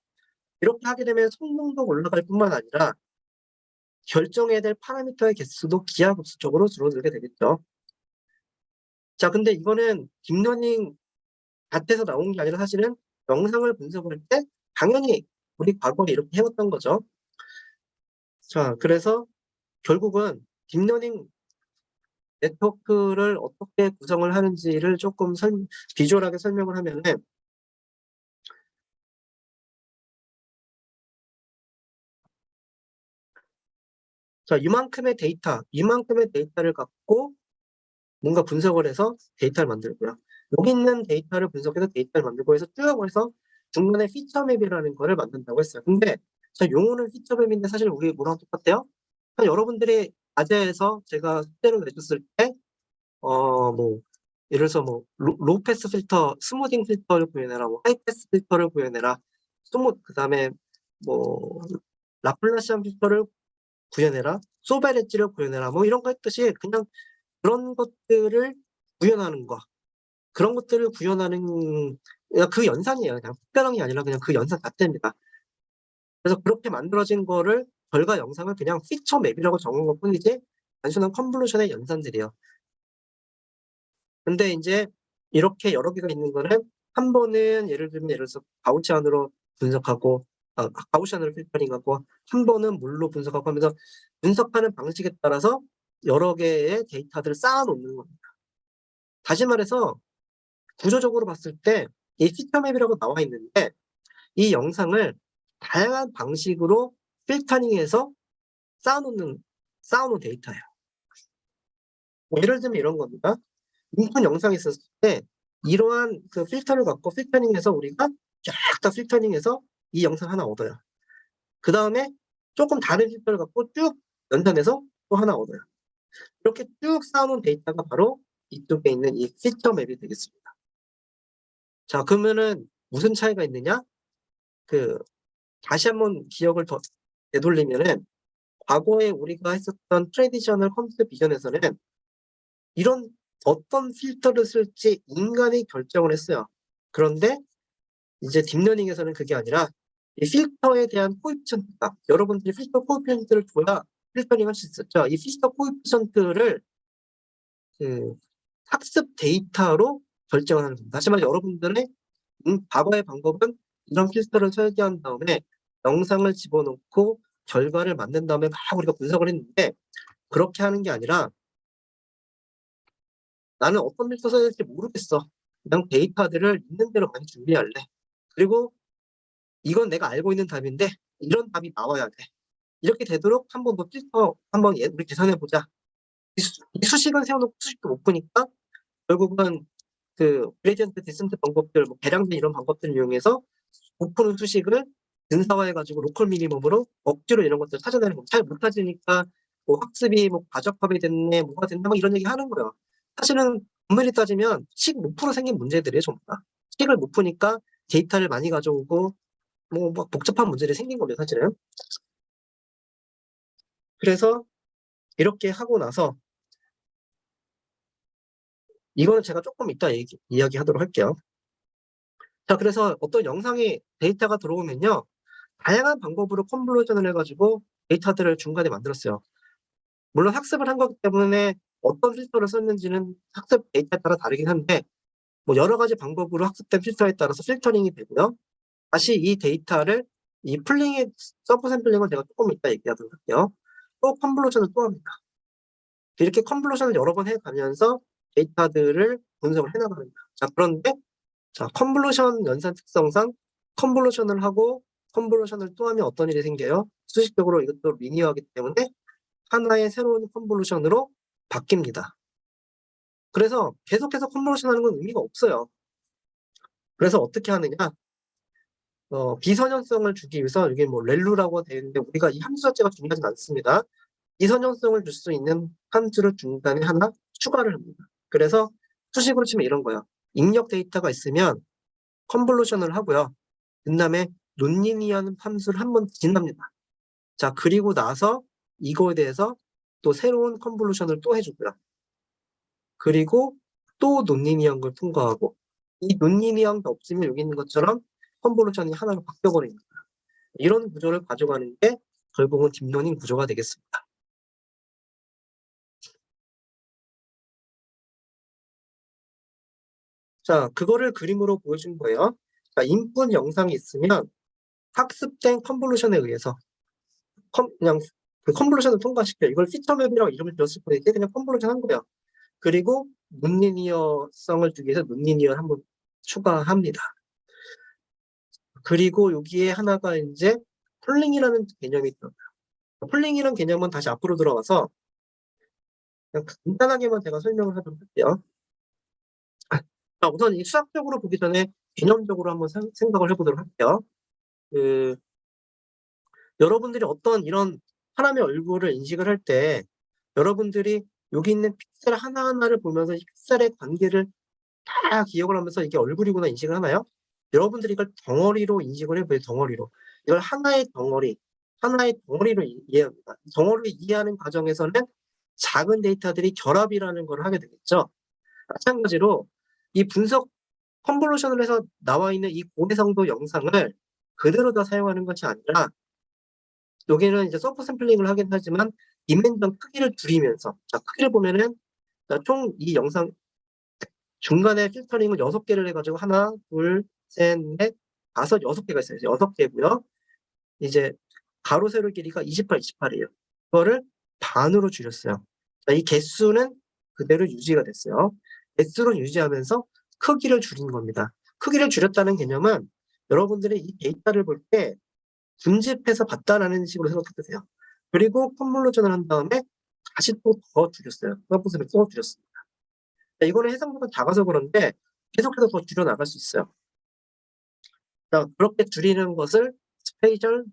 [SPEAKER 1] 이렇게 하게 되면 성능도 올라갈 뿐만 아니라 결정해야 될 파라미터의 개수도 기하급수적으로 줄어들게 되겠죠. 근데 이거는 딥러닝 밭에서 나온 게 아니라 사실은 영상을 분석할 때 당연히 우리 과거에 이렇게 해왔던 거죠. 그래서 결국은 딥러닝 네트워크를 어떻게 구성을 하는지를 조금 비주얼하게 설명을 하면은 이만큼의 데이터를 갖고 뭔가 분석을 해서 데이터를 만들고요. 여기 있는 데이터를 분석해서 데이터를 만들고 해서 쭉 해서 중간에 피처맵이라는 거를 만든다고 했어요. 근데 용어는 피처맵인데 사실 우리 뭐랑 똑같아요? 여러분들이 과제에서 제가 숙제를 내줬을 때 뭐 예를 들어서 뭐 로우 패스 필터, 스무딩 필터를 구해내라, 뭐 하이 패스 필터를 구해내라, 그다음에 뭐 라플라시안 필터를 구현해라, 소벨 엣지를 구현해라, 뭐 이런 거 했듯이 그냥 그런 것들을 구현하는 거, 그런 것들을 구현하는 그 연산이에요. 그냥 특별한 게 아니라 그냥 그 연산 자체입니다. 그래서 그렇게 만들어진 거를 결과 영상을 그냥 피처 맵이라고 적은 것 뿐이지 단순한 컨볼루션의 연산들이에요. 근데 이제 이렇게 여러 개가 있는 거는 한 번은 예를 들어서 가우시안으로 분석하고 가우시안으로 필터링하고 한 번은 물로 분석하고 하면서 분석하는 방식에 따라서 여러 개의 데이터들을 쌓아 놓는 겁니다. 다시 말해서 구조적으로 봤을 때 이 피처맵이라고 나와 있는데 이 영상을 다양한 방식으로 필터링해서 쌓아놓은 데이터예요. 예를 들면 이런 겁니다. 인풋 영상이 있었을 때 이러한 그 필터를 갖고 필터링해서 우리가 쫙 다 필터링해서 이 영상 하나 얻어요. 그 다음에 조금 다른 필터를 갖고 쭉 연산해서 또 하나 얻어요. 이렇게 쭉 쌓아놓은 데이터가 바로 이쪽에 있는 이 피처 맵이 되겠습니다. 자, 그러면은 무슨 차이가 있느냐? 다시 한번 기억을 더 되돌리면은 과거에 우리가 했었던 트래디셔널 컴퓨터 비전에서는 이런 어떤 필터를 쓸지 인간이 결정을 했어요. 그런데 이제 딥러닝에서는 그게 아니라 이 필터에 대한 코에피션트 값, 여러분들이 필터 코에피션트를 줘야 필터링 할 수 있었죠. 이 필터 코에피션트를 학습 데이터로 결정을 하는 겁니다. 다시 말해 여러분들의 과거의 방법은 이런 필터를 설계한 다음에 영상을 집어넣고 결과를 만든 다음에 막 우리가 분석을 했는데 그렇게 하는 게 아니라 나는 어떤 필터 써야 될지 모르겠어. 그냥 데이터들을 있는 대로 많이 준비할래. 그리고 이건 내가 알고 있는 답인데 이런 답이 나와야 돼. 이렇게 되도록 한번 더 필터 한번 우리 계산해보자. 이 수식을 세워놓고 수식도 못 푸니까 결국은 그레디언트 디센트 방법들, 뭐 계량된 이런 방법들을 이용해서 못 푸는 수식을 근사화해가지고 로컬 미니멈으로 억지로 이런 것들 찾아내는 거. 잘 못 찾으니까 뭐 학습이 뭐 과적합이 됐네, 뭐가 됐네, 막 이런 얘기 하는 거예요. 사실은 엄밀히 따지면 식 못 풀어 생긴 문제들이에요, 전부 다. 식을 못 푸니까 데이터를 많이 가져오고 뭐 막 복잡한 문제들이 생긴 겁니다, 사실은. 그래서 이렇게 하고 나서 이거는 제가 조금 이따 이야기하도록 할게요. 자, 그래서 어떤 영상이 데이터가 들어오면요. 다양한 방법으로 컨볼루션을 해가지고 데이터들을 중간에 만들었어요. 물론 학습을 한 거기 때문에 어떤 필터를 썼는지는 학습 데이터에 따라 다르긴 한데 뭐 여러 가지 방법으로 학습된 필터에 따라서 필터링이 되고요. 다시 이 데이터를 이 풀링의 서브 샘플링은 제가 조금 이따 얘기하도록 할게요. 또 컨볼루션을 또 합니다. 이렇게 컨볼루션을 여러 번 해가면서 데이터들을 분석을 해나가는 거예요. 자, 그런데 자, 컨볼루션 연산 특성상 컨볼루션을 하고 컨볼루션을 또 하면 어떤 일이 생겨요? 수식적으로 이것도 리니어하기 때문에 하나의 새로운 컨볼루션으로 바뀝니다. 그래서 계속해서 컨볼루션 하는 건 의미가 없어요. 그래서 어떻게 하느냐? 비선형성을 주기 위해서 이게 뭐 렐루라고 되어 있는데 우리가 이 함수 자체가 중요하진 않습니다. 비선형성을 줄 수 있는 함수를 중간에 하나 추가를 합니다. 그래서 수식으로 치면 이런 거예요. 입력 데이터가 있으면 컨볼루션을 하고요. 그 다음에 논리니어는 함수를 한번 지납니다. 자, 그리고 나서 이거에 대해서 또 새로운 컨볼루션을 또 해주고요. 그리고 또 논리니어한 걸 통과하고 이 논리니어한 게 없으면 여기 있는 것처럼 컨볼루션이 하나로 바뀌어버리는 거예요. 이런 구조를 가져가는 게 결국은 딥러닝 구조가 되겠습니다. 자, 그거를 그림으로 보여준 거예요. 자, 인풋 영상이 있으면 학습된 컨볼루션에 의해서 그냥 그 컨볼루션을 통과시켜요. 이걸 피처맵이라고 이름을 지었을 뿐이지 그냥 컨볼루션 한 거예요. 그리고 논리니어성을 주기 위해서 논리니어를 한번 추가합니다. 그리고 여기에 하나가 이제 폴링이라는 개념이 있어요. 폴링이라는 개념은 다시 앞으로 들어가서 그냥 간단하게만 제가 설명을 하도록 할게요. 자, 우선 이 수학적으로 보기 전에 개념적으로 한번 생각을 해보도록 할게요. 여러분들이 어떤 이런 사람의 얼굴을 인식을 할 때 여러분들이 여기 있는 픽셀 하나하나를 보면서 이 픽셀의 관계를 다 기억을 하면서 이게 얼굴이구나 인식을 하나요? 여러분들이 이걸 덩어리로 인식을 해보세요. 덩어리로. 이걸 하나의 덩어리로 이해합니다. 덩어리를 이해하는 과정에서는 작은 데이터들이 결합이라는 걸 하게 되겠죠. 마찬가지로 이 분석 컨볼루션을 해서 나와 있는 이 고해상도 영상을 그대로 다 사용하는 것이 아니라 여기는 이제 서브 샘플링을 하긴 하지만 디멘전 크기를 줄이면서 자, 크기를 보면은 총 이 영상 중간에 필터링을 6개를 해가지고 하나, 둘, 셋, 넷, 다섯, 6개가 있어요. 6개고요. 이제 가로 세로 길이가 28, 28이에요. 그거를 반으로 줄였어요. 이 개수는 그대로 유지가 됐어요. 개수로 유지하면서 크기를 줄인 겁니다. 크기를 줄였다는 개념은 여러분들이 이 데이터를 볼 때 분집해서 봤다라는 식으로 생각해 보세요. 그리고 컨볼루션을 한 다음에 다시 또 더 줄였어요. 서브셋을 또 줄였습니다. 이거는 해상도가 작아서 그런데 계속해서 더 줄여 나갈 수 있어요. 자, 그렇게 줄이는 것을 스페이셜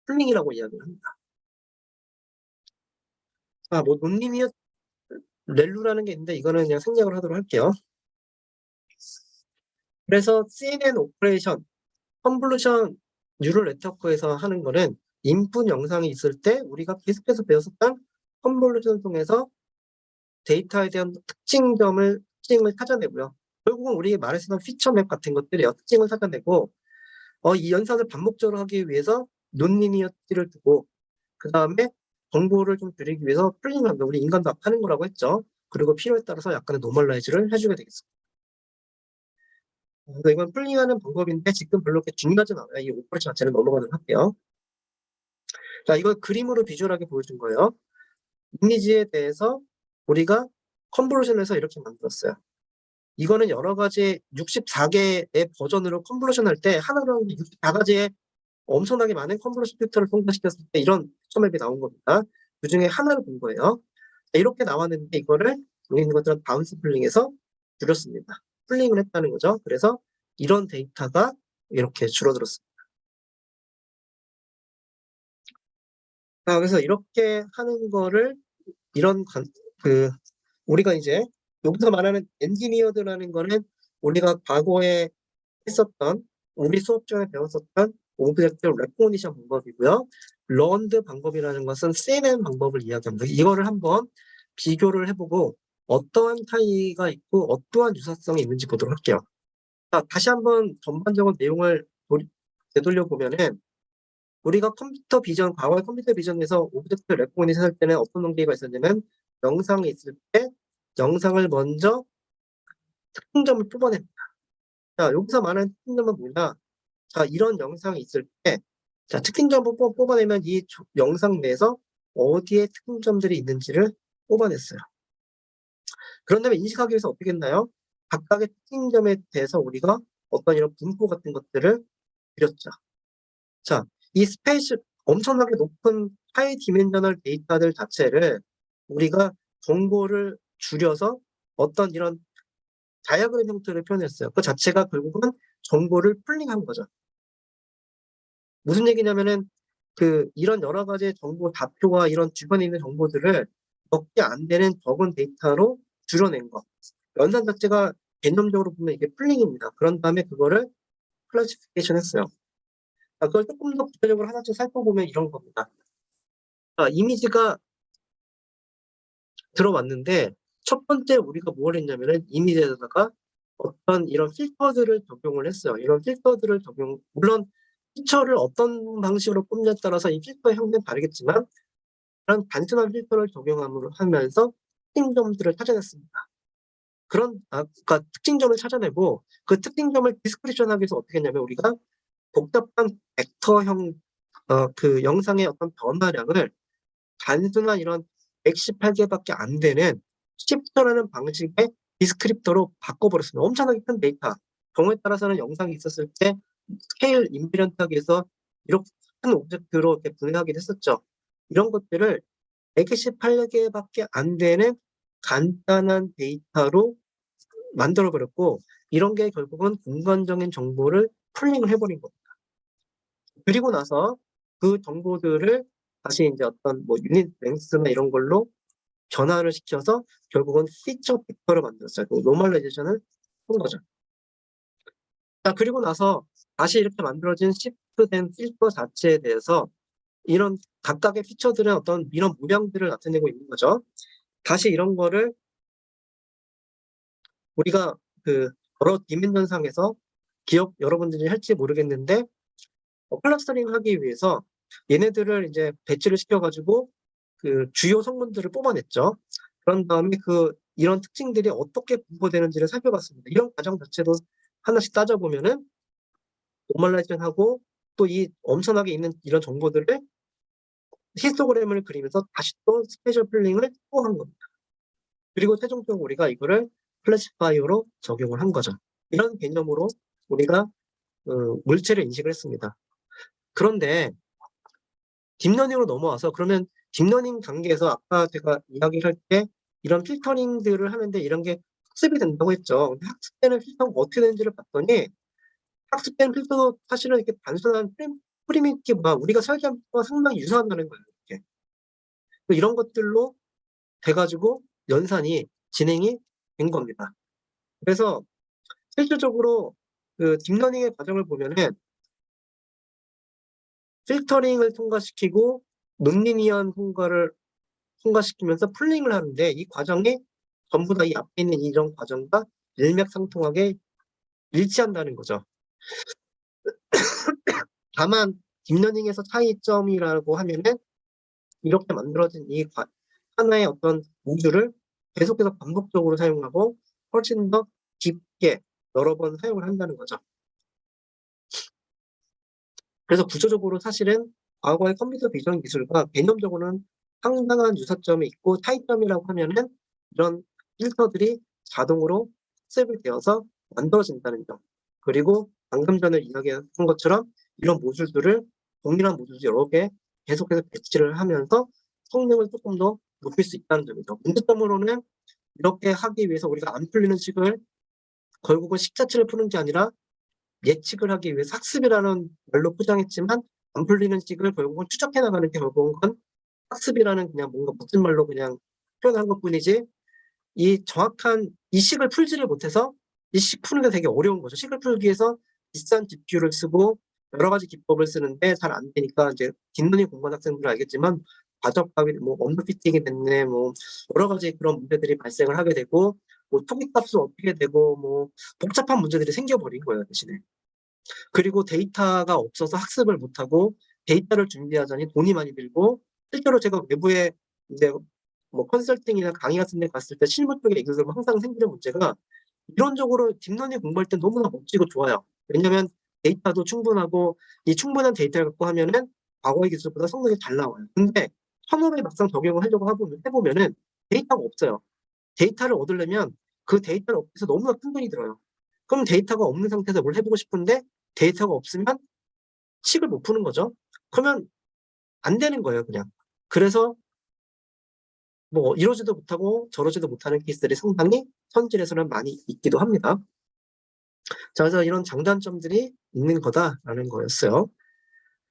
[SPEAKER 1] 풀링이라고 이야기를 합니다. 뭐 논리미어 렐루라는 게 있는데 이거는 그냥 생략을 하도록 할게요. 그래서 CNN 오퍼레이션, 컨볼루션 뉴럴 네트워크에서 하는 거는 인풋 영상이 있을 때 우리가 계속해서 배웠었던 컨볼루션을 통해서 데이터에 대한 특징을 찾아내고요. 결국은 우리 말했었던 피처맵 같은 것들이요. 특징을 찾아내고 이 연산을 반복적으로 하기 위해서 논리니어티를 두고 그 다음에 정보를 좀 줄이기 위해서 풀링한다. 우리 인간도 하는 거라고 했죠. 그리고 필요에 따라서 약간의 노멀라이즈를 해주게 되겠습니다. 그래서 이건 풀링하는 방법인데 지금 별로 그렇게 중요하진 않아요. 이 오퍼레이션 자체는 넘어가도록 할게요. 자, 이걸 그림으로 비주얼하게 보여준 거예요. 이미지에 대해서 우리가 컨볼루션에서 이렇게 만들었어요. 이거는 여러 가지 64개의 버전으로 컨볼루션 할 때 하나로 64가지의 엄청나게 많은 컨볼루션 필터를 통과시켰을 때 이런 피처맵이 나온 겁니다. 그 중에 하나를 본 거예요. 이렇게 나왔는데 이거를 여기 있는 것들은 바운스 풀링해서 줄였습니다. 풀링을 했다는 거죠. 그래서 이런 데이터가 이렇게 줄어들었습니다. 그래서 이렇게 하는 거를 우리가 이제 여기서 말하는 엔지니어드라는 거는 우리가 과거에 했었던 우리 수업 중에 배웠었던 오브젝트 레코니션 방법이고요. 런드 방법이라는 것은 CNN 방법을 이야기합니다. 이거를 한번 비교를 해보고 어떠한 차이가 있고 어떠한 유사성이 있는지 보도록 할게요. 자, 다시 한번 전반적인 내용을 되돌려 보면은 우리가 과거의 컴퓨터 비전에서 오브젝트 레코니션 할 때는 어떤 단계가 있었냐면 영상이 있을 때 영상을 먼저 특징점을 뽑아냅니다. 자, 여기서 말하는 특징점은 뭐냐? 자, 이런 영상이 있을 때, 자, 특징점을 뽑아내면 이 영상 내에서 어디에 특징점들이 있는지를 뽑아냈어요. 그런 다음에 인식하기 위해서 어떻게 했나요? 각각의 특징점에 대해서 우리가 어떤 이런 분포 같은 것들을 그렸죠. 자, 이 엄청나게 높은 하이 디멘셔널 데이터들 자체를 우리가 정보를 줄여서 어떤 이런 다이어그램 형태를 표현했어요. 그 자체가 결국은 정보를 풀링한 거죠. 무슨 얘기냐면은 이런 여러 가지 정보 다표와 이런 주변에 있는 정보들을 몇 개 안 되는 적은 데이터로 줄여낸 거. 연산 자체가 개념적으로 보면 이게 풀링입니다. 그런 다음에 그거를 클래시피케이션 했어요. 그걸 조금 더 구체적으로 하나씩 살펴보면 이런 겁니다. 이미지가 들어왔는데 첫 번째 우리가 뭘 했냐면은 이미지에다가 어떤 이런 필터들을 적용을 했어요. 이런 필터들을 물론 피처를 어떤 방식으로 뽑냐에 따라서 이 필터의 형태는 다르겠지만 그런 단순한 필터를 적용하면서 특징점들을 찾아냈습니다. 그러니까 특징점을 찾아내고 그 특징점을 디스크리션하기 위해서 어떻게 했냐면 우리가 복잡한 벡터형 그 영상의 어떤 변화량을 단순한 이런 118개밖에 안 되는 쉽터라는 방식의 디스크립터로 바꿔버렸습니다. 엄청나게 큰 데이터. 경우에 따라서는 영상이 있었을 때 스케일 인비런트하게 해서 이렇게 큰 오브젝트로 이렇게 분해하기도 했었죠. 이런 것들을 118개밖에 안 되는 간단한 데이터로 만들어버렸고 이런 게 결국은 공간적인 정보를 풀링을 해버린 겁니다. 그리고 나서 그 정보들을 다시 이제 어떤 유닛 랭스나 이런 걸로 변화를 시켜서 결국은 피처 벡터를 만들었어요. 노멀라이제이션을 한 거죠. 자, 그리고 나서 다시 이렇게 만들어진 시프트된 필터 자체에 대해서 이런 각각의 피처들은 어떤 이런 모양들을 나타내고 있는 거죠. 다시 이런 거를 우리가 여러 디멘전상에서 여러분들이 할지 모르겠는데 클러스터링 하기 위해서 얘네들을 이제 배치를 시켜가지고 주요 성분들을 뽑아냈죠. 그런 다음에 이런 특징들이 어떻게 분포되는지를 살펴봤습니다. 이런 과정 자체도 하나씩 따져보면은 노멀라이제이션하고 또 이 엄청나게 있는 이런 정보들을 히스토그램을 그리면서 다시 또 스페셜 풀링을 또 한 겁니다. 그리고 최종적으로 우리가 이거를 클래시파이어로 적용을 한 거죠. 이런 개념으로 우리가 물체를 인식을 했습니다. 그런데 딥러닝으로 넘어와서 그러면 딥러닝 단계에서 아까 제가 이야기할 때 이런 필터링들을 하는데 이런 게 학습이 된다고 했죠. 근데 학습되는 필터가 어떻게 되는지를 봤더니 학습된 필터도 사실은 이렇게 단순한 프리미티브가 우리가 설계한 필터와 상당히 유사하다는 거예요. 이렇게. 이런 것들로 돼가지고 연산이 진행이 된 겁니다. 그래서 실질적으로 그 딥러닝의 과정을 보면은 필터링을 통과시키고 논리니언 통과시키면서 풀링을 하는데 이 과정이 전부 다 이 앞에 있는 이런 과정과 일맥상통하게 일치한다는 거죠. 다만 딥러닝에서 차이점이라고 하면은 이렇게 만들어진 이 하나의 어떤 모듈을 계속해서 반복적으로 사용하고 훨씬 더 깊게 여러 번 사용을 한다는 거죠. 그래서 구조적으로 사실은 과거의 컴퓨터 비전 기술과 개념적으로는 상당한 유사점이 있고 차이점이라고 하면은 이런 필터들이 자동으로 학습이 되어서 만들어진다는 점. 그리고 방금 전에 이야기한 것처럼 이런 모듈들을 동일한 모듈 여러 개 계속해서 배치를 하면서 성능을 조금 더 높일 수 있다는 점이죠. 문제점으로는 이렇게 하기 위해서 우리가 안 풀리는 식을 결국은 식 자체를 푸는 게 아니라 예측을 하기 위해서 학습이라는 말로 포장했지만 안 풀리는 식을 결국은 추적해 나가는 게 결국은 학습이라는 그냥 뭔가 멋진 말로 그냥 표현한 것뿐이지 이 정확한 이 식을 풀지를 못해서 이 식 푸는 게 되게 어려운 거죠. 식을 풀기 위해서 비싼 GPU를 쓰고 여러 가지 기법을 쓰는데 잘 안 되니까 이제 딥러닝 공부한 학생들은 알겠지만 과적값이 뭐 언더피팅이 됐네 뭐 여러 가지 그런 문제들이 발생을 하게 되고 뭐 토기값은 어떻게 되고 뭐 복잡한 문제들이 생겨버린 거예요 대신에. 그리고 데이터가 없어서 학습을 못하고 데이터를 준비하자니 돈이 많이 들고 실제로 제가 외부에 이제 뭐 컨설팅이나 강의 같은 데 갔을 때 실무 쪽에 얘기를 들으면 항상 생기는 문제가 이론적으로 딥러닝 공부할 땐 너무나 멋지고 좋아요. 왜냐면 데이터도 충분하고 이 충분한 데이터를 갖고 하면은 과거의 기술보다 성능이 잘 나와요. 근데 현업에 막상 적용을 하려고 해보면은 데이터가 없어요. 데이터를 얻으려면 그 데이터를 얻기 위해서 너무나 큰 돈이 들어요. 그럼 데이터가 없는 상태에서 뭘 해보고 싶은데 데이터가 없으면 식을 못 푸는 거죠. 그러면 안 되는 거예요, 그냥. 그래서 뭐 이러지도 못하고 저러지도 못하는 케이스들이 상당히 현실에서는 많이 있기도 합니다. 자, 그래서 이런 장단점들이 있는 거다라는 거였어요.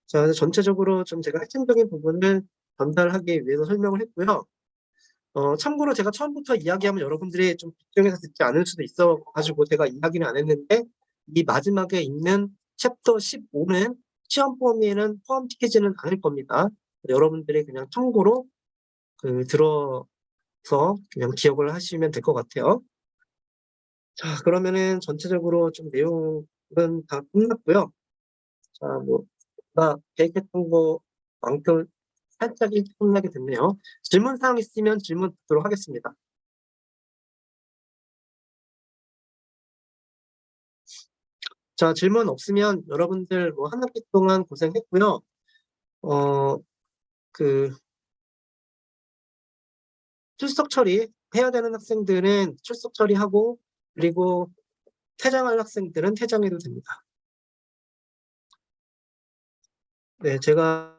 [SPEAKER 1] 자, 그래서 전체적으로 좀 제가 핵심적인 부분을 전달하기 위해서 설명을 했고요. 참고로 제가 처음부터 이야기하면 여러분들이 좀 집중해서 듣지 않을 수도 있어 가지고 제가 이야기는 안 했는데 이 마지막에 있는 챕터 15는 시험 범위에는 포함시키지는 않을 겁니다. 여러분들이 그냥 참고로 들어서 그냥 기억을 하시면 될 것 같아요. 자, 그러면은 전체적으로 좀 내용은 다 끝났고요. 자, 뭐 제가 계획했던 거만큼 살짝 일찍 끝나게 됐네요. 질문 사항 있으면 질문 듣도록 하겠습니다. 자, 질문 없으면 여러분들 뭐 한 학기 동안 고생했고요. 그 출석 처리해야 되는 학생들은 출석 처리하고 그리고 퇴장할 학생들은 퇴장해도 됩니다. 네, 제가